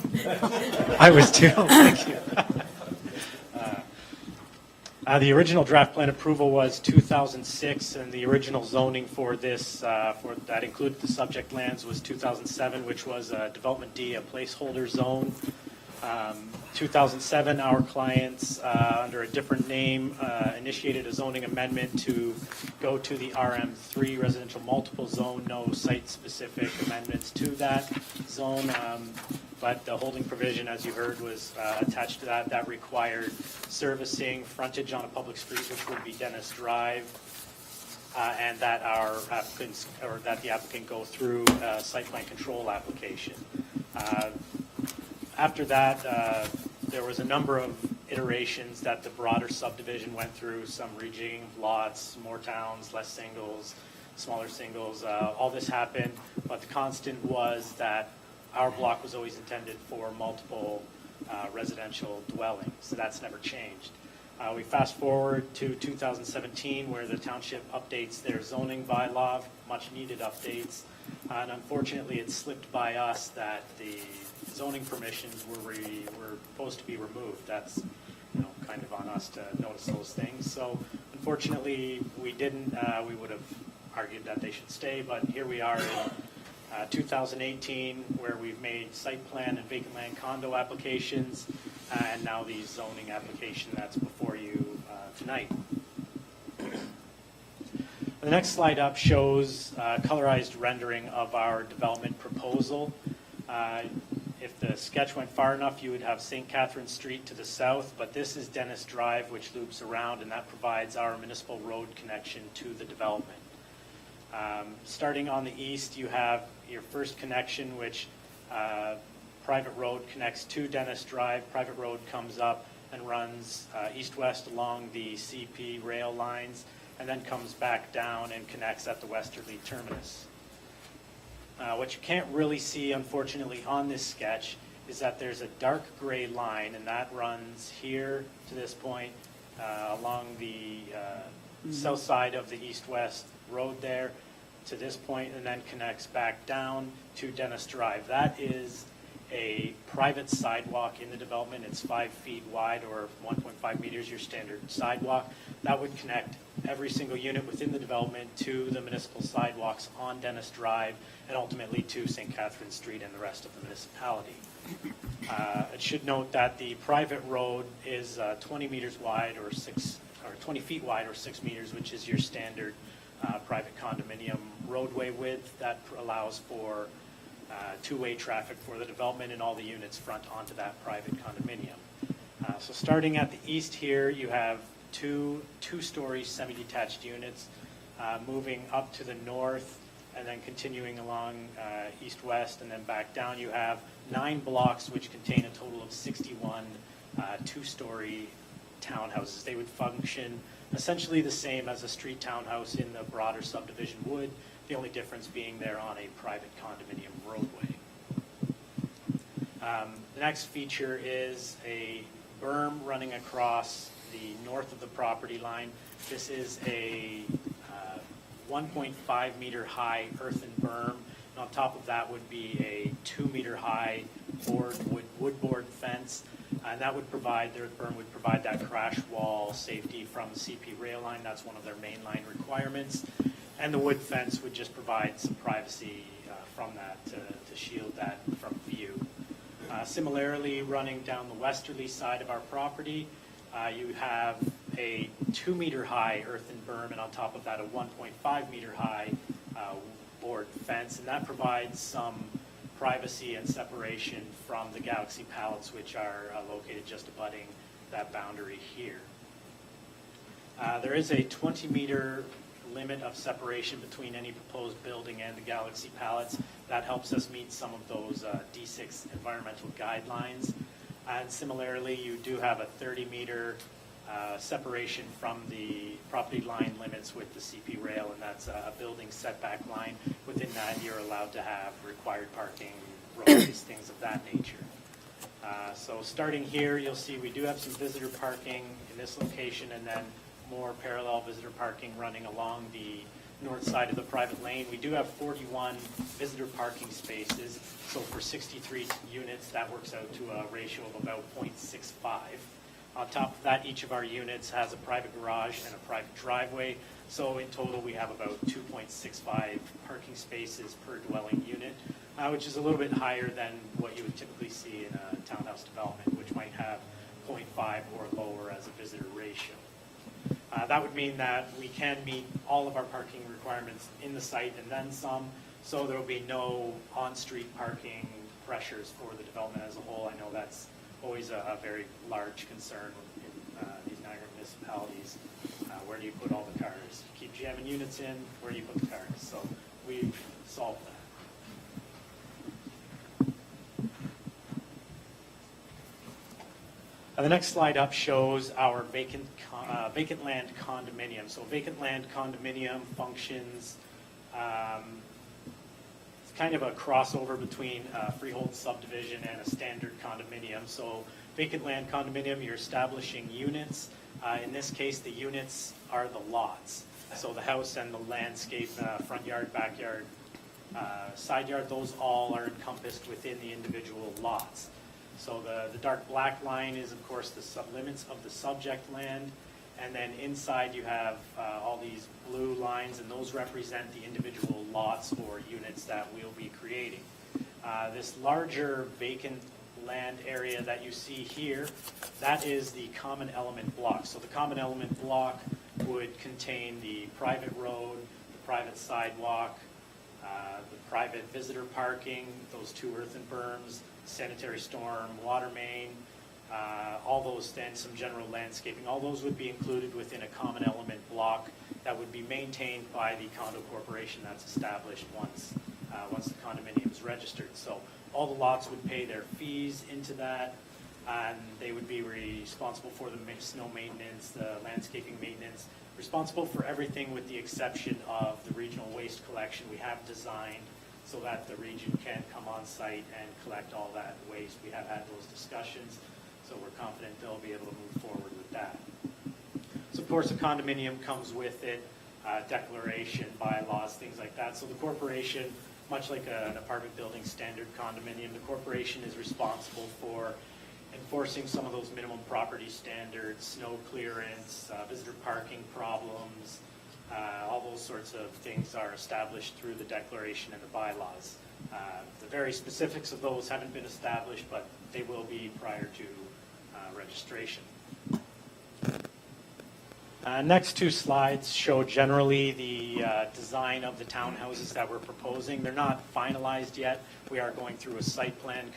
I was two. Thank you. The original draft plan approval was 2006, and the original zoning for this, that included the subject lands, was 2007, which was Development D, a placeholder zone. 2007, our clients, under a different name, initiated a zoning amendment to go to the RM3 residential multiple zone, no site-specific amendments to that zone. But the holding provision, as you heard, was attached to that. That required servicing frontage on a public street, which would be Dennis Drive, and that our applicants, or that the applicant go through a site plan control application. After that, there was a number of iterations that the broader subdivision went through, some rejigging of lots, more towns, less singles, smaller singles. All this happened, but the constant was that our block was always intended for multiple residential dwellings, so that's never changed. We fast forward to 2017, where the township updates their zoning bylaw, much needed updates, and unfortunately it slipped by us that the zoning permissions were supposed to be removed. That's kind of on us to notice those things. So unfortunately we didn't. We would have argued that they should stay, but here we are in 2018, where we've made site plan and vacant land condo applications, and now the zoning application that's before you tonight. The next slide up shows colorized rendering of our development proposal. If the sketch went far enough, you would have St. Catherine Street to the south, but this is Dennis Drive, which loops around, and that provides our municipal road connection to the development. Starting on the east, you have your first connection, which private road connects to Dennis Drive. Private road comes up and runs east-west along the CP rail lines, and then comes back down and connects at the westerly terminus. What you can't really see, unfortunately, on this sketch is that there's a dark gray line, and that runs here to this point along the south side of the east-west road there to this point, and then connects back down to Dennis Drive. That is a private sidewalk in the development. It's 5 feet wide, or 1.5 meters, your standard sidewalk. That would connect every single unit within the development to the municipal sidewalks on Dennis Drive, and ultimately to St. Catherine Street and the rest of the municipality. It should note that the private road is 20 meters wide, or 20 feet wide, or 6 meters, which is your standard private condominium roadway width. That allows for two-way traffic for the development, and all the units front onto that private condominium. So starting at the east here, you have two-story semi-detached units moving up to the north, and then continuing along east-west, and then back down. You have 9 blocks, which contain a total of 61 two-story townhouses. They would function essentially the same as a street townhouse in the broader subdivision would, the only difference being they're on a private condominium roadway. The next feature is a berm running across the north of the property line. This is a 1.5 meter high earthen berm, and on top of that would be a 2 meter high wood board fence, and that would provide, the berm would provide that crash wall safety from the CP rail line. That's one of their main line requirements, and the wood fence would just provide some privacy from that to shield that from view. Similarly, running down the westerly side of our property, you have a 2 meter high earthen berm, and on top of that a 1.5 meter high board fence, and that provides some privacy and separation from the Galaxy pallets, which are located just abutting that boundary here. There is a 20 meter limit of separation between any proposed building and the Galaxy pallets. That helps us meet some of those D6 environmental guidelines. And similarly, you do have a 30 meter separation from the property line limits with the CP rail, and that's a building setback line. Within that, you're allowed to have required parking, roadways, things of that nature. So starting here, you'll see we do have some visitor parking in this location, and then more parallel visitor parking running along the north side of the private lane. We do have 41 visitor parking spaces, so for 63 units, that works out to a ratio of about 0.65. On top of that, each of our units has a private garage and a private driveway. So in total, we have about 2.65 parking spaces per dwelling unit, which is a little bit higher than what you would typically see in a townhouse development, which might have 0.5 or lower as a visitor ratio. That would mean that we can meet all of our parking requirements in the site and then some, so there will be no on-street parking pressures for the development as a whole. I know that's always a very large concern in these Niagara municipalities. Where do you put all the cars? You keep jamming units in, where do you put the cars? So we've solved that. The next slide up shows our vacant land condominium. So vacant land condominium functions, it's kind of a crossover between a freehold subdivision and a standard condominium. So vacant land condominium, you're establishing units. In this case, the units are the lots. So the house and the landscape, front yard, backyard, side yard, those all are encompassed within the individual lots. So the dark black line is, of course, the sublimits of the subject land. And then inside you have all these blue lines, and those represent the individual lots or units that we'll be creating. This larger vacant land area that you see here, that is the common element block. So the common element block would contain the private road, the private sidewalk, the private visitor parking, those 2 earthen berms, sanitary storm, water main, all those, then some general landscaping. All those would be included within a common element block that would be maintained by the condo corporation that's established once the condominium is registered. So all the lots would pay their fees into that, and they would be responsible for the snow maintenance, the landscaping maintenance, responsible for everything with the exception of the regional waste collection we have designed so that the region can come on site and collect all that waste. We have had those discussions, so we're confident they'll be able to move forward with that. So of course, a condominium comes with it, declaration, bylaws, things like that. So the corporation, much like an apartment building standard condominium, the corporation is responsible for enforcing some of those minimum property standards, snow clearance, visitor parking problems, all those sorts of things are established through the declaration and the bylaws. The very specifics of those haven't been established, but they will be prior to registration. Next 2 slides show generally the design of the townhouses that we're proposing. They're not finalized yet. We are going through a site plan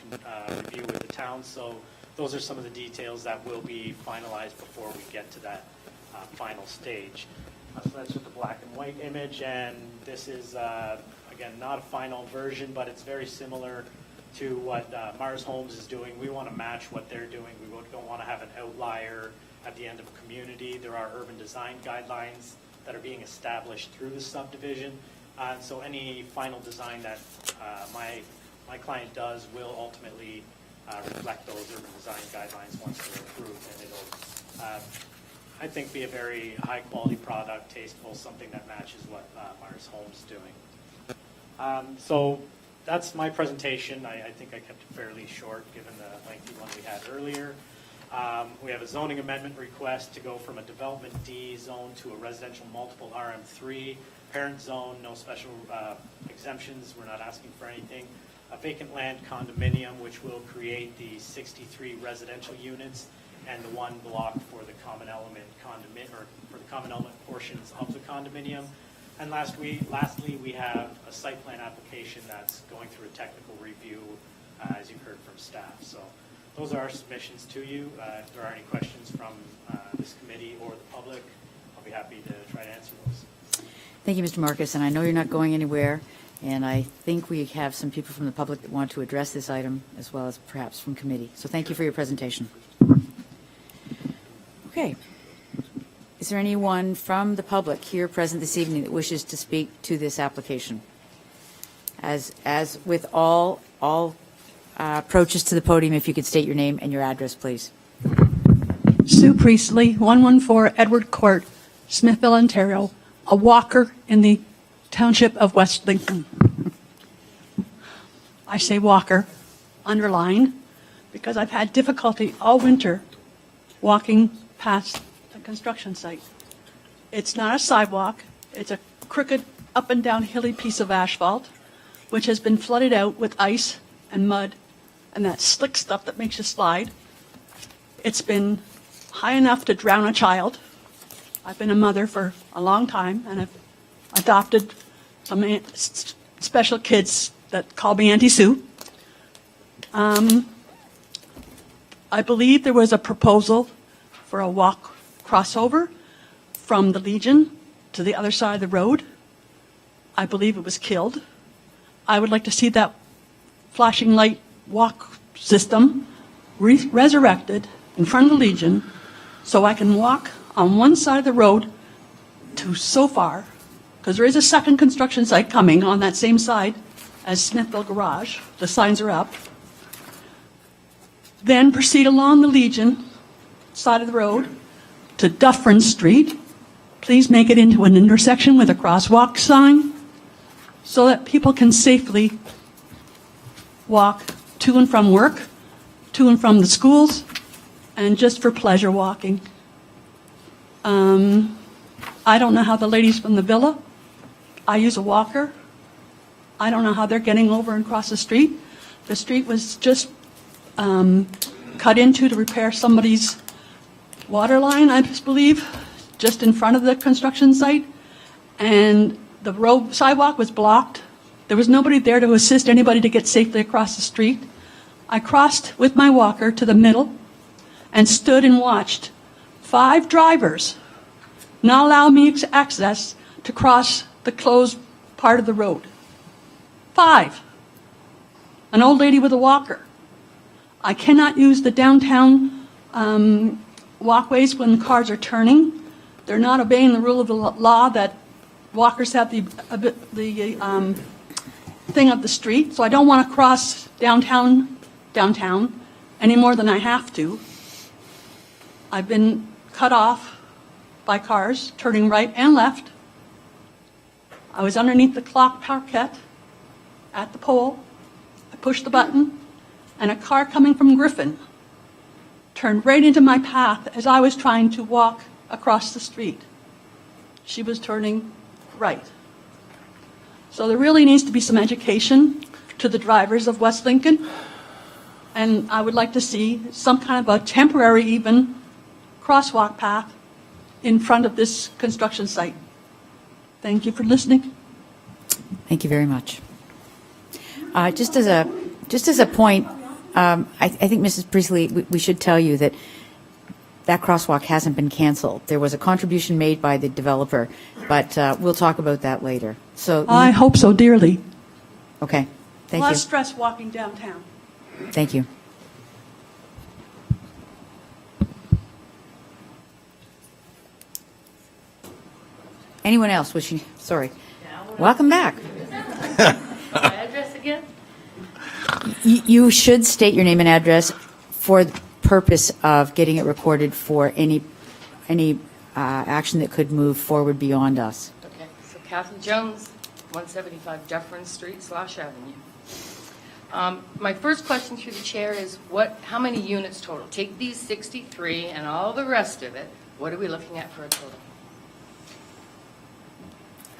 review with the town, so those are some of the details that will be finalized before we get to that final stage. So that's just a black and white image, and this is, again, not a final version, but it's very similar to what Mars Homes is doing. We want to match what they're doing. We don't want to have an outlier at the end of a community. There are urban design guidelines that are being established through the subdivision. So any final design that my client does will ultimately reflect those urban design guidelines once they're approved, and it'll I think be a very high-quality product, tasteful, something that matches what Mars Homes is doing. So that's my presentation. I think I kept it fairly short, given the lengthy one we had earlier. We have a zoning amendment request to go from a Development D zone to a residential multiple RM3. Parent zone, no special exemptions. We're not asking for anything. A vacant land condominium, which will create the 63 residential units and the 1 block for the common element or for the common element portions of the condominium. And lastly, we have a site plan application that's going through a technical review, as you've heard from staff. So those are our submissions to you. If there are any questions from this committee or the public, I'll be happy to try to answer those. Thank you, Mr. Marcus, and I know you're not going anywhere, and I think we have some people from the public that want to address this item, as well as perhaps from committee. So thank you for your presentation. Okay. Is there anyone from the public here present this evening that wishes to speak to this application? As with all approaches to the podium, if you could state your name and your address, please. Sue Priestley, 114 Edward Court, Smithville, Ontario, a walker in the township of West Lincoln. I say walker, underline, because I've had difficulty all winter walking past the construction site. It's not a sidewalk. It's a crooked, up and down hilly piece of asphalt, which has been flooded out with ice and mud and that slick stuff that makes you slide. It's been high enough to drown a child. I've been a mother for a long time, and I've adopted some special kids that call me Auntie Sue. I believe there was a proposal for a walk crossover from the Legion to the other side of the road. I believe it was killed. I would like to see that flashing light walk system resurrected in front of the Legion so I can walk on one side of the road to so far, because there is a second construction site coming on that same side as Smithville Garage. The signs are up. Then proceed along the Legion side of the road to Dufferin Street. Please make it into an intersection with a crosswalk sign so that people can safely walk to and from work, to and from the schools, and just for pleasure walking. I don't know how the ladies from the villa, I use a walker. I don't know how they're getting over and across the street. The street was just cut into to repair somebody's water line, I believe, just in front of the construction site. And the road sidewalk was blocked. There was nobody there to assist anybody to get safely across the street. I crossed with my walker to the middle and stood and watched 5 drivers not allow me access to cross the closed part of the road. 5. An old lady with a walker. I cannot use the downtown walkways when cars are turning. They're not obeying the rule of the law that walkers have the thing of the street. So I don't want to cross downtown any more than I have to. I've been cut off by cars turning right and left. I was underneath the clock parquet at the pole. I pushed the button, and a car coming from Griffin turned right into my path as I was trying to walk across the street. She was turning right. So there really needs to be some education to the drivers of West Lincoln, and I would like to see some kind of a temporary even crosswalk path in front of this construction site. Thank you for listening. Thank you very much. Just as a point, I think, Mrs. Priestley, we should tell you that that crosswalk hasn't been canceled. There was a contribution made by the developer, but we'll talk about that later. So I hope so dearly. Okay. Thank you. Less stress walking downtown. Thank you. Anyone else wishing? Sorry. Welcome back. My address again? You should state your name and address for the purpose of getting it recorded for any action that could move forward beyond us. Okay, so Catherine Jones, 175 Dufferin Street / Avenue. My first question through the chair is how many units total? Take these 63 and all the rest of it, what are we looking at for a total?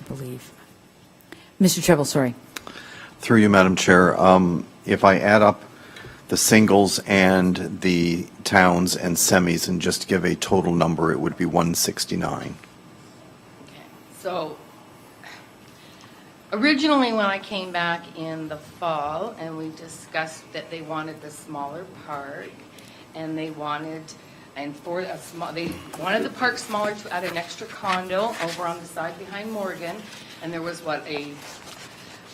I believe. Mr. Treble, sorry. Through you, Madam Chair, if I add up the singles and the towns and semis and just give a total number, it would be 169. Okay, so originally when I came back in the fall and we discussed that they wanted the smaller park and they wanted they wanted the park smaller to add an extra condo over on the side behind Morgan, and there was a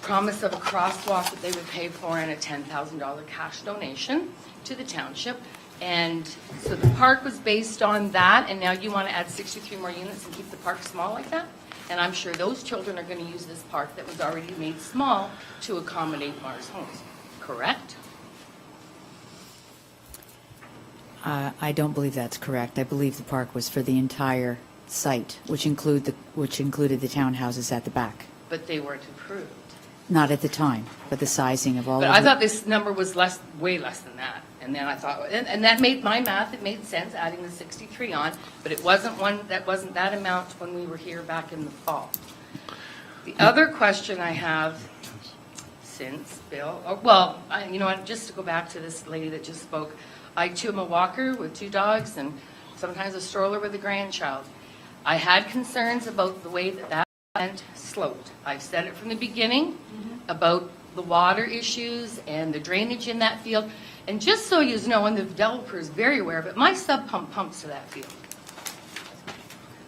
promise of a crosswalk that they would pay for and a $10,000 cash donation to the township. And so the park was based on that, and now you want to add 63 more units and keep the park small like that? And I'm sure those children are going to use this park that was already made small to accommodate Mars Homes, correct? I don't believe that's correct. I believe the park was for the entire site, which included the townhouses at the back. But they weren't approved. Not at the time, but the sizing of all But of I it. thought this number was way less than that. And then I thought, and that made my math, it made sense, adding the 63 on, but it wasn't that amount when we were here back in the fall. The other question I have, since Bill, you know what, just to go back to this lady that just spoke, I too am a walker with 2 dogs and sometimes a stroller with a grandchild. I had concerns about the way that went sloped. I've said it from the beginning about the water issues and the drainage in that field. And just so you know, and the developer is very aware of it, my sub pump pumps to that field.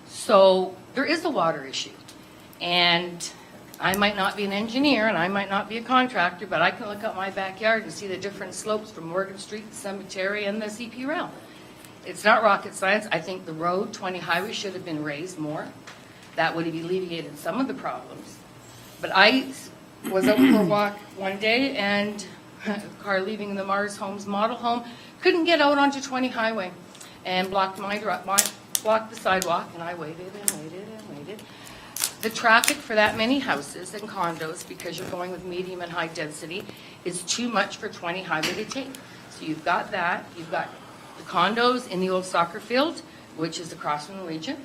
So there is a water issue. And I might not be an engineer and I might not be a contractor, but I can look up my backyard and see the different slopes from Morgan Street, the cemetery, and the CP rail. It's not rocket science. I think the road, 20 highway, should have been raised more. That would have alleviated some of the problems. But I was out for a walk one day and a car leaving the Mars Homes model home couldn't get out onto 20 highway and blocked the sidewalk, and I waited and waited and waited. The traffic for that many houses and condos, because you're going with medium and high density, is too much for 20 highway to take. So you've got that. You've got the condos in the old soccer field, which is across from the Legion.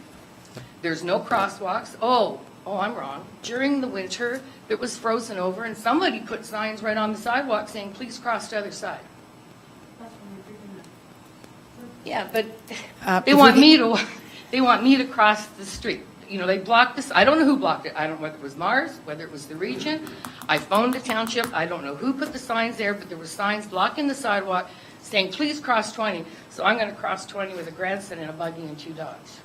There's no crosswalks. Oh, I'm wrong. During the winter, it was frozen over, and somebody put signs right on the sidewalk saying, please cross to the other side. Yeah, but they want me to cross the street. You know, they blocked this. I don't know who blocked it. I don't know whether it was Mars, whether it was the Region. I phoned the township. I don't know who put the signs there, but there were signs blocking the sidewalk saying, please cross 20. So I'm going to cross 20 with a grandson and a buggy and 2 dogs.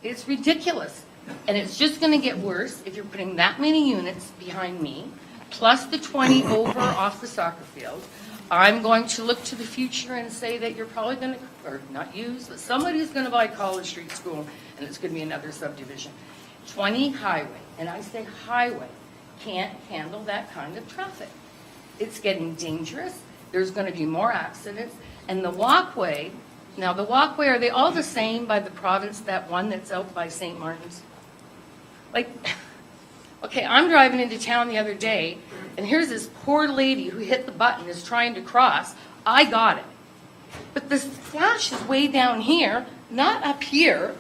It's ridiculous. And it's just going to get worse if you're putting that many units behind me, plus the 20 over off the soccer field. I'm going to look to the future and say that you're probably going to, or not use, but somebody's going to buy College Street School, and it's going to be another subdivision. 20 highway, and I say highway, can't handle that kind of traffic. It's getting dangerous. There's going to be more accidents. And the walkway, now the walkway, are they all the same by the province, that one that's out by St. Martin's? Like, okay, I'm driving into town the other day, and here's this poor lady who hit the button, is trying to cross. I got it. But the flash is way down here, not up here,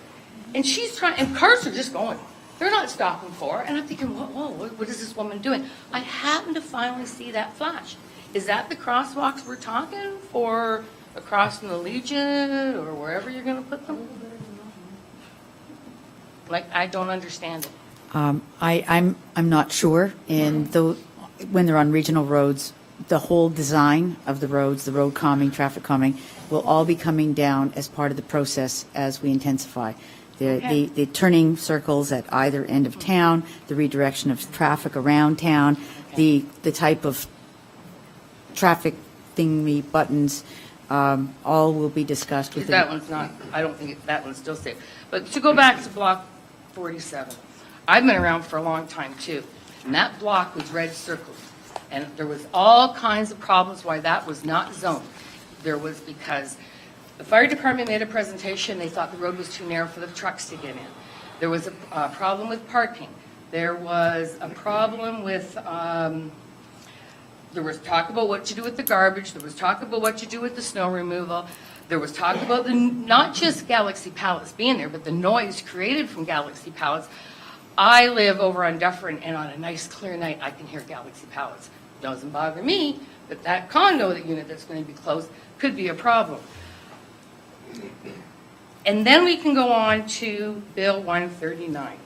and she's trying, and cars are just going. They're not stopping for her, and I'm thinking, whoa, what is this woman doing? I happen to finally see that flash. Is that the crosswalks we're talking for across from the Legion or wherever you're going to put them? Like, I don't understand it. I'm not sure. And when they're on regional roads, the whole design of the roads, the road calming, traffic calming, will all be coming down as part of the process as we intensify. The turning circles at either end of town, the redirection of traffic around town, the type of traffic thingy buttons, all will be discussed with That one's not, I don't think that one's still safe. But to go back to Block 47, I've been around for a long time too, and that block was red circled. And there was all kinds of problems why that was not zoned. There was because the fire department made a presentation, they thought the road was too narrow for the trucks to get in. There was a problem with parking. There was a problem with, there was talk about what to do with the garbage. There was talk about what to do with the snow removal. There was talk about not just Galaxy Pallets being there, but the noise created from Galaxy Pallets. I live over on Dufferin, and on a nice clear night, I can hear Galaxy Pallets. Doesn't bother me, but that condo unit that's going to be closed could be a problem. And then we can go on to Bill 139.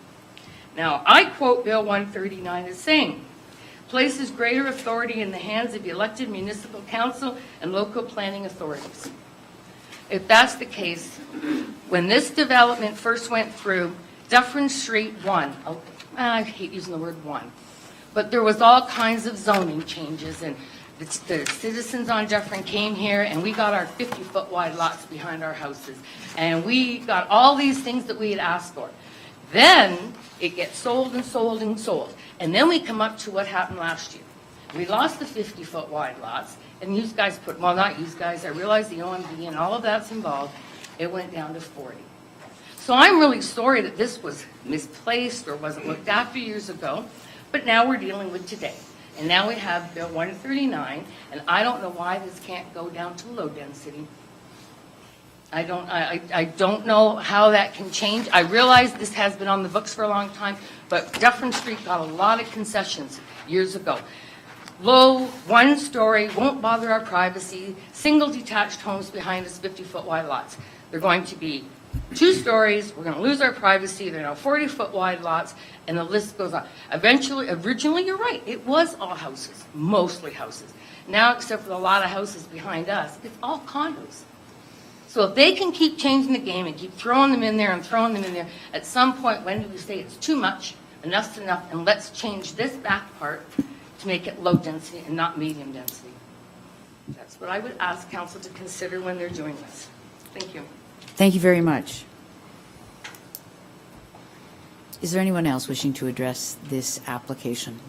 Now, I quote Bill 139 as saying, places greater authority in the hands of the elected municipal council and local planning authorities. If that's the case, when this development first went through, Dufferin Street 1, I hate using the word 1, but there was all kinds of zoning changes, and the citizens on Dufferin came here, and we got our 50-foot wide lots behind our houses, and we got all these things that we had asked for. Then it gets sold and sold and sold, and then we come up to what happened last year. We lost the 50-foot wide lots, and you guys put, well, not you guys, I realize the OMB and all of that's involved, it went down to 40. So I'm really sorry that this was misplaced or wasn't looked after years ago, but now we're dealing with today. And now we have Bill 139, and I don't know why this can't go down to low density. I don't know how that can change. I realize this has been on the books for a long time, but Dufferin Street got a lot of concessions years ago. Low, one story, won't bother our privacy, single detached homes behind us, 50-foot wide lots. They're going to be 2 stories, we're going to lose our privacy, they're now 40-foot wide lots, and the list goes on. Originally, you're right, it was all houses, mostly houses. Now, except for a lot of houses behind us, it's all condos. So if they can keep changing the game and keep throwing them in there and throwing them in there, at some point, when do we say it's too much, enough's enough, and let's change this back part to make it low density and not medium density? That's what I would ask council to consider when they're doing this. Thank you. Thank you very much. Is there anyone else wishing to address this application?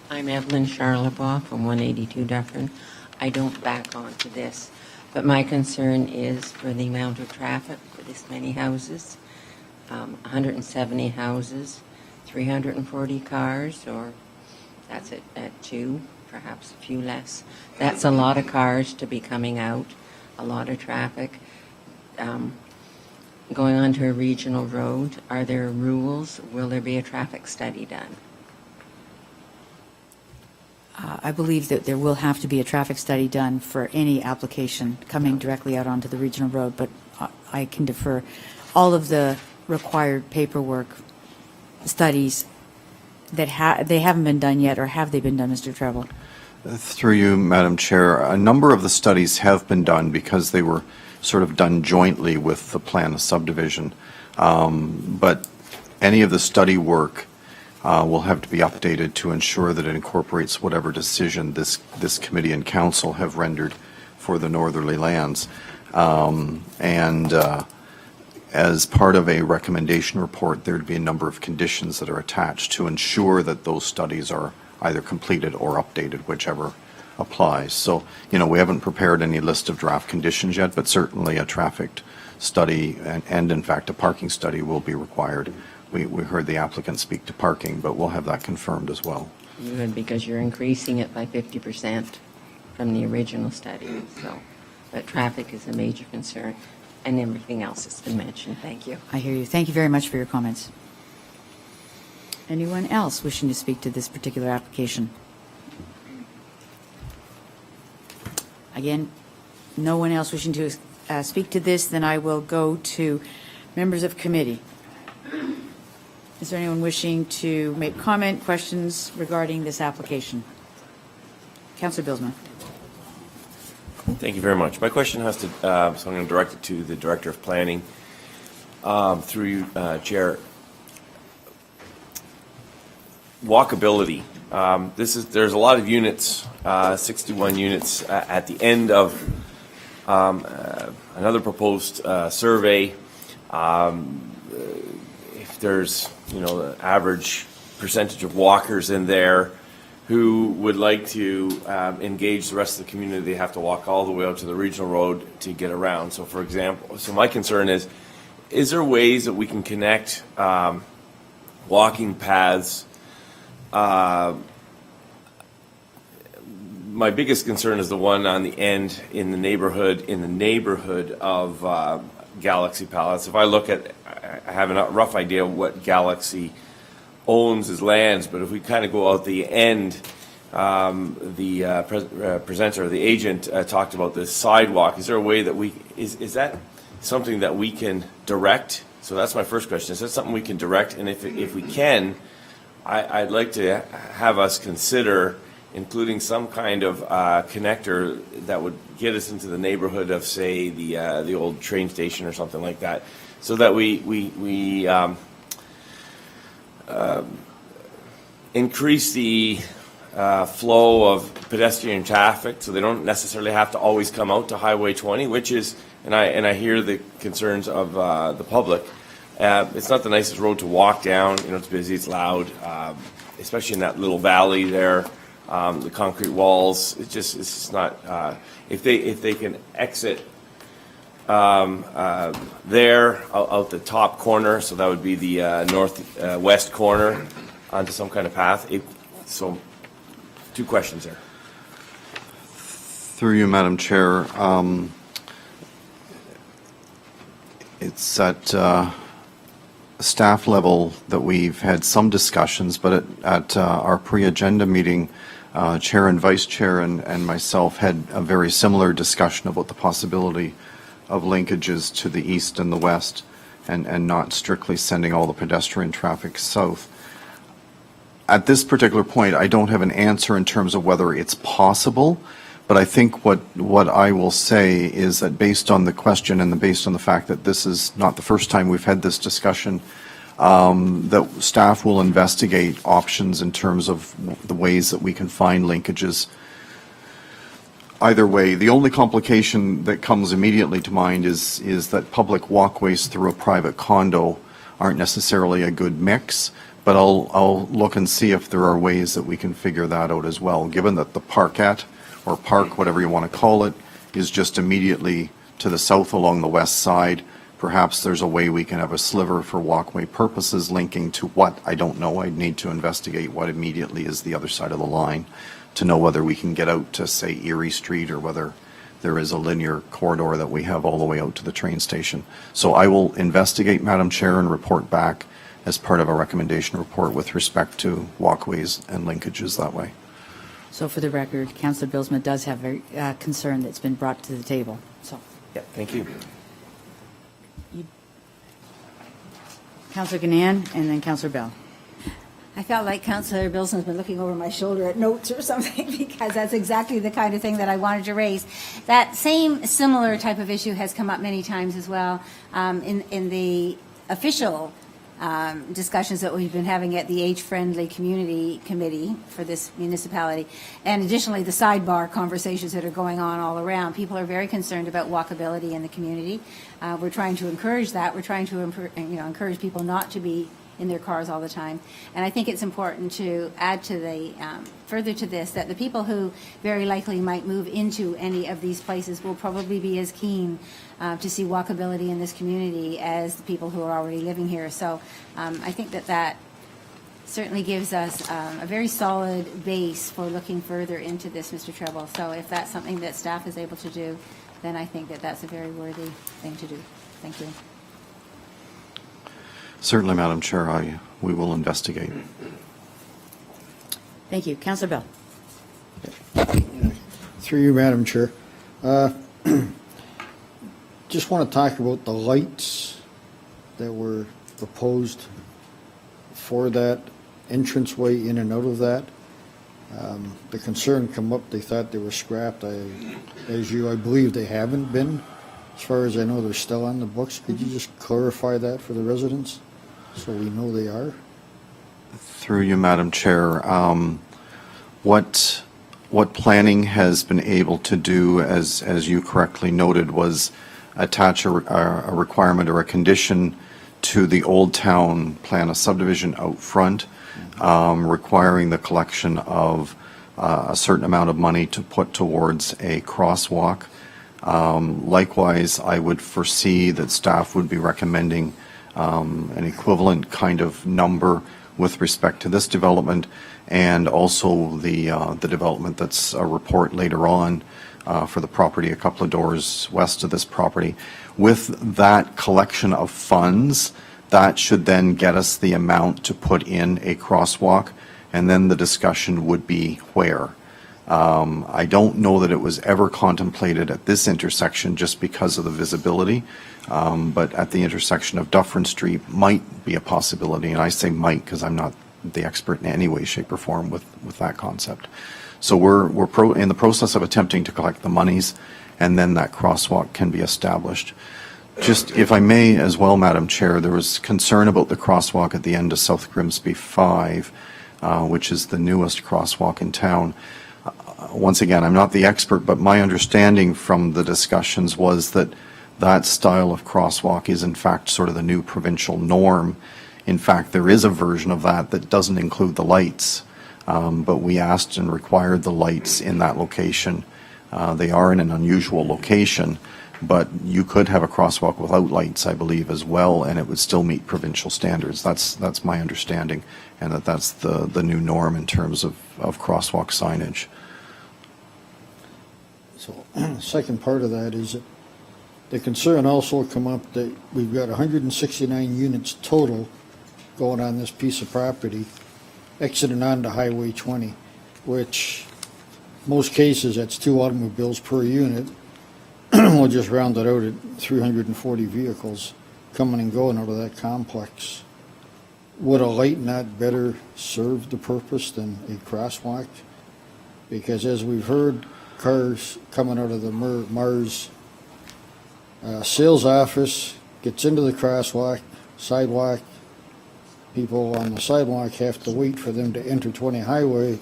I'm Evelyn Charlebois from 182 Dufferin. I don't back onto this, but my concern is for the amount of traffic for this many houses, 170 houses, 340 cars, or that's at 2, perhaps a few less. That's a lot of cars to be coming out, a lot of traffic. Going onto a regional road, are there rules? Will there be a traffic study done? I believe that there will have to be a traffic study done for any application coming directly out onto the regional road, but I can defer. All of the required paperwork studies that they haven't been done yet, or have they been done, Mr. Treble? Through you, Madam Chair, a number of the studies have been done because they were sort of done jointly with the plan of subdivision. But any of the study work will have to be updated to ensure that it incorporates whatever decision this committee and council have rendered for the northerly lands. As part of a recommendation report, there'd be a number of conditions that are attached to ensure that those studies are either completed or updated, whichever applies. So, we haven't prepared any list of draft conditions yet, but certainly a traffic study and in fact, a parking study will be required. We heard the applicant speak to parking, but we'll have that confirmed as well. Good, because you're increasing it by 50% from the original study. So, but traffic is a major concern, and everything else has been mentioned. Thank you. I hear you. Thank you very much for your comments. Anyone else wishing to speak to this particular application? Again, no one else wishing to speak to this, then I will go to members of committee. Is there anyone wishing to make comment, questions regarding this application? Councillor Bilsma. Thank you very much. My question has to, so I'm going to direct it to the Director of Planning. Through you, Chair. Walkability. There's a lot of units, 61 units at the end of another proposed survey. If there's, the average percentage of walkers in there who would like to engage the rest of the community, they have to walk all the way out to the regional road to get around. So, for example, my concern is there ways that we can connect walking paths? My biggest concern is the one on the end in the neighborhood of Galaxy Palace. If I look at, I have a rough idea of what Galaxy owns as lands, but if we kind of go out the end, the presenter, the agent talked about this sidewalk. Is there a way that is that something that we can direct? So that's my first question. Is that something we can direct? And if we can, I'd like to have us consider including some kind of connector that would get us into the neighborhood of, say, the old train station or something like that, so that we increase the flow of pedestrian traffic, so they don't necessarily have to always come out to Highway 20, which is, and I hear the concerns of the public. It's not the nicest road to walk down. It's busy, it's loud, especially in that little valley there. The concrete walls, it's just not. If they can exit there out the top corner, so that would be the northwest corner, onto some kind of path. So, two questions there. Through you, Madam Chair, it's at staff level that we've had some discussions, but at our pre-agenda meeting, Chair and Vice Chair and myself had a very similar discussion about the possibility of linkages to the east and the west, and not strictly sending all the pedestrian traffic south. At this particular point, I don't have an answer in terms of whether it's possible, but I think what I will say is that based on the question and based on the fact that this is not the first time we've had this discussion, that staff will investigate options in terms of the ways that we can find linkages. Either way, the only complication that comes immediately to mind is that public walkways through a private condo aren't necessarily a good mix, but I'll look and see if there are ways that we can figure that out as well, given that the parkette, or park, whatever you want to call it, is just immediately to the south along the west side. Perhaps there's a way we can have a sliver for walkway purposes linking to what, I don't know. I'd need to investigate what immediately is the other side of the line to know whether we can get out to, say, Erie Street, or whether there is a linear corridor that we have all the way out to the train station. So I will investigate, Madam Chair, and report back as part of a recommendation report with respect to walkways and linkages that way. So for the record, Councillor Bylsma does have a concern that's been brought to the table. So, Yeah, thank you. Councillor Gannan and then Councillor Bell. I felt like Councillor Bylsma's been looking over my shoulder at notes or something, because that's exactly the kind of thing that I wanted to raise. That similar type of issue has come up many times as well in the official discussions that we've been having at the Age-Friendly Community Committee for this municipality, and additionally the sidebar conversations that are going on all around. People are very concerned about walkability in the community. We're trying to encourage that. We're trying to encourage people not to be in their cars all the time. And I think it's important to add to the further to this that the people who very likely might move into any of these places will probably be as keen to see walkability in this community as the people who are already living here. So I think that certainly gives us a very solid base for looking further into this, Mr. Treble. So if that's something that staff is able to do, then I think that that's a very worthy thing to do. Thank you. Certainly, Madam Chair, we will investigate. Thank you. Councillor Bell. Through you, Madam Chair. Just want to talk about the lights that were proposed for that entranceway in and out of that. The concern come up, they thought they were scrapped. I believe they haven't been. As far as I know, they're still on the books. Could you just clarify that for the residents so we know they are? Through you, Madam Chair, what planning has been able to do, as you correctly noted, was attach a requirement or a condition to the Old Town plan of subdivision out front, requiring the collection of a certain amount of money to put towards a crosswalk. Likewise, I would foresee that staff would be recommending an equivalent kind of number with respect to this development, and also the development that's a report later on for the property a couple of doors west of this property. With that collection of funds, that should then get us the amount to put in a crosswalk, and then the discussion would be where. I don't know that it was ever contemplated at this intersection just because of the visibility, but at the intersection of Dufferin Street might be a possibility, and I say might because I'm not the expert in any way, shape, or form with that concept. So we're in the process of attempting to collect the monies, and then that crosswalk can be established. Just, if I may as well, Madam Chair, there was concern about the crosswalk at the end of South Grimsby 5, which is the newest crosswalk in town. Once again, I'm not the expert, but my understanding from the discussions was that that style of crosswalk is in fact sort of the new provincial norm. In fact, there is a version of that that doesn't include the lights, but we asked and required the lights in that location. They are in an unusual location, But you could have a crosswalk without lights, I believe, as well, and it would still meet provincial standards. That's my understanding, and that's the new norm in terms of crosswalk signage. So, second part of that is that the concern also come up that we've got 169 units total going on this piece of property, exiting onto Highway 20, which most cases that's 2 automobiles per unit. We'll just round it out at 340 vehicles coming and going out of that complex. Would a light not better serve the purpose than a crosswalk? Because as we've heard, cars coming out of the Mars sales office gets into the crosswalk, sidewalk. People on the sidewalk have to wait for them to enter 20 highway,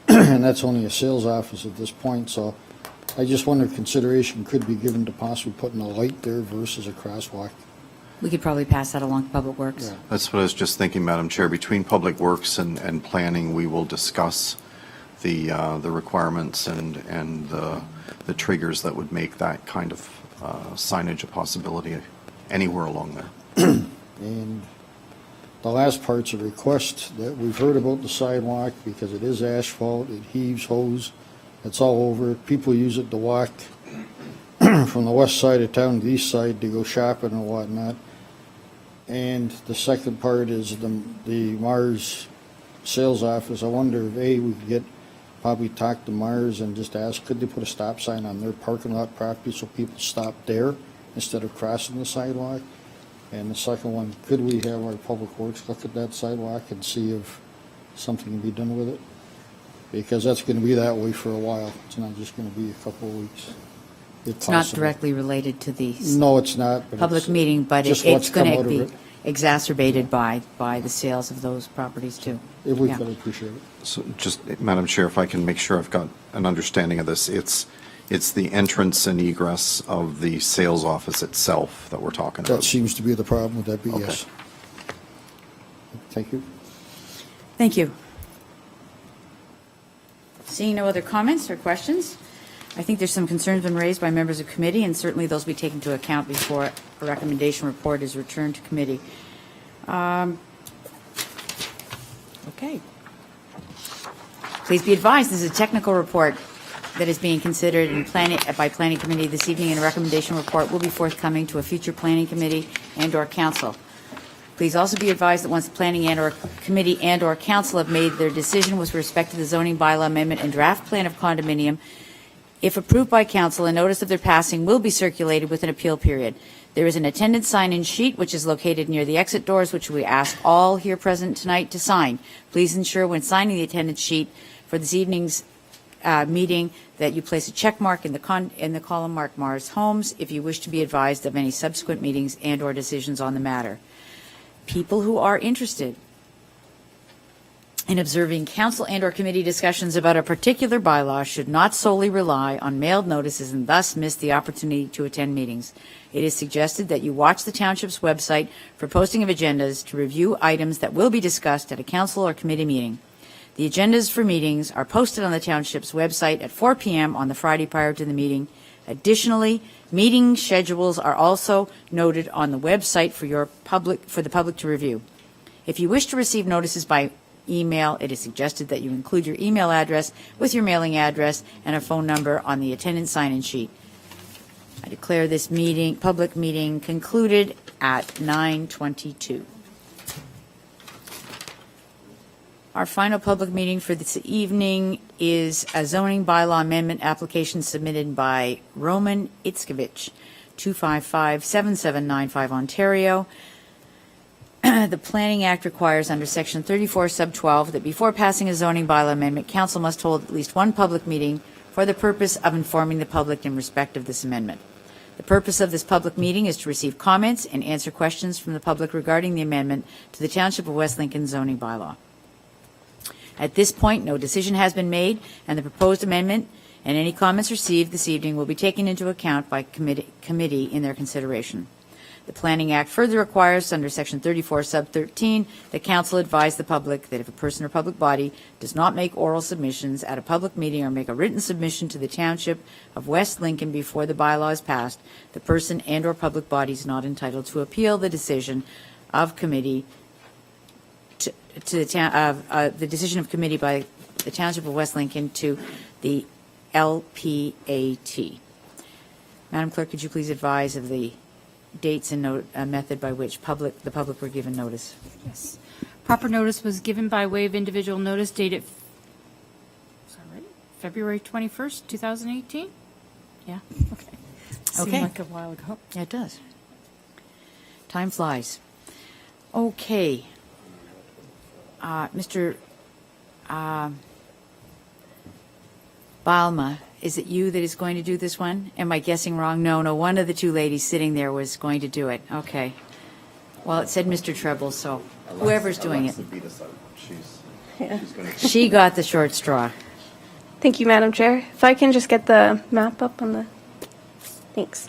and that's only a sales office at this point. So I just wonder if consideration could be given to possibly putting a light there versus a crosswalk. We could probably pass that along to Public Works. Yeah. That's what I was just thinking, Madam Chair. Between Public Works and Planning, we will discuss the requirements and the triggers that would make that kind of signage a possibility anywhere along there. And the last part's a request that we've heard about the sidewalk because it is asphalt, it heaves, hose, it's all over. People use it to walk from the west side of town to the east side to go shopping and whatnot. And the second part is the Mars sales office. I wonder if, we could probably talk to Mars and just ask, could they put a stop sign on their parking lot property so people stop there instead of crossing the sidewalk? And the second one, could we have our Public Works look at that sidewalk and see if something can be done with it? Because that's going to be that way for a while. It's not just going to be a couple of weeks. It's not directly related to the No, it's not. But public meeting, but just it's what's come going out to of be it. exacerbated by the sales of those properties too. If we Yeah. could, appreciate it. So just, Madam Chair, if I can make sure I've got an understanding of this, it's the entrance and egress of the sales office itself that we're talking That about. seems to be the problem. Would that be Okay. yes? Thank you. Thank you. Seeing no other comments or questions, I think there's some concerns been raised by members of committee, and certainly those will be taken into account before a recommendation report is returned to committee. Okay. Please be advised, this is a technical report that is being considered by Planning Committee this evening, and a recommendation report will be forthcoming to a future Planning Committee and/or Council. Please also be advised that once the Planning and/or Committee and/or Council have made their decision with respect to the zoning bylaw amendment and draft plan of condominium, if approved by Council, a notice of their passing will be circulated with an appeal period. There is an attendance sign-in sheet which is located near the exit doors, which we ask all here present tonight to sign. Please ensure when signing the attendance sheet for this evening's meeting that you place a check mark in the column marked Mars Homes if you wish to be advised of any subsequent meetings and/or decisions on the matter. People who are interested in observing council and/or committee discussions about a particular bylaw should not solely rely on mailed notices and thus miss the opportunity to attend meetings. It is suggested that you watch the township's website for posting of agendas to review items that will be discussed at a council or committee meeting. The agendas for meetings are posted on the township's website at 4 p.m. on the Friday prior to the meeting. Additionally, meeting schedules are also noted on the website for the public to review. If you wish to receive notices by email, it is suggested that you include your email address with your mailing address and a phone number on the attendance sign-in sheet. I declare this public meeting concluded at 9:22. Our final public meeting for this evening is a zoning bylaw amendment application submitted by Roman Itzkevich, 255-7795 Ontario. The Planning Act requires under Section 34, Sub 12, that before passing a zoning bylaw amendment, council must hold at least one public meeting for the purpose of informing the public in respect of this amendment. The purpose of this public meeting is to receive comments and answer questions from the public regarding the amendment to the Township of West Lincoln zoning bylaw. At this point, no decision has been made, and the proposed amendment and any comments received this evening will be taken into account by committee in their consideration. The Planning Act further requires, under Section 34, Sub 13, the council advise the public that if a person or public body does not make oral submissions at a public meeting or make a written submission to the Township of West Lincoln before the bylaw is passed, the person and/or public body is not entitled to appeal the decision of committee to the town the decision of committee by the Township of West Lincoln to the LPAT. Madam Clerk, could you please advise of the dates and method by which the public were given notice? Yes. Proper notice was given by way of individual notice dated, February 21st, 2018? Yeah, okay. Seemed Okay. like a while ago. Yeah, it does. Time flies. Okay. Mr. Balma, is it you that is going to do this one? Am I guessing wrong? No, one of the two ladies sitting there was going to do it. Okay. Well, it said Mr. Treble, so whoever's doing it. She got the short straw. Thank you, Madam Chair. If I can just get the map up on the... Thanks.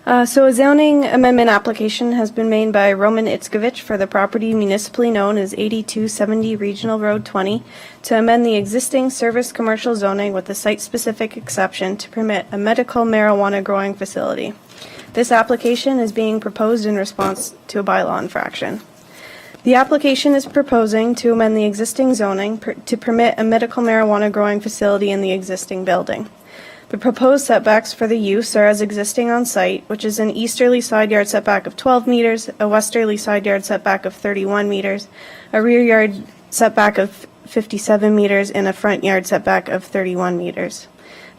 So a zoning amendment application has been made by Roman Itzkovich for the property municipally known as 8270 Regional Road 20 to amend the existing service commercial zoning with a site-specific exception to permit a medical marijuana growing facility. This application is being proposed in response to a bylaw infraction. The application is proposing to amend the existing zoning to permit a medical marijuana growing facility in the existing building. The proposed setbacks for the use are as existing on site, which is an easterly side yard setback of 12 meters, a westerly side yard setback of 31 meters, a rear yard setback of 57 meters, and a front yard setback of 31 meters.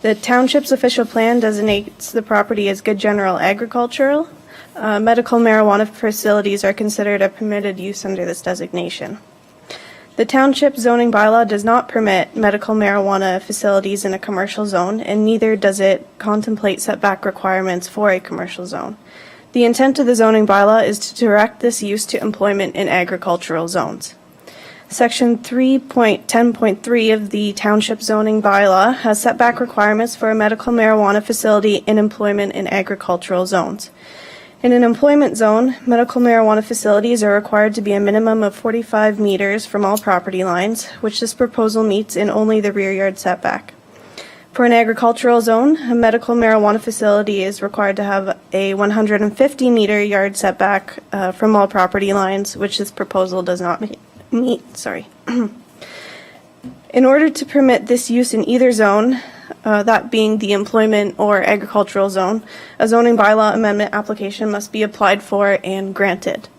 The township's official plan designates the property as good general agricultural. Medical marijuana facilities are considered a permitted use under this designation. The township zoning bylaw does not permit medical marijuana facilities in a commercial zone, and neither does it contemplate setback requirements for a commercial zone. The intent of the zoning bylaw is to direct this use to employment in agricultural zones. Section 3.10.3 of the township zoning bylaw has setback requirements for a medical marijuana facility in employment in agricultural zones. In an employment zone, medical marijuana facilities are required to be a minimum of 45 meters from all property lines, which this proposal meets in only the rear yard setback. For an agricultural zone, a medical marijuana facility is required to have a 150-meter yard setback from all property lines, which this proposal does not meet. In order to permit this use in either zone, that being the employment or agricultural zone, a zoning bylaw amendment application must be applied for and granted.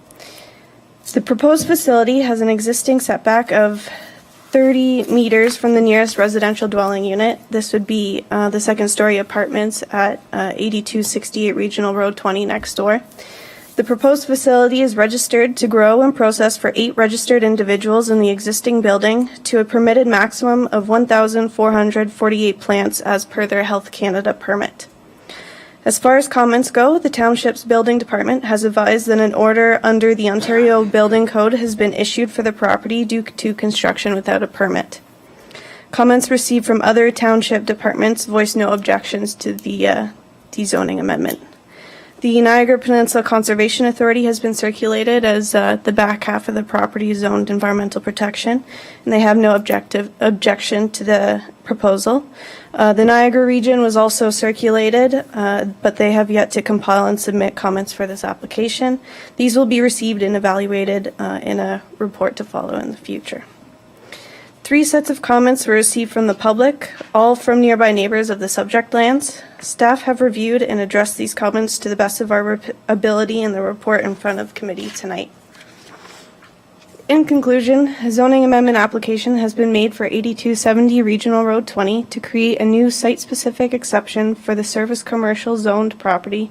The proposed facility has an existing setback of 30 meters from the nearest residential dwelling unit. This would be the second-story apartments at 8268 Regional Road 20 next door. The proposed facility is registered to grow and process for 8 registered individuals in the existing building to a permitted maximum of 1,448 plants as per their Health Canada permit. As far as comments go, the township's building department has advised that an order under the Ontario Building Code has been issued for the property due to construction without a permit. Comments received from other township departments voiced no objections to the zoning amendment. The Niagara Peninsula Conservation Authority has been circulated as the back half of the property is zoned environmental protection, and they have no objection to the proposal. The Niagara region was also circulated, but they have yet to compile and submit comments for this application. These will be received and evaluated in a report to follow in the future. 3 sets of comments were received from the public, all from nearby neighbors of the subject lands. Staff have reviewed and addressed these comments to the best of our ability in the report in front of committee tonight. In conclusion, a zoning amendment application has been made for 8270 Regional Road 20 to create a new site-specific exception for the service commercial zoned property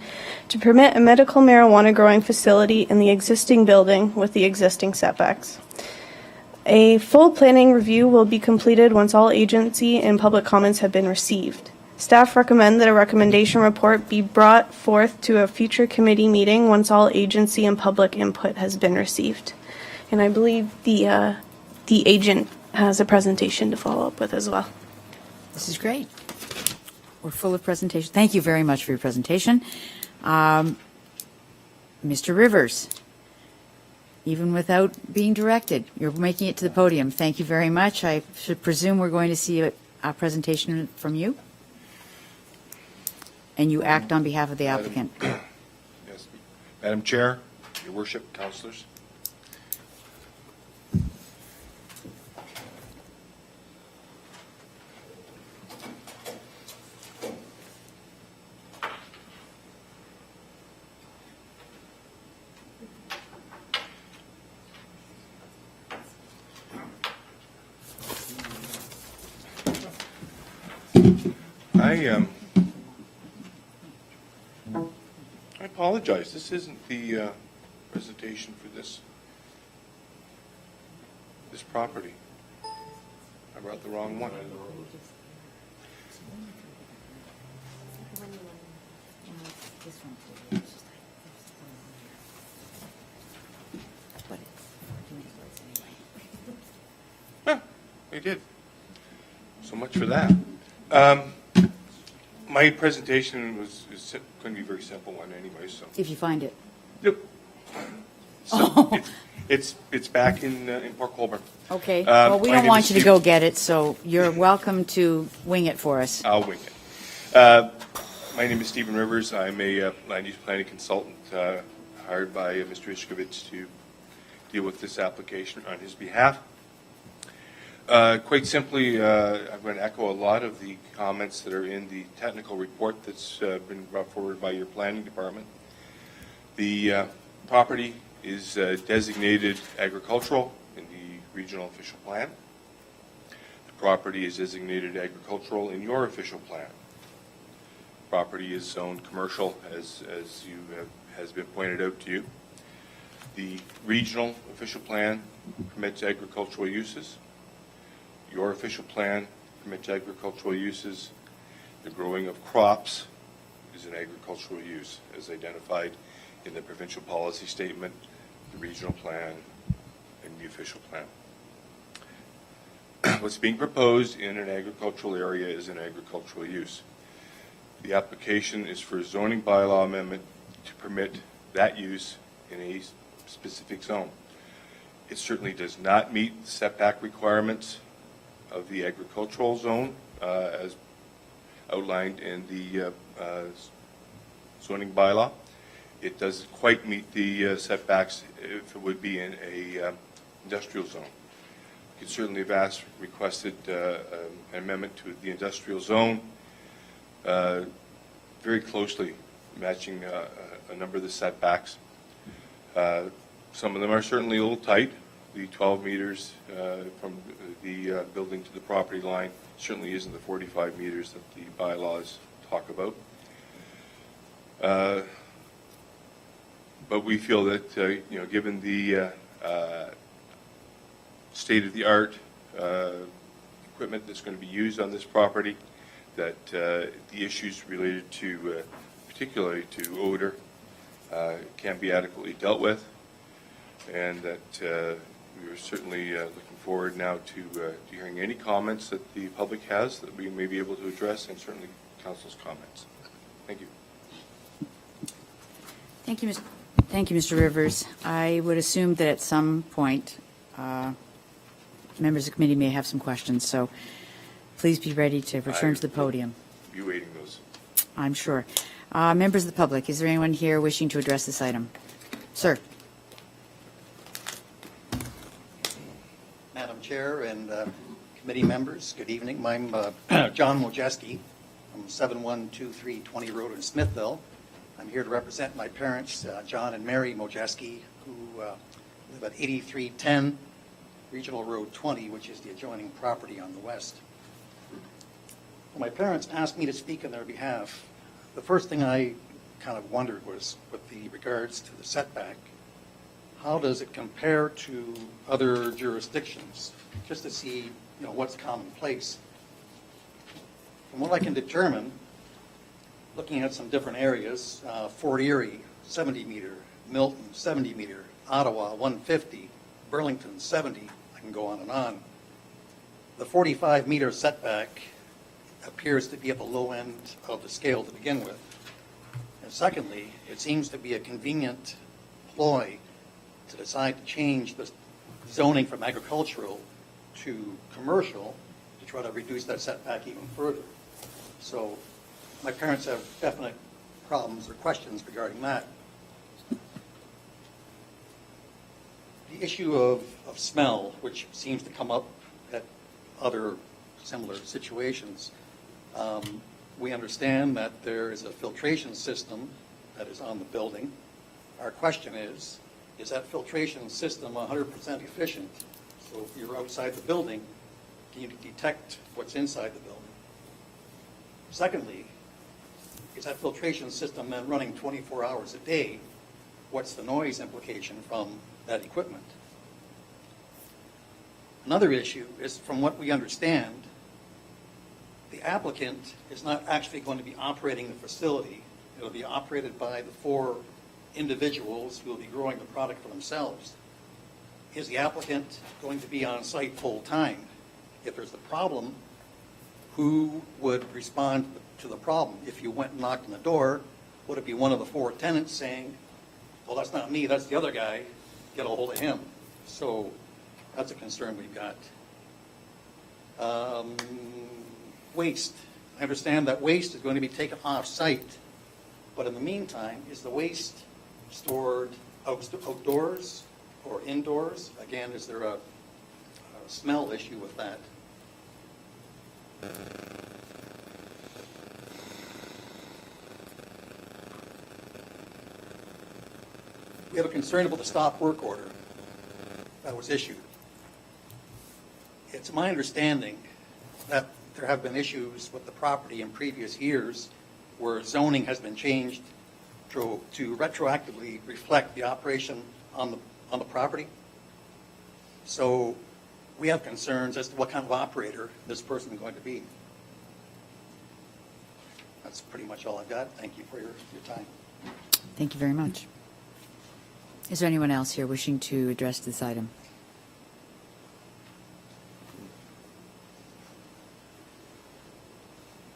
to permit a medical marijuana growing facility in the existing building with the existing setbacks. A full planning review will be completed once all agency and public comments have been received. Staff recommend that a recommendation report be brought forth to a future committee meeting once all agency and public input has been received. And I believe the agent has a presentation to follow up with as well. This is great. We're full of presentation. Thank you very much for your presentation. Mr. Rivers, even without being directed, you're making it to the podium. Thank you very much. I should presume we're going to see a presentation from you? And you act on behalf of the applicant. Yes. Madam Chair, Your Worship, councillors. I apologize. This isn't the presentation for this property. I brought the wrong one. Yeah, I did. So much for that. My presentation is going to be a very simple one anyway, so. If you find it. Yep. So it's back in Port Colborne. Okay. Well, we my don't name want is you to Steve- go get it, so you're welcome to wing it for us. I'll wing it. My name is Stephen Rivers. I'm a land use planning consultant hired by Mr. Ishkovich to deal with this application on his behalf. Quite simply, I'm going to echo a lot of the comments that are in the technical report that's been brought forward by your planning department. The property is designated agricultural in the regional official plan. The property is designated agricultural in your official plan. Property is zoned commercial, as has been pointed out to you. The regional official plan permits agricultural uses. Your official plan permits agricultural uses. The growing of crops is an agricultural use, as identified in the provincial policy statement, the regional plan, and the official plan. What's being proposed in an agricultural area is an agricultural use. The application is for a zoning bylaw amendment to permit that use in a specific zone. It certainly does not meet setback requirements of the agricultural zone as outlined in the zoning bylaw. It doesn't quite meet the setbacks if it would be in a industrial zone. You could certainly have requested an amendment to the industrial zone, very closely matching a number of the setbacks. Some of them are certainly a little tight. The 12 meters from the building to the property line certainly isn't the 45 meters that the bylaws talk about. But we feel that, given the state-of-the-art equipment that's going to be used on this property, that the issues related to, particularly to odor, can be adequately dealt with, and that we are certainly looking forward now to hearing any comments that the public has that we may be able to address, and certainly council's comments. Thank you. Thank you, Mr. Rivers. I would assume that at some point, members of the committee may have some questions, so please be ready to return to the podium. Be waiting those. I'm sure. Members of the public, is there anyone here wishing to address this item? Sir. Madam Chair and committee members, good evening. I'm John Mojeski from 7123 20 Road in Smithville. I'm here to represent my parents, John and Mary Mojeski, who live at 8310 Regional Road 20, which is the adjoining property on the west. When my parents asked me to speak on their behalf, the first thing I kind of wondered was, with the regards to the setback, how does it compare to other jurisdictions, just to see, what's commonplace. From what I can determine, looking at some different areas, Fort Erie, 70 meter, Milton, 70 meter, Ottawa, 150, Burlington, 70, I can go on and on. The 45 meter setback appears to be at the low end of the scale to begin with. And secondly, it seems to be a convenient employ to decide to change the zoning from agricultural to commercial to try to reduce that setback even further. So my parents have definite problems or questions regarding that. The issue of smell, which seems to come up at other similar situations, we understand that there is a filtration system that is on the building. Our question is that filtration system 100% efficient? So if you're outside the building, can you detect what's inside the building? Secondly, is that filtration system then running 24 hours a day? What's the noise implication from that equipment? Another issue is, from what we understand, the applicant is not actually going to be operating the facility. It will be operated by the 4 individuals who will be growing the product for themselves. Is the applicant going to be on site full time? If there's a problem, who would respond to the problem? If you went and knocked on the door, would it be one of the 4 tenants saying, well, that's not me, that's the other guy, get a hold of him? So that's a concern we've got. Waste. I understand that waste is going to be taken off-site, but in the meantime, is the waste stored outdoors or indoors? Again, is there a smell issue with that? We have a concern about the stop work order that was issued. It's my understanding that there have been issues with the property in previous years where zoning has been changed to retroactively reflect the operation on the property. So we have concerns as to what kind of operator this person is going to be. That's pretty much all I've got. Thank you for your time. Thank you very much. Is there anyone else here wishing to address this item?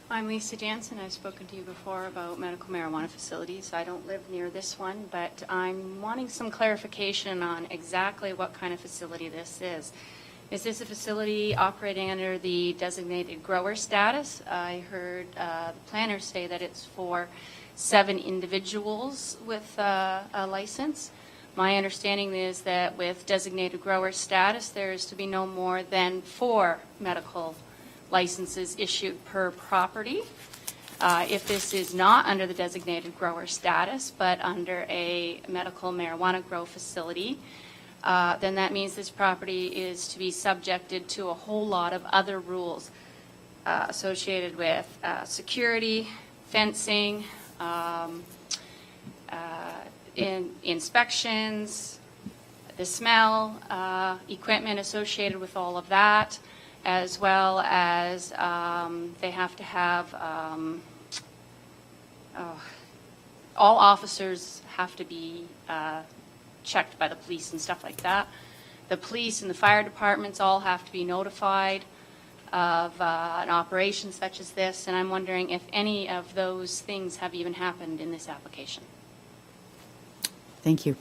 I'm Lisa Jansen. I've spoken to you before about medical marijuana facilities. I don't live near this one, but I'm wanting some clarification on exactly what kind of facility this is. Is this a facility operating under the designated grower status? I heard the planner say that it's for 7 individuals with a license. My understanding is that with designated grower status, there is to be no more than 4 medical licenses issued per property. If this is not under the designated grower status, but under a medical marijuana grow facility, then that means this property is to be subjected to a whole lot of other rules associated with security, fencing, inspections, the smell, equipment associated with all of that, as well as they have to have, all officers have to be checked by the police and stuff like that. The police and the fire departments all have to be notified of an operation such as this, and I'm wondering if any of those things have even happened in this application. Thank you.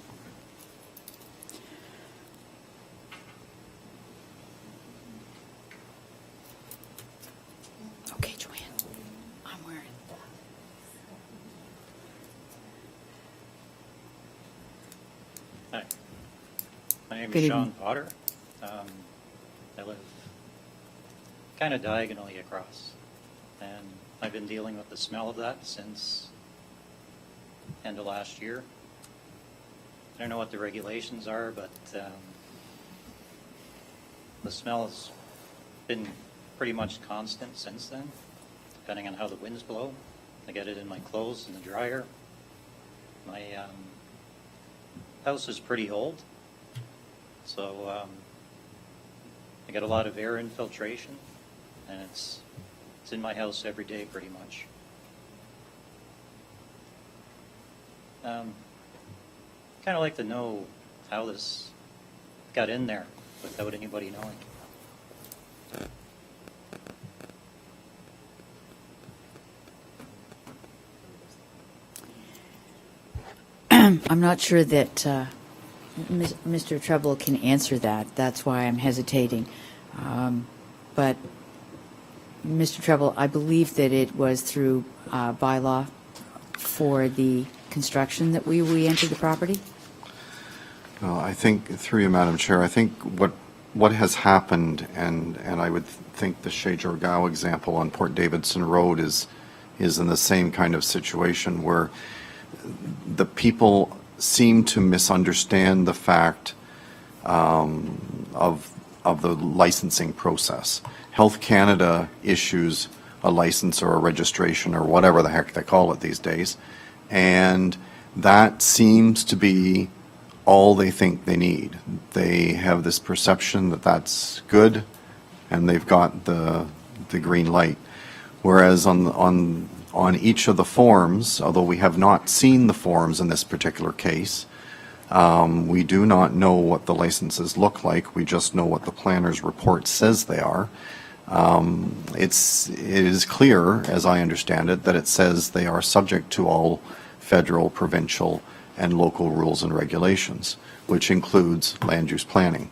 Okay, Joanne. I'm wearing Hi. My name Good is Sean evening. Potter. I live kind of diagonally across, and I've been dealing with the smell of that since end of last year. I don't know what the regulations are, but the smell has been pretty much constant since then, depending on how the winds blow. I get it in my clothes in the dryer. My house is pretty old, so I get a lot of air infiltration, and it's in my house every day pretty much. Kind of like to know how this got in there without anybody knowing. I'm not sure that Mr. Treble can answer that. That's why I'm hesitating. But, Mr. Treble, I believe that it was through bylaw for the construction that we entered the property? Well, I think, through you, Madam Chair, I think what has happened, and I would think the Chez Jorgao example on Port Davidson Road is in the same kind of situation where the people seem to misunderstand the fact of the licensing process. Health Canada issues a license or a registration or whatever the heck they call it these days, and that seems to be all they think they need. They have this perception that that's good, and they've got the green light. Whereas on each of the forms, although we have not seen the forms in this particular case, we do not know what the licenses look like. We just know what the planner's report says they are. It is clear, as I understand it, that it says they are subject to all federal, provincial, and local rules and regulations, which includes land use planning.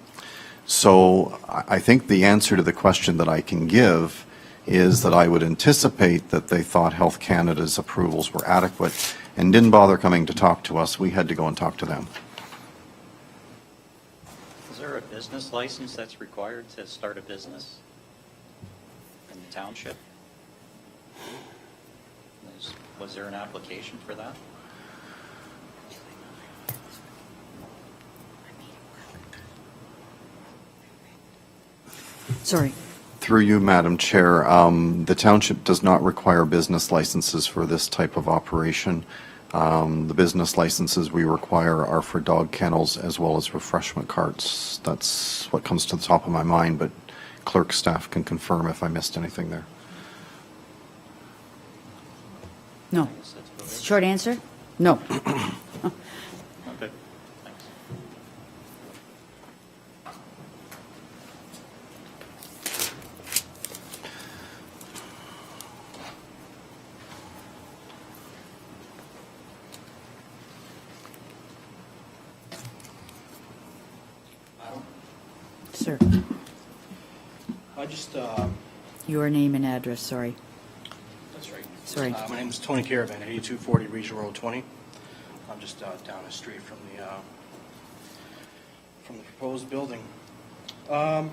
So I think the answer to the question that I can give is that I would anticipate that they thought Health Canada's approvals were adequate and didn't bother coming to talk to us. We had to go and talk to them. Is there a business license that's required to start a business in the township? Was there an application for that? Sorry. Through you, Madam Chair, the township does not require business licenses for this type of operation. The business licenses we require are for dog kennels as well as refreshment carts. That's what comes to the top of my mind, but clerk staff can confirm if I missed anything there. No. Short answer? No. Okay, thanks. Sir, I just, your name and address, sorry. that's right. Sorry. My name is Tony Caravan, 8240 Regional Road 20. I'm just down the street from the proposed building. I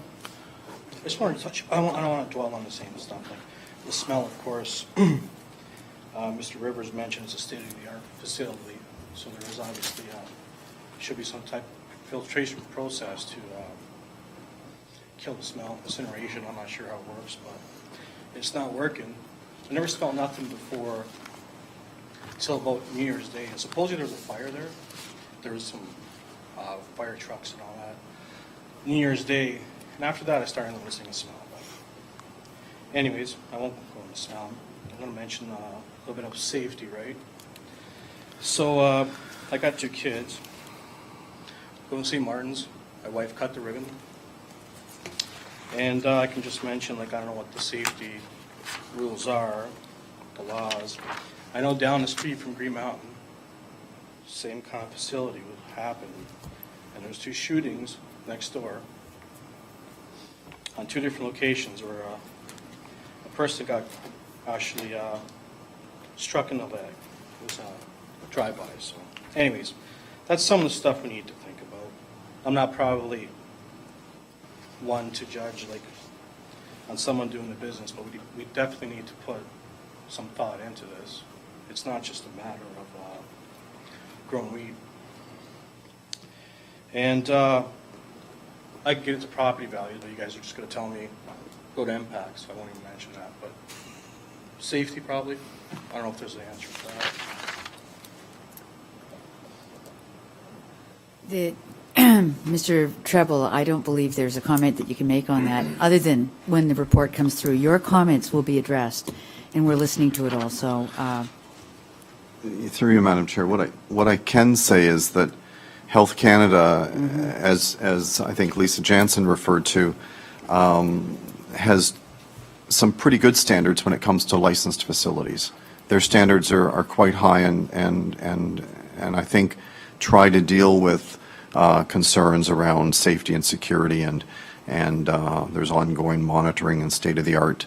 just wanted to touch, I don't want to dwell on the same stuff, like the smell, of course. Mr. Rivers mentioned it's a state-of-the-art facility, so there is obviously, should be some type of filtration process to kill the smell, incineration. I'm not sure how it works, but it's not working. I never smelled nothing before until about New Year's Day. And supposedly there was a fire there. There was some fire trucks and all that. New Year's Day, and after that I started noticing a smell. But anyways, I won't go into smell. I'm going to mention a little bit of safety, right? So I got 2 kids. Go to St. Martin's. My wife cut the ribbon. And I can just mention, like, I don't know what the safety rules are, the laws. I know down the street from Green Mountain, same kind of facility would happen. And there's 2 shootings next door on 2 different locations where a person got actually struck in the leg. It was a drive-by. So anyways, that's some of the stuff we need to think about. I'm not probably one to judge like on someone doing the business, but we definitely need to put some thought into this. It's not just a matter of growing weed. And I could get into property value, but you guys are just going to tell me go to impact, so I won't even mention that. But safety, probably. I don't know if there's an answer for that. Mr. Treble, I don't believe there's a comment that you can make on that, other than when the report comes through. Your comments will be addressed, and we're listening to it also. Through you, Madam Chair, what I can say is that Health Canada, as I think Lisa Jansen referred to, has some pretty good standards when it comes to licensed facilities. Their standards are quite high, and I think try to deal with concerns around safety and security, and there's ongoing monitoring and state-of-the-art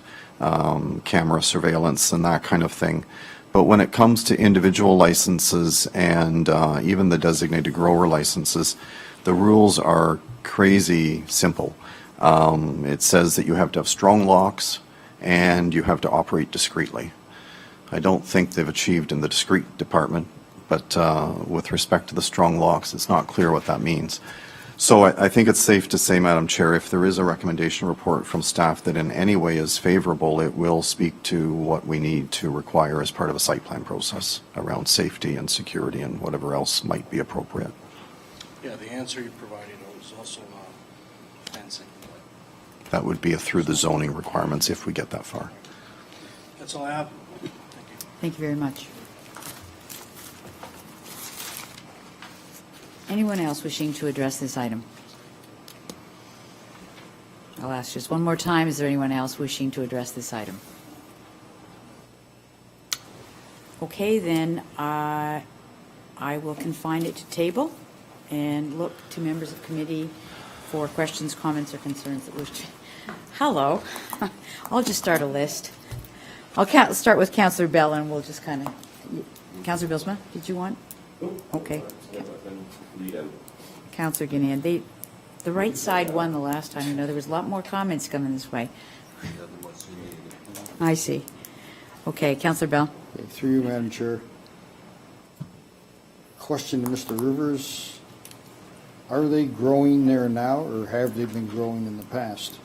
camera surveillance and that kind of thing. But when it comes to individual licenses and even the designated grower licenses, the rules are crazy simple. It says that you have to have strong locks and you have to operate discreetly. I don't think they've achieved in the discreet department, but with respect to the strong locks, it's not clear what that means. So I think it's safe to say, Madam Chair, if there is a recommendation report from staff that in any way is favorable, it will speak to what we need to require as part of a site plan process around safety and security and whatever else might be appropriate. Yeah, the answer you provided was also fencing. That would be through the zoning requirements if we get that far. That's all I have. Thank you very much. Anyone else wishing to address this item? I'll ask just one more time. Is there anyone else wishing to address this item? Okay, then I will confine it to table and look to members of committee for questions, comments, or concerns that wish to. Hello. I'll just start a list. I'll start with Councillor Bell, and we'll just kind of. Councillor Billsma, did you want? Okay. Councillor Gannon, the right side won the last time. You know, there was a lot more comments coming this way. I see. Okay, Councillor Bell. Okay, through you, Madam Chair. Question to Mr. Rivers. Are they growing there now, or have they been growing in the past?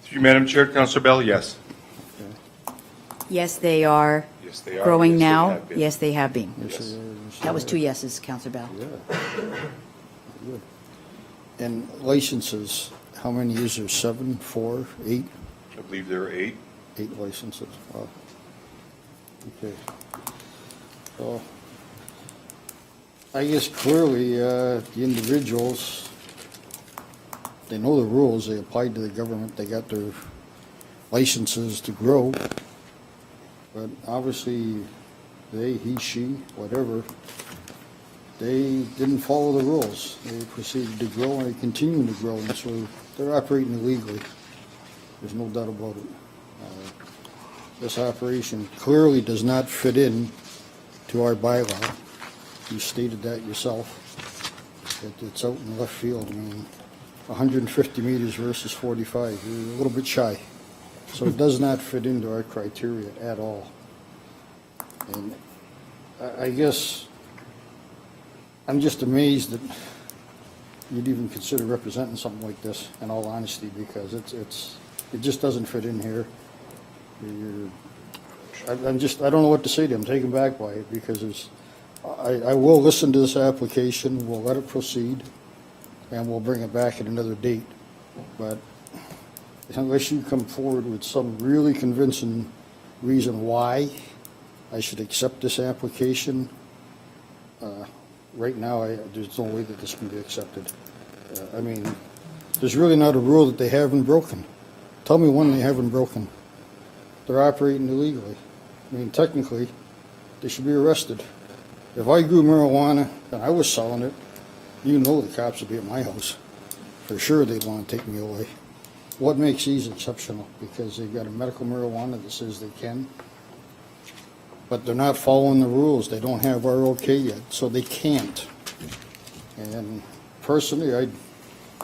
Through you, Madam Chair, Councillor Bell, yes. Yes, they are. Yes, they are. Growing Yes, they now. have been. Yes, they have been. Yes. That was 2 yeses, Councillor Bell. Good. And licenses, how many is there? 7, 4, 8? I believe there are 8. 8 licenses. Wow. Okay. So, I guess clearly the individuals, they know the rules. They applied to the government. They got their licenses to grow. But obviously, they, he, she, whatever, they didn't follow the rules. They proceeded to grow and they continue to grow. And so they're operating illegally. There's no doubt about it. This operation clearly does not fit in to our bylaw. You stated that yourself. It's out in left field. I mean, 150 meters versus 45. You're a little bit shy. So it does not fit into our criteria at all. And I guess I'm just amazed that you'd even consider representing something like this, in all honesty, because it just doesn't fit in here. I don't know what to say to you. I'm taken back by it because I will listen to this application. We'll let it proceed, and we'll bring it back at another date. But unless you come forward with some really convincing reason why I should accept this application, right now there's no way that this can be accepted. I mean, there's really not a rule that they haven't broken. Tell me one they haven't broken. They're operating illegally. I mean, technically, they should be arrested. If I grew marijuana and I was selling it, you know the cops would be at my house. For sure they'd want to take me away. What makes these exceptional? Because they've got a medical marijuana that says they can, but they're not following the rules. They don't have our okay yet, so they can't. And personally,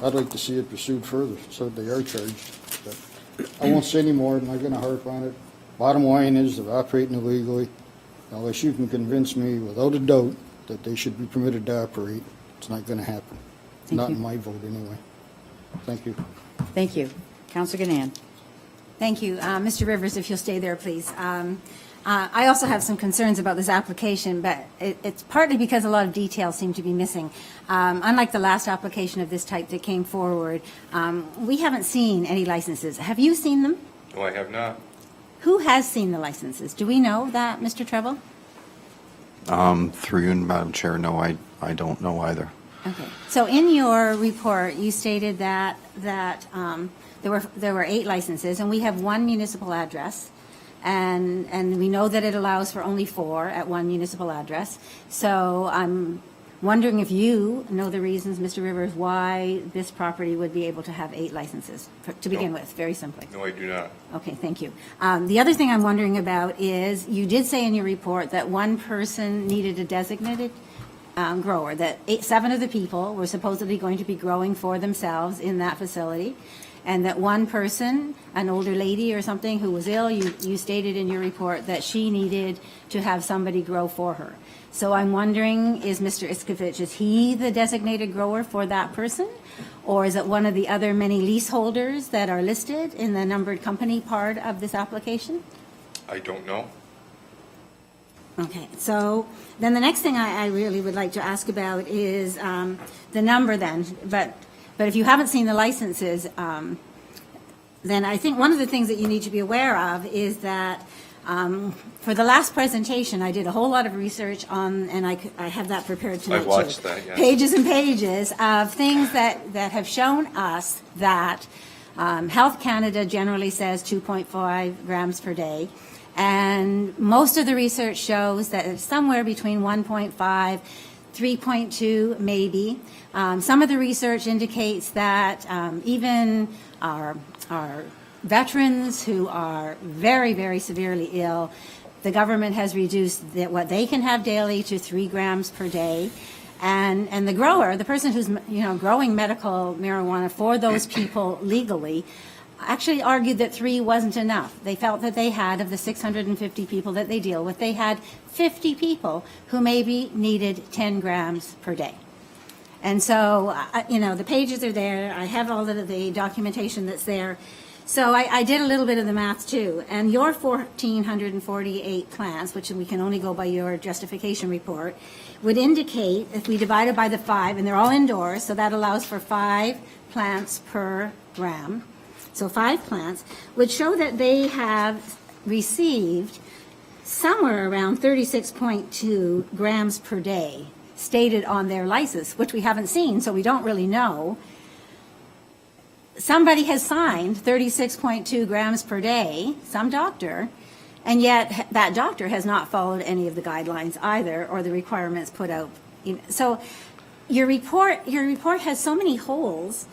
I'd like to see it pursued further, so they are charged. But I won't say any more. I'm not going to harp on it. Bottom line is they're operating illegally. Unless you can convince me without a doubt that they should be permitted to operate, it's not going to happen. Not in my vote anyway. Thank you. Thank you. Councillor Gannon. Thank you. Mr. Rivers, if you'll stay there, please. I also have some concerns about this application, but it's partly because a lot of details seem to be missing. Unlike the last application of this type that came forward, we haven't seen any licenses. Have you seen them? No, I have not. Who has seen the licenses? Do we know that, Mr. Treble? Through you, Madam Chair, no, I don't know either. Okay. So in your report, you stated that there were 8 licenses, and we have 1 municipal address. and we know that it allows for only 4 at one municipal address. So I'm wondering if you know the reasons, Mr. Rivers, why this property would be able to have 8 licenses, to begin with, very simply. No, I do not. Okay, thank you. The other thing I'm wondering about is, you did say in your report that one person needed a designated grower, that 7 of the people were supposedly going to be growing for themselves in that facility, and that one person, an older lady or something who was ill, you stated in your report that she needed to have somebody grow for her. So I'm wondering, is Mr. Iskovich, is he the designated grower for that person? Or is it one of the other many leaseholders that are listed in the numbered company part of this application? I don't know. Okay, so then the next thing I really would like to ask about is the number then. But if you haven't seen the licenses, then I think one of the things that you need to be aware of is that for the last presentation, I did a whole lot of research on, and I have that prepared tonight too. I watched that, yes. Pages and pages of things that have shown us that Health Canada generally says 2.5 grams per day. And most of the research shows that it's somewhere between 1.5, 3.2 maybe. Some of the research indicates that even our veterans who are very, very severely ill, the government has reduced what they can have daily to 3 grams per day. And the grower, the person who's growing medical marijuana for those people legally, actually argued that 3 wasn't enough. They felt that they had, of the 650 people that they deal with, they had 50 people who maybe needed 10 grams per day. And so, the pages are there. I have all of the documentation that's there. So I did a little bit of the math too. And your 1,448 plants, which we can only go by your justification report, would indicate, if we divide it by the 5, and they're all indoors, so that allows for 5 plants per gram. So 5 plants would show that they have received somewhere around 36.2 grams per day stated on their license, which we haven't seen, so we don't really know. Somebody has signed 36.2 grams per day, some doctor, and yet that doctor has not followed any of the guidelines either, or the requirements put out. So your report has so many holes.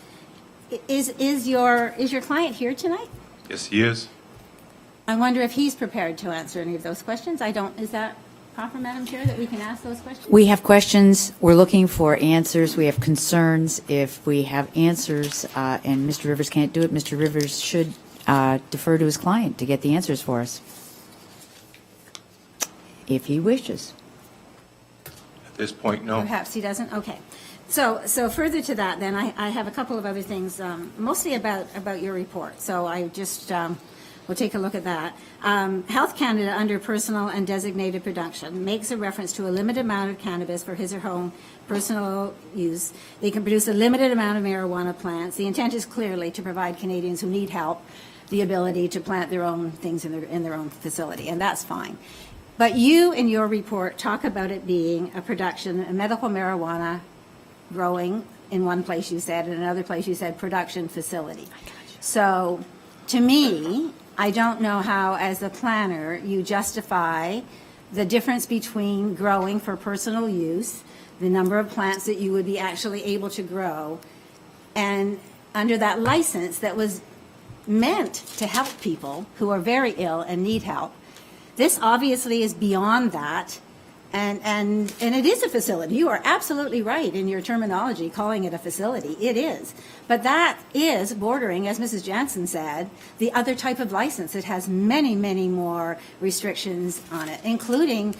Is your client here tonight? Yes, he is. I wonder if he's prepared to answer any of those questions. Is that proper, Madam Chair, that we can ask those questions? We have questions. We're looking for answers. We have concerns. If we have answers and Mr. Rivers can't do it, Mr. Rivers should defer to his client to get the answers for us, if he wishes. At this point, no. Perhaps he doesn't? Okay. So further to that, then, I have a couple of other things, mostly about your report. So I just we'll take a look at that. Health Canada, under personal and designated production, makes a reference to a limited amount of cannabis for his or her own personal use. They can produce a limited amount of marijuana plants. The intent is clearly to provide Canadians who need help the ability to plant their own things in their own facility, and that's fine. But you, in your report, talk about it being a production, a medical marijuana growing in one place, you said, and another place you said production facility. So to me, I don't know how, as a planner, you justify the difference between growing for personal use, the number of plants that you would be actually able to grow, and under that license that was meant to help people who are very ill and need help. This obviously is beyond that. And it is a facility. You are absolutely right in your terminology calling it a facility. It is. But that is bordering, as Mrs. Jansen said, the other type of license. It has many, many more restrictions on it, including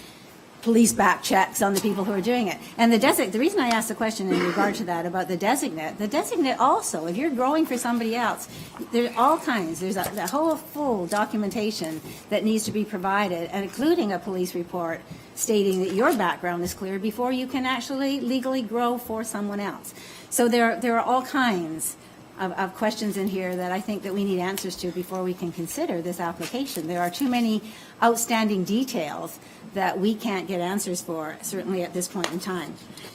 police back checks on the people who are doing it. And the reason I asked the question in regard to that about the designate also, if you're growing for somebody else, there are all kinds. There's a whole full documentation that needs to be provided, and including a police report stating that your background is clear before you can actually legally grow for someone else. So there are all kinds of questions in here that I think that we need answers to before we can consider this application. There are too many outstanding details that we can't get answers for, certainly at this point in time.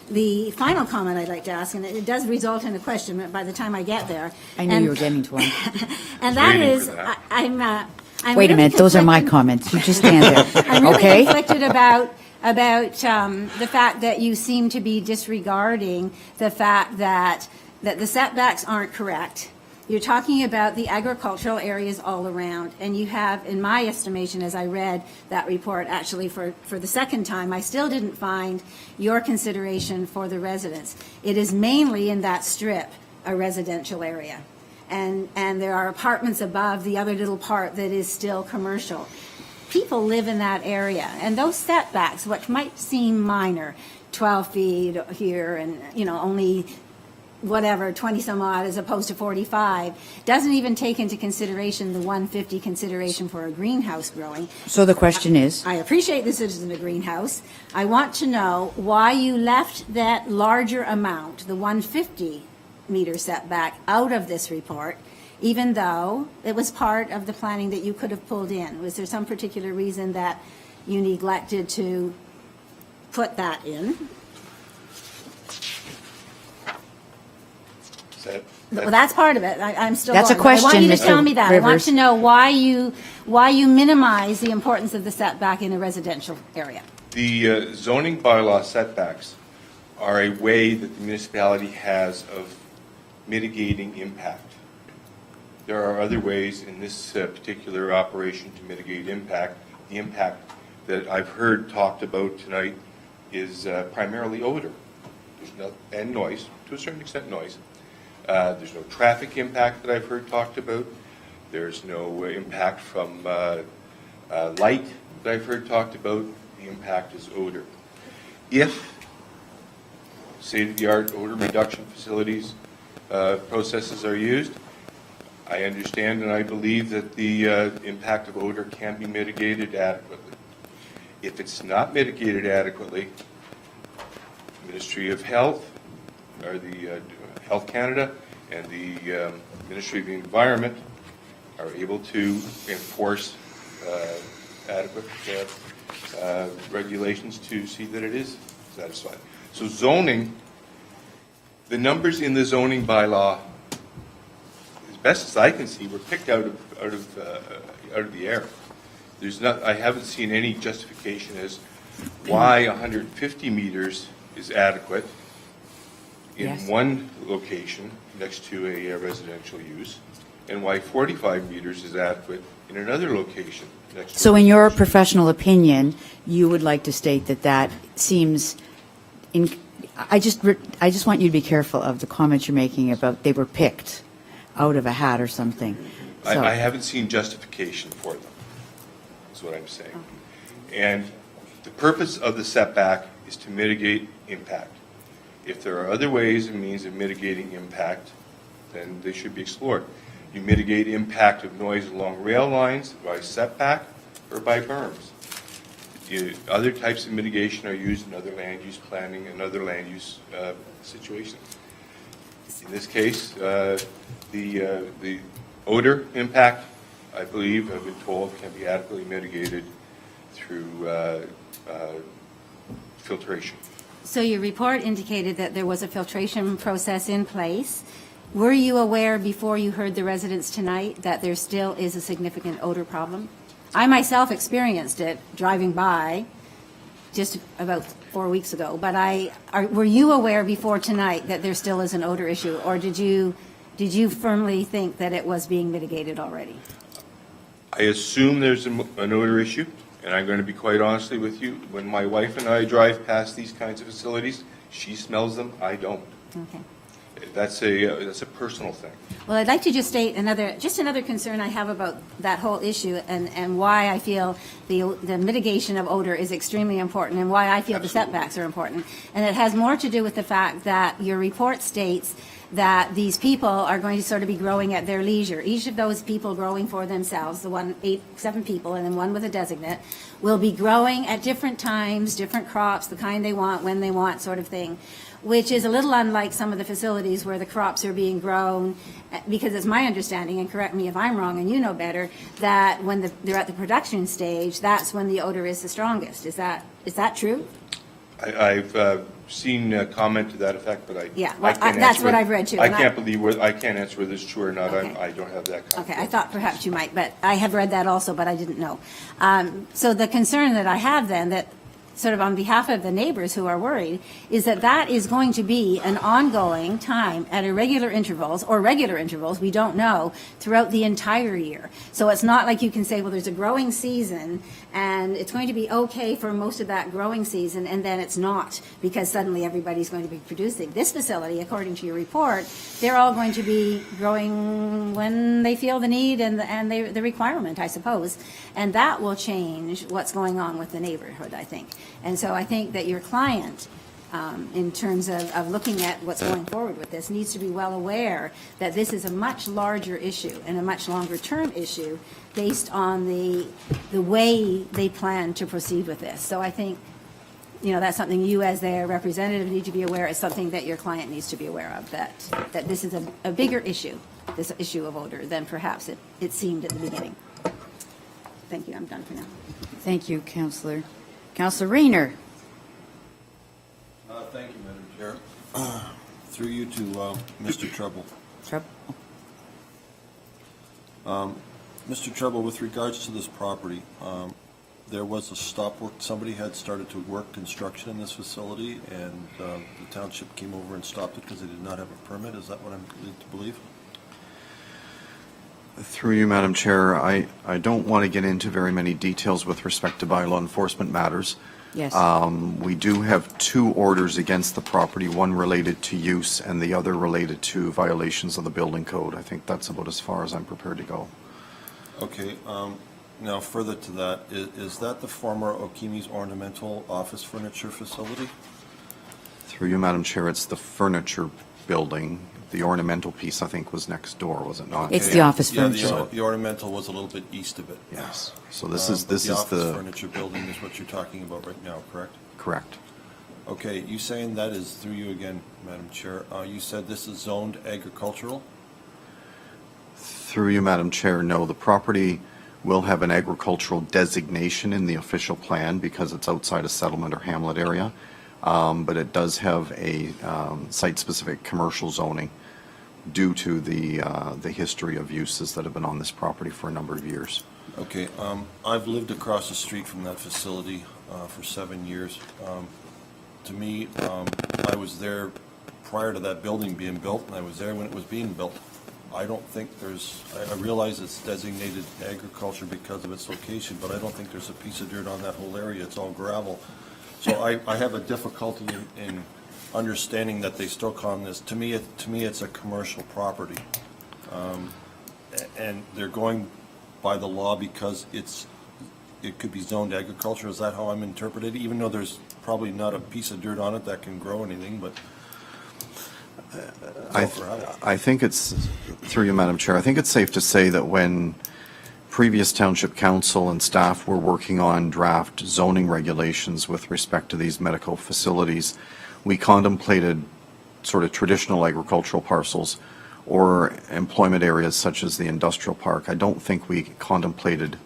The final comment I'd like to ask, and it does result in a question by the time I get there. I knew you were getting to one. And that Waiting is, for that. I'm Wait a really minute, those are my conflicted- comments. You just stand there, I'm really okay? conflicted about the fact that you seem to be disregarding the fact that the setbacks aren't correct. You're talking about the agricultural areas all around, and you have, in my estimation, as I read that report, actually for the second time, I still didn't find your consideration for the residents. It is mainly in that strip, a residential area. And there are apartments above the other little part that is still commercial. People live in that area, and those setbacks, what might seem minor, 12 feet here and, only whatever, 20 some odd as opposed to 45, doesn't even take into consideration the 150 consideration for a greenhouse growing. So the question is, I appreciate this isn't a greenhouse. I want to know why you left that larger amount, the 150 meter setback, out of this report, even though it was part of the planning that you could have pulled in. Was there some particular reason that you neglected to put that in? Well, that's part of it. I'm still That's a going. I want question, you to Mr. tell me that. I want Rivers. to know why you minimize the importance of the setback in a residential area. The zoning bylaw setbacks are a way that the municipality has of mitigating impact. There are other ways in this particular operation to mitigate impact. The impact that I've heard talked about tonight is primarily odor. And noise, to a certain extent noise. There's no traffic impact that I've heard talked about. There's no impact from light that I've heard talked about. The impact is odor. If state-of-the-art odor reduction facilities processes are used, I understand and I believe that the impact of odor can be mitigated adequately. If it's not mitigated adequately, Ministry of Health, or the Health Canada, and the Ministry of the Environment are able to enforce adequate regulations to see that it is satisfied. So zoning, the numbers in the zoning bylaw, as best as I can see, were picked out of the air. I haven't seen any justification as why 150 meters is adequate in one location next to a residential use, and why 45 meters is adequate in another location next to. so in your professional opinion, you would like to state that seems, I just want you to be careful of the comments you're making about they were picked out of a hat or something. So- I haven't seen justification for them, is what I'm saying. And the purpose of the setback is to mitigate impact. If there are other ways and means of mitigating impact, then they should be explored. You mitigate impact of noise along rail lines by setback or by berms. Other types of mitigation are used in other land use planning and other land use situations. In this case, the odor impact, I believe, I've been told, can be adequately mitigated through filtration. So your report indicated that there was a filtration process in place. Were you aware before you heard the residents tonight that there still is a significant odor problem? I myself experienced it driving by just about 4 weeks ago, but were you aware before tonight that there still is an odor issue, or did you firmly think that it was being mitigated already? I assume there's an odor issue, and I'm going to be quite honestly with you. When my wife and I drive past these kinds of facilities, she smells them, I don't. Okay. That's a personal thing. Well, I'd like to just state another concern I have about that whole issue and why I feel the mitigation of odor is extremely important and why I feel the setbacks are important. And it has more to do with the fact that your report states that these people are going to sort of be growing at their leisure. Each of those people growing for themselves, the 7 people and then one with a designate, will be growing at different times, different crops, the kind they want, when they want, sort of thing, which is a little unlike some of the facilities where the crops are being grown, because it's my understanding, and correct me if I'm wrong and you know better, that when they're at the production stage, that's when the odor is the strongest. Is that true? I've seen a comment to that effect, but I Yeah, I well, can't that's answer what whether- I've read too, I and I- can't believe, I can't answer whether it's true or not. Okay. I don't have that comment. Okay, I thought perhaps you might, but I have read that also, but I didn't know. So the concern that I have then, that sort of on behalf of the neighbors who are worried, is that that is going to be an ongoing time at irregular intervals, or regular intervals, we don't know, throughout the entire year. So it's not like you can say, well, there's a growing season, and it's going to be okay for most of that growing season, and then it's not, because suddenly everybody's going to be producing. This facility, according to your report, they're all going to be growing when they feel the need and the requirement, I suppose. And that will change what's going on with the neighborhood, I think. And so I think that your client, in terms of looking at what's going forward with this, needs to be well aware that this is a much larger issue and a much longer-term issue based on the way they plan to proceed with this. So I think, that's something you as their representative need to be aware. It's something that your client needs to be aware of, that this is a bigger issue, this issue of odor, than perhaps it seemed at the beginning. Thank you. I'm done for now. Thank you, Councillor. Councillor Rayner. Thank you, Madam Chair. Through you to Mr. Trouble. Mr. Trouble, with regards to this property, there was a stop work. Somebody had started to work construction in this facility, and the township came over and stopped it because they did not have a permit. Is that what I'm led to believe? Through you, Madam Chair, I don't want to get into very many details with respect to bylaw enforcement matters. Yes. We do have 2 orders against the property, one related to use and the other related to violations of the building code. I think that's about as far as I'm prepared to go. Okay. Now, further to that, is that the former Okimi's ornamental office furniture facility? Through you, Madam Chair, it's the furniture building. The ornamental piece, I think, was next door, was it not? It's the office Yeah, furniture. the ornamental was a little bit east of it. Yes. So this is The office furniture building is what you're talking about right now, correct? Correct. Okay, you saying that is, through you again, Madam Chair, you said this is zoned agricultural? Through you, Madam Chair, no, the property will have an agricultural designation in the official plan because it's outside a settlement or hamlet area, but it does have a site-specific commercial zoning due to the history of uses that have been on this property for a number of years. Okay, I've lived across the street from that facility for 7 years. To me, I was there prior to that building being built, and I was there when it was being built. I don't think I realize it's designated agriculture because of its location, but I don't think there's a piece of dirt on that whole area. It's all gravel. So I have a difficulty in understanding that they still call this. To me, it's a commercial property. And they're going by the law because it could be zoned agriculture. Is that how I'm interpreted? Even though there's probably not a piece of dirt on it that can grow anything, but I think it's, through you, Madam Chair, I think it's safe to say that when previous township council and staff were working on draft zoning regulations with respect to these medical facilities, we contemplated sort of traditional agricultural parcels or employment areas such as the industrial park. I don't think we contemplated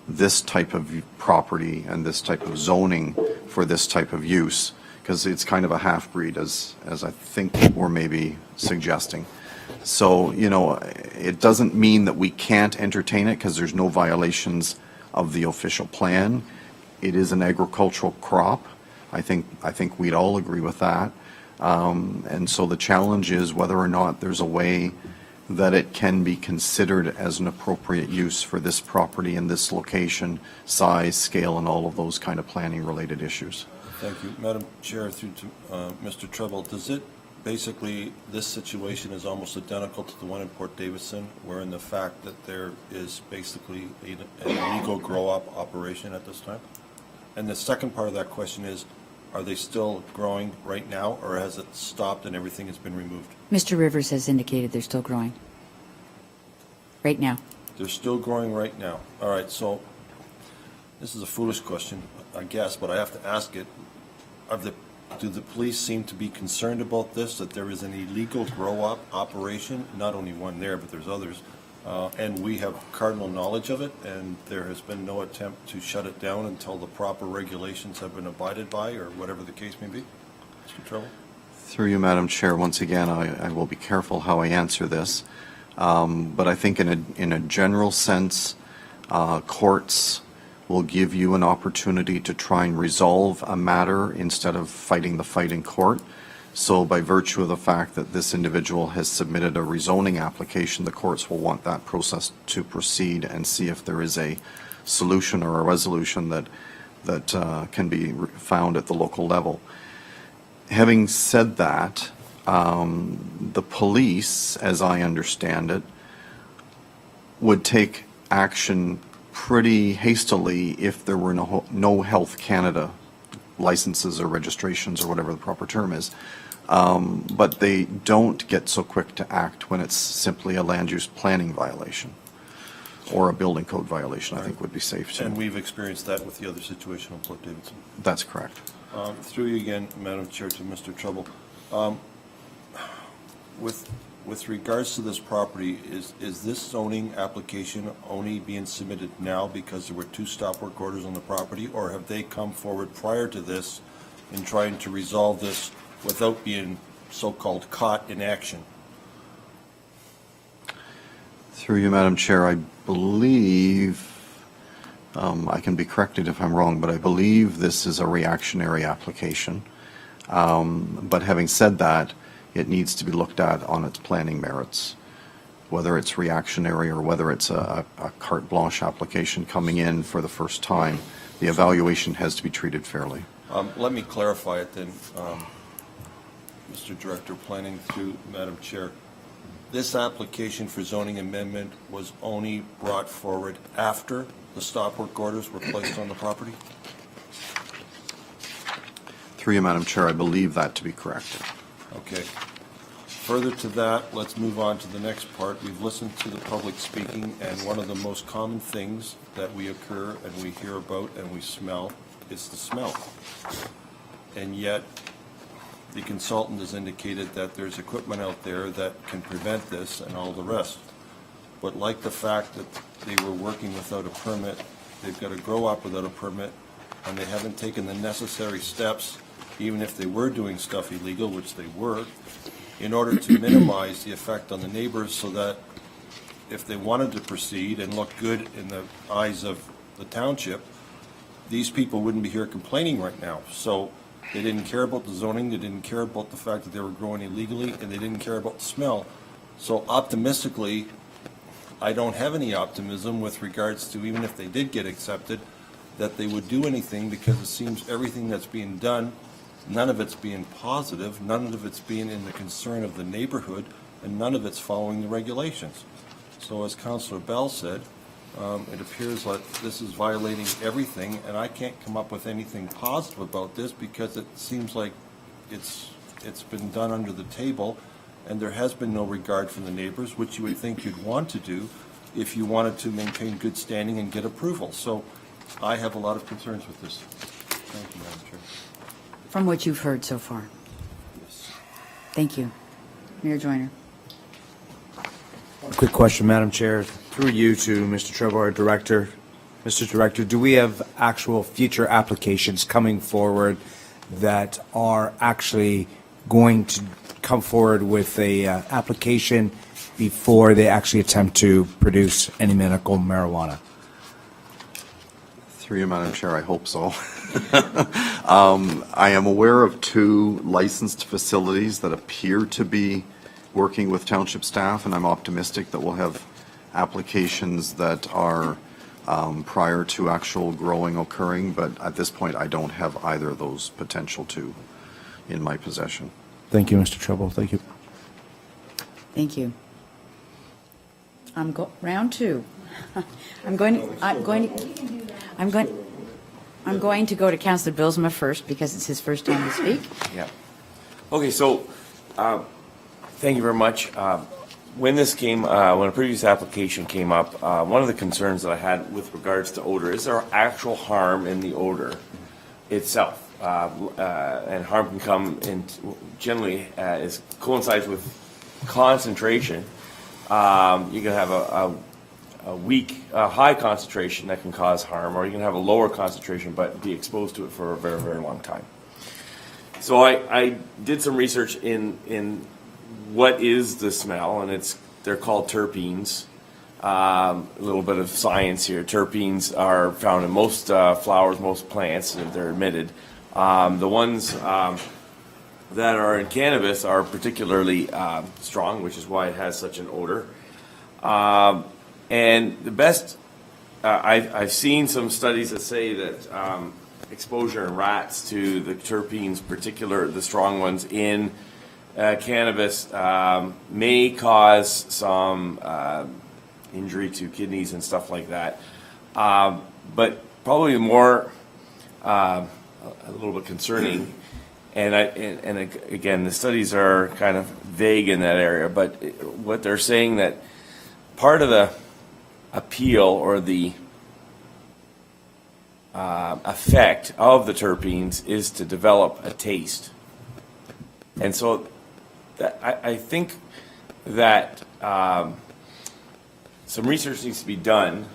this type of property and this type of zoning for this type of use, because it's kind of a half-breed, as I think we're maybe suggesting. So, it doesn't mean that we can't entertain it because there's no violations of the official plan. It is an agricultural crop. I think we'd all agree with that. And so the challenge is whether or not there's a way that it can be considered as an appropriate use for this property in this location, size, scale, and all of those kind of planning-related issues. thank you. Madam Chair, through to Mr. Treble, does it basically, this situation is almost identical to the one in Port Davidson, wherein the fact that there is basically an illegal grow-up operation at this time? And the second part of that question is, are they still growing right now, or has it stopped and everything has been removed? Mr. Rivers has indicated they're still growing. Right now. They're still growing right now. All right, so this is a foolish question, I guess, but I have to ask it. Do the police seem to be concerned about this, that there is an illegal grow-up operation, not only one there, but there's others, and we have cardinal knowledge of it, and there has been no attempt to shut it down until the proper regulations have been abided by, or whatever the case may be? Mr. Trouble? Through you, Madam Chair, once again, I will be careful how I answer this. But I think in a general sense, courts will give you an opportunity to try and resolve a matter instead of fighting the fight in court. So by virtue of the fact that this individual has submitted a rezoning application, the courts will want that process to proceed and see if there is a solution or a resolution that can be found at the local level. Having said that, the police, as I understand it, would take action pretty hastily if there were no Health Canada licenses or registrations or whatever the proper term is. But they don't get so quick to act when it's simply a land use planning violation or a building code violation, I think would be safe too. And we've experienced that with the other situation on Port Davidson. That's correct. Through you again, Madam Chair, to Mr. Trouble. With regards to this property, is this zoning application only being submitted now because there were 2 stop work orders on the property, or have they come forward prior to this in trying to resolve this without being so-called caught in action? Through you, Madam Chair, I believe, I can be corrected if I'm wrong, but I believe this is a reactionary application. But having said that, it needs to be looked at on its planning merits, whether it's reactionary or whether it's a carte blanche application coming in for the first time. The evaluation has to be treated fairly. Let me clarify it then, Mr. Director, planning through Madam Chair. This application for zoning amendment was only brought forward after the stop work orders were placed on the property? Through you, Madam Chair, I believe that to be correct. Okay. Further to that, let's move on to the next part. We've listened to the public speaking, and one of the most common things that we occur and we hear about and we smell is the smell. And yet, the consultant has indicated that there's equipment out there that can prevent this and all the rest. But like the fact that they were working without a permit, they've got to grow up without a permit, and they haven't taken the necessary steps, even if they were doing stuff illegal, which they were, in order to minimize the effect on the neighbors so that if they wanted to proceed and look good in the eyes of the township, these people wouldn't be here complaining right now. So they didn't care about the zoning, they didn't care about the fact that they were growing illegally, and they didn't care about the smell. So optimistically, I don't have any optimism with regards to, even if they did get accepted, that they would do anything, because it seems everything that's being done, none of it's being positive, none of it's being in the concern of the neighborhood, and none of it's following the regulations. So as Councillor Bell said, it appears like this is violating everything, and I can't come up with anything positive about this because it seems like it's been done under the table, and there has been no regard for the neighbors, which you would think you'd want to do if you wanted to maintain good standing and get approval. So I have a lot of concerns with this. Thank you, Madam Chair. From what you've heard so far. Yes. Thank you. Mayor Joyner. Quick question, Madam Chair, through you to Mr. Trevor, our Director. Mr. Director, do we have actual future applications coming forward that are actually going to come forward with a application before they actually attempt to produce any medical marijuana? Through you, Madam Chair, I hope so. I am aware of 2 licensed facilities that appear to be working with township staff, and I'm optimistic that we'll have applications that are prior to actual growing occurring, but at this point I don't have either of those potential 2 in my possession. Thank you, Mr. Trouble. Thank you. Thank you. Round 2. I'm going to go to Councillor Bilsma first because it's his first time to speak. Yeah. Okay, so thank you very much. When a previous application came up, one of the concerns that I had with regards to odor is there actual harm in the odor itself, and harm can come in generally coincides with concentration. You can have a weak, high concentration that can cause harm, or you can have a lower concentration but be exposed to it for a very, very long time. So I did some research in what is the smell, and they're called terpenes. A little bit of science here. Terpenes are found in most flowers, most plants, and they're emitted. The ones that are in cannabis are particularly strong, which is why it has such an odor. And the best, I've seen some studies that say that exposure in rats to the terpenes, the strong ones in cannabis, may cause some injury to kidneys and stuff like that. But probably more, a little bit concerning, and again, the studies are kind of vague in that area, but what they're saying that part of the appeal or the effect of the terpenes is to develop a taste. And so I think that some research needs to be done,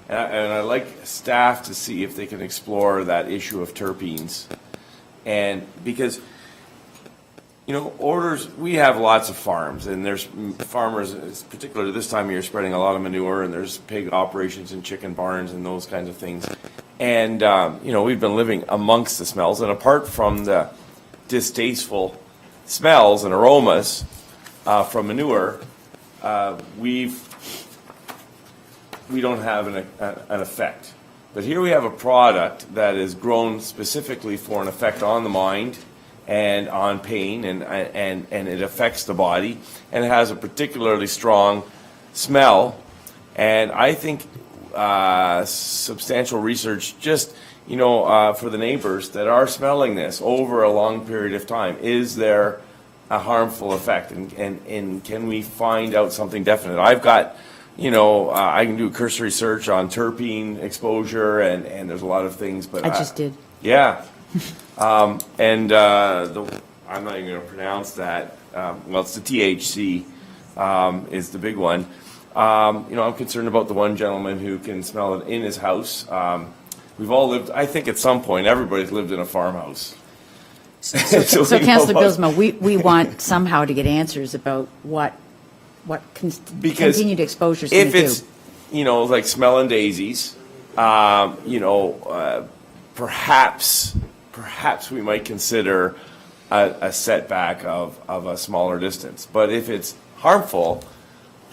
and I'd like staff to see if they can explore that issue of terpenes. And because, odors, we have lots of farms, and there's farmers, particularly this time of year, spreading a lot of manure, and there's pig operations and chicken barns and those kinds of things. And, we've been living amongst the smells, and apart from the distasteful smells and aromas from manure, we don't have an effect. But here we have a product that is grown specifically for an effect on the mind and on pain, and it affects the body, and it has a particularly strong smell. And I think substantial research just, for the neighbors that are smelling this over a long period of time, is there a harmful effect? And can we find out something definite? I've got, I can do a cursory search on terpene exposure, and there's a lot of things, but I just did. Yeah. I'm not even going to pronounce that. It's the THC is the big one. I'm concerned about the one gentleman who can smell it in his house. We've all lived, I think at some point, everybody's lived in a farmhouse. So Councillor Bilsma, we want somehow to get answers about what continued exposure is going to do. If it's, like smelling daisies, perhaps we might consider a setback of a smaller distance. But if it's harmful,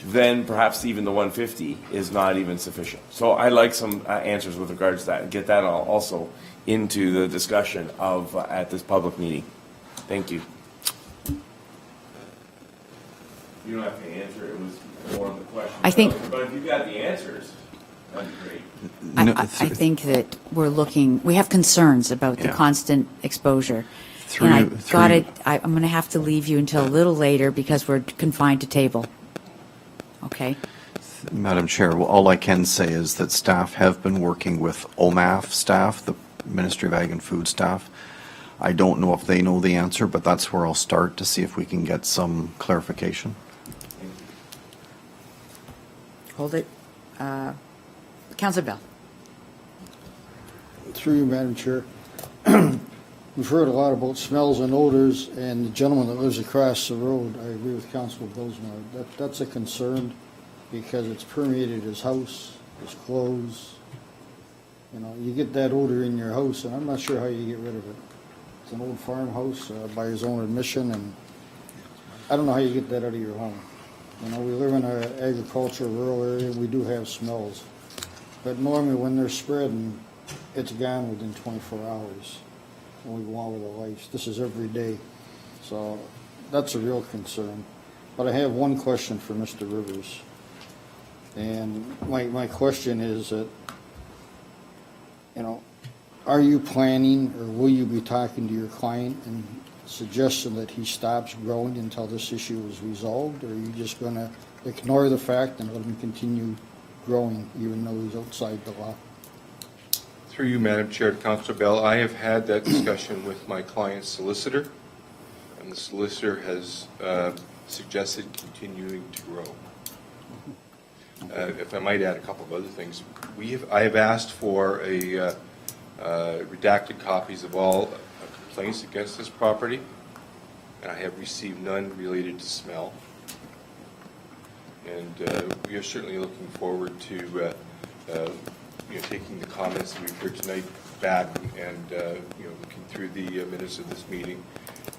then perhaps even the 150 is not even sufficient. So I'd like some answers with regards to that, and get that also into the discussion of at this public meeting. Thank you. You don't have to answer. It was more of the question. But if you've got the answers, that'd be great. I think that we have concerns about the constant exposure. I'm going to have to leave you until a little later because we're confined to table. Okay. Madam Chair, all I can say is that staff have been working with OMAF staff, the Ministry of Ag and Food staff. I don't know if they know the answer, but that's where I'll start to see if we can get some clarification. Hold it. Councillor Bell. Through you, Madam Chair. We've heard a lot about smells and odors, and the gentleman that lives across the road, I agree with Councillor Bilsma, that's a concern because it's permeated his house, his clothes. You get that odor in your house, and I'm not sure how you get rid of it. It's an old farmhouse by his own admission, and I don't know how you get that out of your home. We live in an agricultural rural area, we do have smells. But normally when they're spreading, it's gone within 24 hours. When we go on with our lives. This is every day. So that's a real concern. But I have one question for Mr. Rivers. And my question is that, are you planning or will you be talking to your client and suggesting that he stops growing until this issue is resolved? Or are you just going to ignore the fact and let him continue growing even though he's outside the law? Through you, Madam Chair, to Councillor Bell, I have had that discussion with my client's solicitor, and the solicitor has suggested continuing to grow. If I might add a couple of other things, I have asked for redacted copies of all complaints against this property, and I have received none related to smell. And we are certainly looking forward to taking the comments that we've heard tonight back and looking through the minutes of this meeting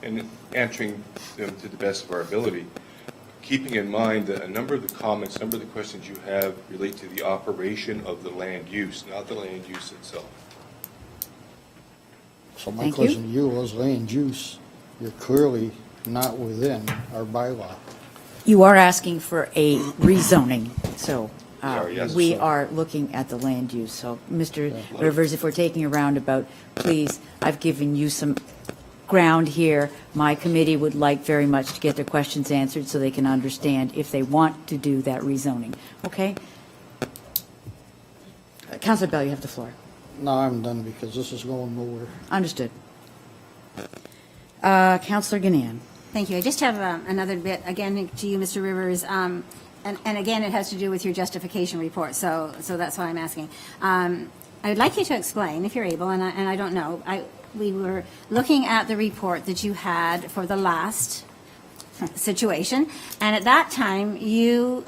and answering them to the best of our ability, keeping in mind that a number of the comments, a number of the questions you have relate to the operation of the land use, not the land use itself. So my Thank you. question to you was land use. You're clearly not within our bylaw. You are asking for a rezoning, so Sorry, yes. we are looking at the land use. So, Mr. Rivers, if we're taking a roundabout, please, I've given you some ground here. My committee would like very much to get their questions answered so they can understand if they want to do that rezoning. Okay? Councilor Bell, you have the floor. No, I'm done because this is going nowhere. Understood. Councilor Ganaan. Thank you. I just have another bit, again, to you, Mr. Rivers, and again, it has to do with your justification report, so that's why I'm asking. I would like you to explain, if you're able, and I don't know, we were looking at the report that you had for the last situation, and at that time, you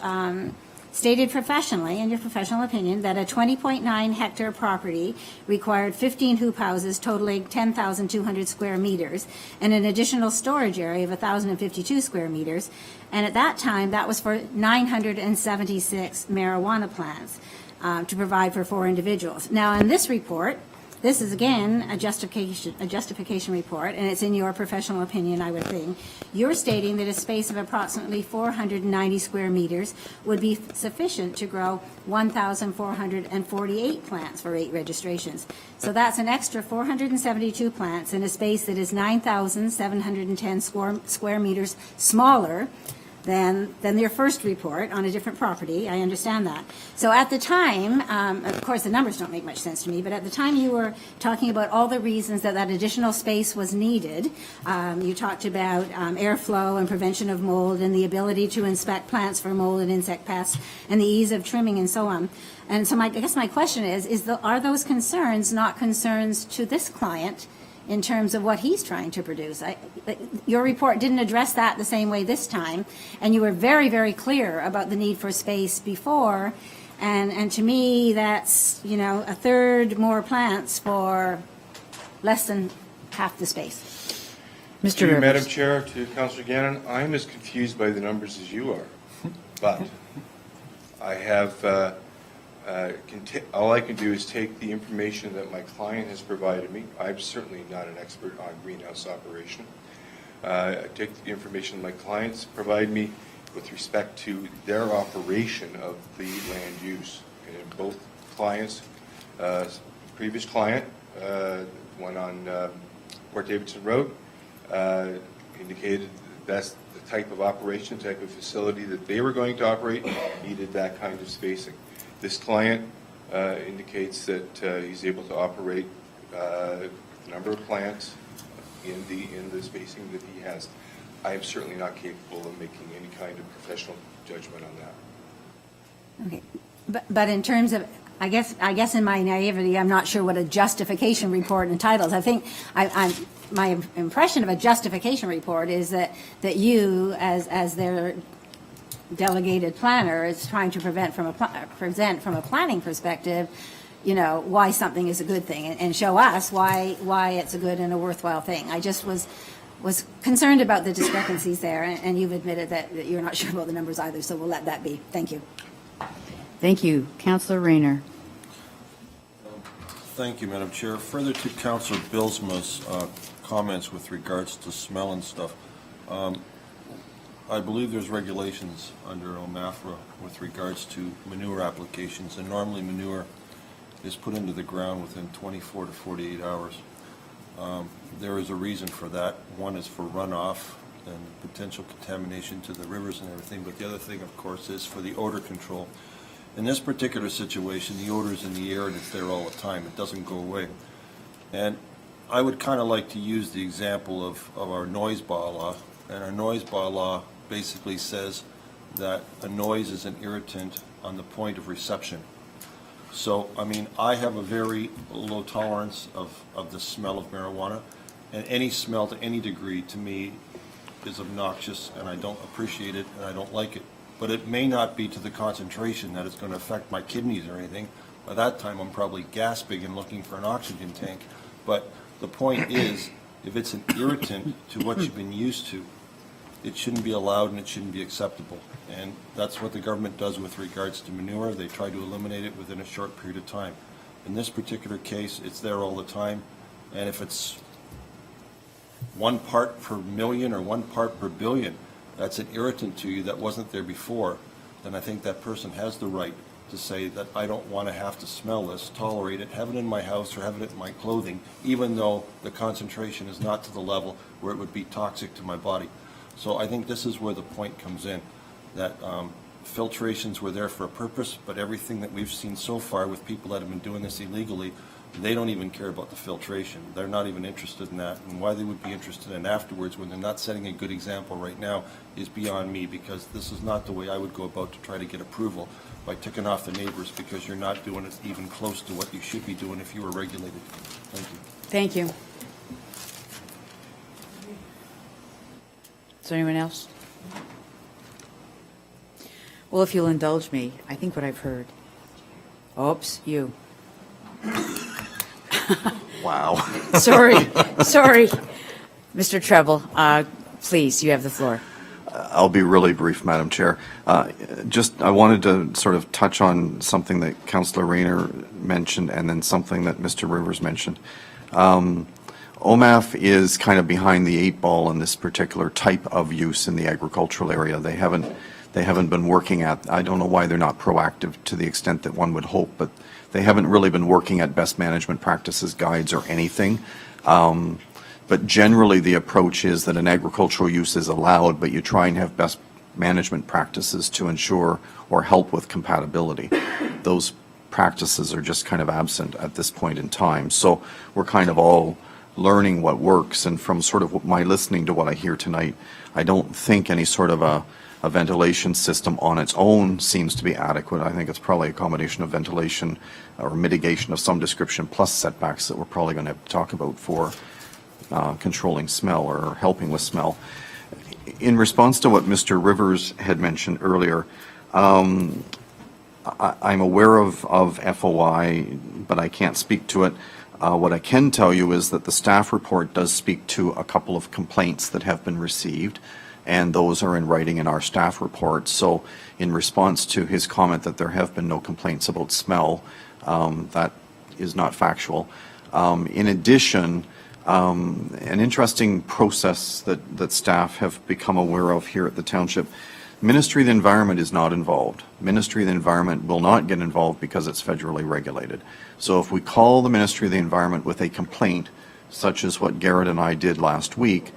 stated professionally, in your professional opinion, that a 20.9 hectare property required 15 hoop houses totaling 10,200 square meters and an additional storage area of 1,052 square meters. And at that time, that was for 976 marijuana plants to provide for 4 individuals. Now, in this report, this is, again, a justification report, and it's in your professional opinion, I would think. You're stating that a space of approximately 490 square meters would be sufficient to grow 1,448 plants for 8 registrations. So that's an extra 472 plants in a space that is 9,710 square meters smaller than your first report on a different property. I understand that. So at the time, of course, the numbers don't make much sense to me, but at the time you were talking about all the reasons that additional space was needed. You talked about airflow and prevention of mold and the ability to inspect plants for mold and insect pests and the ease of trimming and so on. And so I guess my question is are those concerns not concerns to this client in terms of what he's trying to produce? Your report didn't address that the same way this time, and you were very, very clear about the need for space before, and to me, that's, a third more plants for less than half the space. Mr. To you, Rivers. Madam Chair, to Councillor Gannon, I'm as confused by the numbers as you are, but I have all I can do is take the information that my client has provided me. I'm certainly not an expert on greenhouse operation. I take the information my clients provide me with respect to their operation of the land use. And in both clients, previous client, one on Port Davidson Road, indicated that's the type of operation, type of facility that they were going to operate, needed that kind of spacing. This client indicates that he's able to operate a number of plants in the spacing that he has. I am certainly not capable of making any kind of professional judgment on that. Okay, but in terms of, I guess in my naivety, I'm not sure what a justification report entitles. I think my impression of a justification report is that you, as their delegated planner, is trying to present from a planning perspective, why something is a good thing, and show us why it's a good and a worthwhile thing. I just was concerned about the discrepancies there, and you've admitted that you're not sure about the numbers either, so we'll let that be. Thank you. Thank you. Councillor Rayner. Thank you, Madam Chair. Further to Councillor Bilsma's comments with regards to smell and stuff, I believe there's regulations under OMAFRA with regards to manure applications, and normally manure is put into the ground within 24 to 48 hours. There is a reason for that. One is for runoff and potential contamination to the rivers and everything, but the other thing, of course, is for the odor control. In this particular situation, the odor is in the air and it's there all the time. It doesn't go away. And I would kind of like to use the example of our noise bylaw, and our noise bylaw basically says that a noise is an irritant on the point of reception. So, I mean, I have a very low tolerance of the smell of marijuana, And any smell to any degree, to me, is obnoxious, and I don't appreciate it, and I don't like it. But it may not be to the concentration that it's going to affect my kidneys or anything. By that time, I'm probably gasping and looking for an oxygen tank. But the point is, if it's an irritant to what you've been used to, it shouldn't be allowed and it shouldn't be acceptable. And that's what the government does with regards to manure. They try to eliminate it within a short period of time. In this particular case, it's there all the time, and if it's 1 part per million or 1 part per billion, that's an irritant to you that wasn't there before, then I think that person has the right to say that I don't want to have to smell this, tolerate it, have it in my house or have it in my clothing, even though the concentration is not to the level where it would be toxic to my body. So I think this is where the point comes in, that filtrations were there for a purpose, but everything that we've seen so far with people that have been doing this illegally, they don't even care about the filtration. They're not even interested in that. And why they would be interested in afterwards when they're not setting a good example right now is beyond me, because this is not the way I would go about to try to get approval by ticking off the neighbors because you're not doing it even close to what you should be doing if you were regulated. Thank you. Thank you. Is there anyone else? Well, if you'll indulge me, I think what I've heard. Oops, you. Wow. Sorry. Mr. Treble, please, you have the floor. I'll be really brief, Madam Chair. I wanted to sort of touch on something that Councillor Rayner mentioned and then something that Mr. Rivers mentioned. OMAF is kind of behind the 8 ball in this particular type of use in the agricultural area. They haven't been working at, I don't know why they're not proactive to the extent that one would hope, but they haven't really been working at best management practices guides or anything. But generally the approach is that an agricultural use is allowed, but you try and have best management practices to ensure or help with compatibility. Those practices are just kind of absent at this point in time. So we're kind of all learning what works, and from sort of my listening to what I hear tonight, I don't think any sort of a ventilation system on its own seems to be adequate. I think it's probably a combination of ventilation or mitigation of some description plus setbacks that we're probably going to have to talk about for controlling smell or helping with smell. In response to what Mr. Rivers had mentioned earlier, I'm aware of FOI, but I can't speak to it. What I can tell you is that the staff report does speak to a couple of complaints that have been received, and those are in writing in our staff report. So in response to his comment that there have been no complaints about smell, that is not factual. In addition, an interesting process that staff have become aware of here at the township, Ministry of the Environment is not involved. Ministry of the Environment will not get involved because it's federally regulated. So if we call the Ministry of the Environment with a complaint, such as what Garrett and I did last week,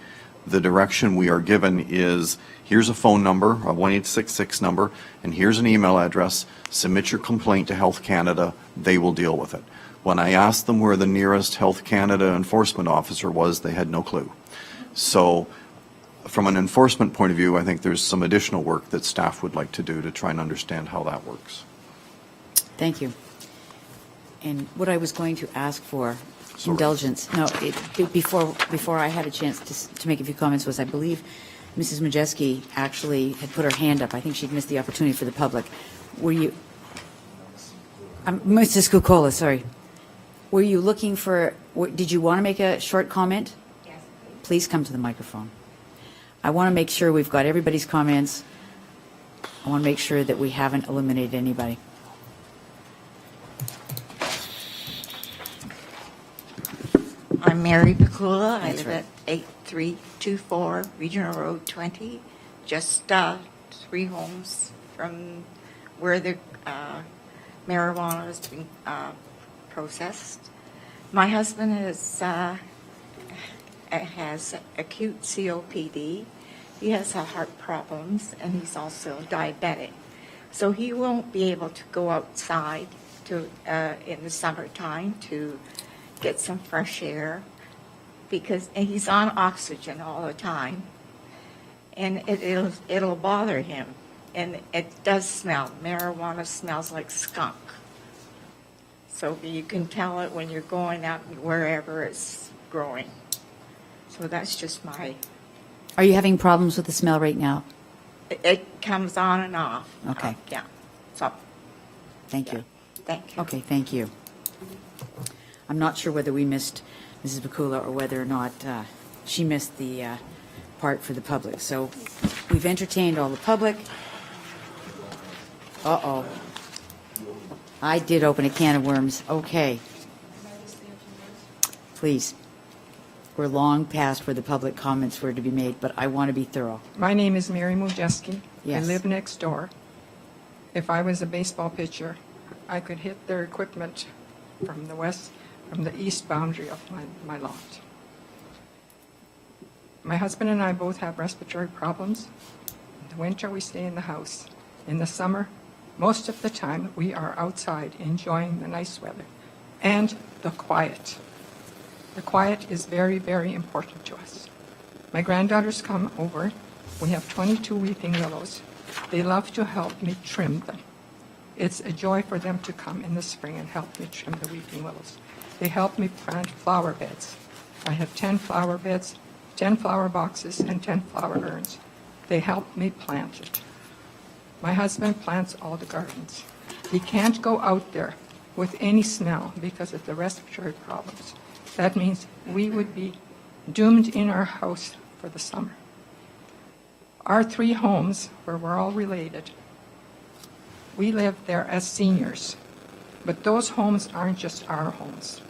the direction we are given is, here's a phone number, a 1-866 number, and here's an email address. Submit your complaint to Health Canada. They will deal with it. When I asked them where the nearest Health Canada enforcement officer was, they had no clue. So from an enforcement point of view, I think there's some additional work that staff would like to do to try and understand how that works. Thank you. And what I was going to ask for, Sorry. indulgence, before I had a chance to make a few comments, was I believe Mrs. Majeski actually had put her hand up. I think she'd missed the opportunity for the public. Were you, Mrs. Kukola, sorry. Were you looking for, did you want to make a short comment? Yes. Please come to the microphone. I want to make sure we've got everybody's comments. I want to make sure that we haven't eliminated anybody. I'm Mary Pakula. I live at 8324 Regional Road 20, just 3 homes from where the marijuana is being processed. My husband has acute COPD. He has heart problems, and he's also diabetic. So he won't be able to go outside in the summertime to get some fresh air because he's on oxygen all the time, and it'll bother him. And it does smell. Marijuana smells like skunk. So you can tell it when you're going out wherever it's growing. So that's just my, Are you having problems with the smell right now? it comes on and off. Okay. Yeah, so, Thank you. thank you. Okay, thank you. I'm not sure whether we missed Mrs. Bakula or whether or not she missed the part for the public. So we've entertained all the public. Uh-oh. I did open a can of worms. Okay. Please. We're long past where the public comments were to be made, but I want to be thorough. My name is Mary Mojeski. Yes. I live next door. If I was a baseball pitcher, I could hit their equipment from the east boundary of my lot. My husband and I both have respiratory problems. In the winter, we stay in the house. In the summer, most of the time, we are outside enjoying the nice weather and the quiet. The quiet is very, very important to us. My granddaughters come over. We have 22 weeping willows. They love to help me trim them. It's a joy for them to come in the spring and help me trim the weeping willows. They help me plant flower beds. I have 10 flower beds, 10 flower boxes, and 10 flower urns. They help me plant it. My husband plants all the gardens. He can't go out there with any smell because of the respiratory problems. That means we would be doomed in our house for the summer. Our 3 homes, where we're all related, we live there as seniors. But those homes aren't just our homes.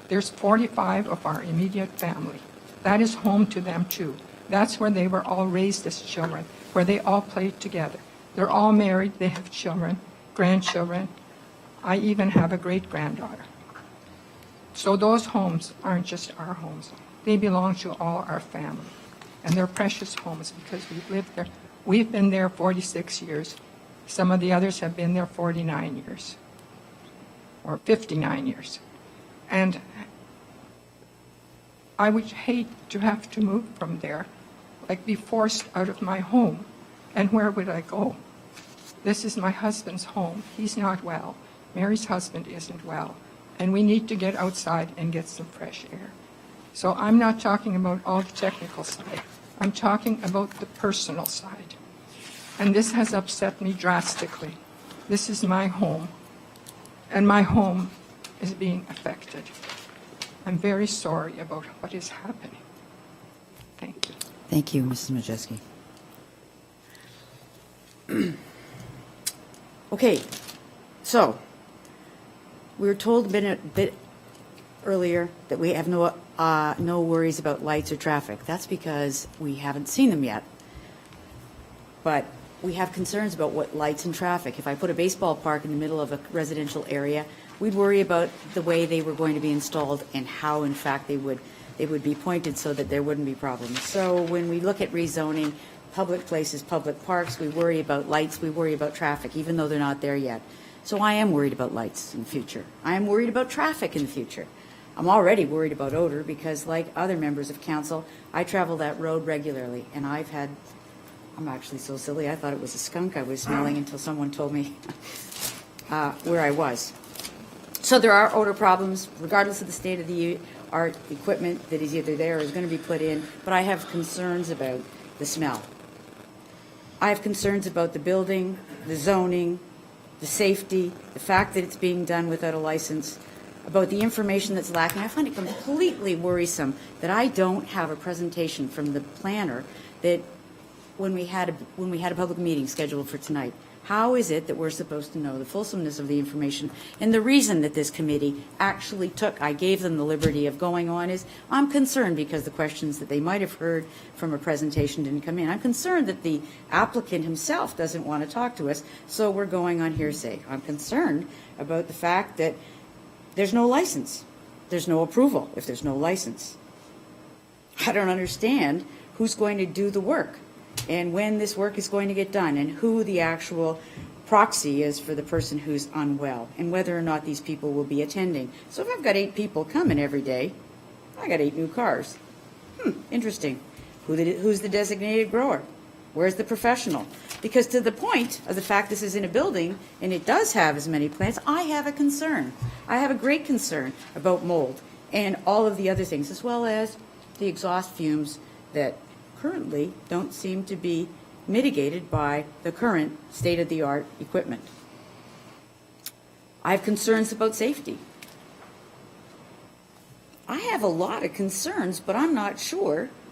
There's 45 of our immediate family. That is home to them too. That's where they were all raised as children, where they all played together. They're all married, they have children, grandchildren. I even have a great-granddaughter. So those homes aren't just our homes. They belong to all our family. And they're precious homes because we've lived there. We've been there 46 years. Some of the others have been there 49 years or 59 years. And I would hate to have to move from there, like be forced out of my home. And where would I go? This is my husband's home. He's not well. Mary's husband isn't well. And we need to get outside and get some fresh air. So I'm not talking about all the technical side. I'm talking about the personal side. And this has upset me drastically. This is my home, and my home is being affected. I'm very sorry about what is happening. Thank you. Thank you, Mrs. Majeski. Okay, so we were told a bit earlier that we have no worries about lights or traffic. That's because we haven't seen them yet. But we have concerns about what lights and traffic. If I put a baseball park in the middle of a residential area, we'd worry about the way they were going to be installed and how, in fact, they would be pointed so that there wouldn't be problems. So when we look at rezoning public places, public parks, we worry about lights, we worry about traffic, even though they're not there yet. So I am worried about lights in the future. I am worried about traffic in the future. I'm already worried about odor because, like other members of council, I travel that road regularly, and I'm actually so silly, I thought it was a skunk I was smelling until someone told me where I was. So there are odor problems, regardless of the state of the art equipment that is either there or is going to be put in, but I have concerns about the smell. I have concerns about the building, the zoning, the safety, the fact that it's being done without a license, about the information that's lacking. I find it completely worrisome that I don't have a presentation from the planner that when we had a public meeting scheduled for tonight. How is it that we're supposed to know the fulsomeness of the information? And the reason that this committee actually I gave them the liberty of going on is I'm concerned because the questions that they might have heard from a presentation didn't come in. I'm concerned that the applicant himself doesn't want to talk to us, so we're going on hearsay. I'm concerned about the fact that there's no license. There's no approval if there's no license. I don't understand who's going to do the work and when this work is going to get done and who the actual proxy is for the person who's unwell and whether or not these people will be attending. So if I've got 8 people coming every day, I got 8 new cars. Interesting. Who's the designated grower? Where's the professional? Because to the point of the fact this is in a building and it does have as many plants, I have a concern. I have a great concern about mold and all of the other things, as well as the exhaust fumes that currently don't seem to be mitigated by the current state-of-the-art equipment. I have concerns about safety. I have a lot of concerns, but I'm not sure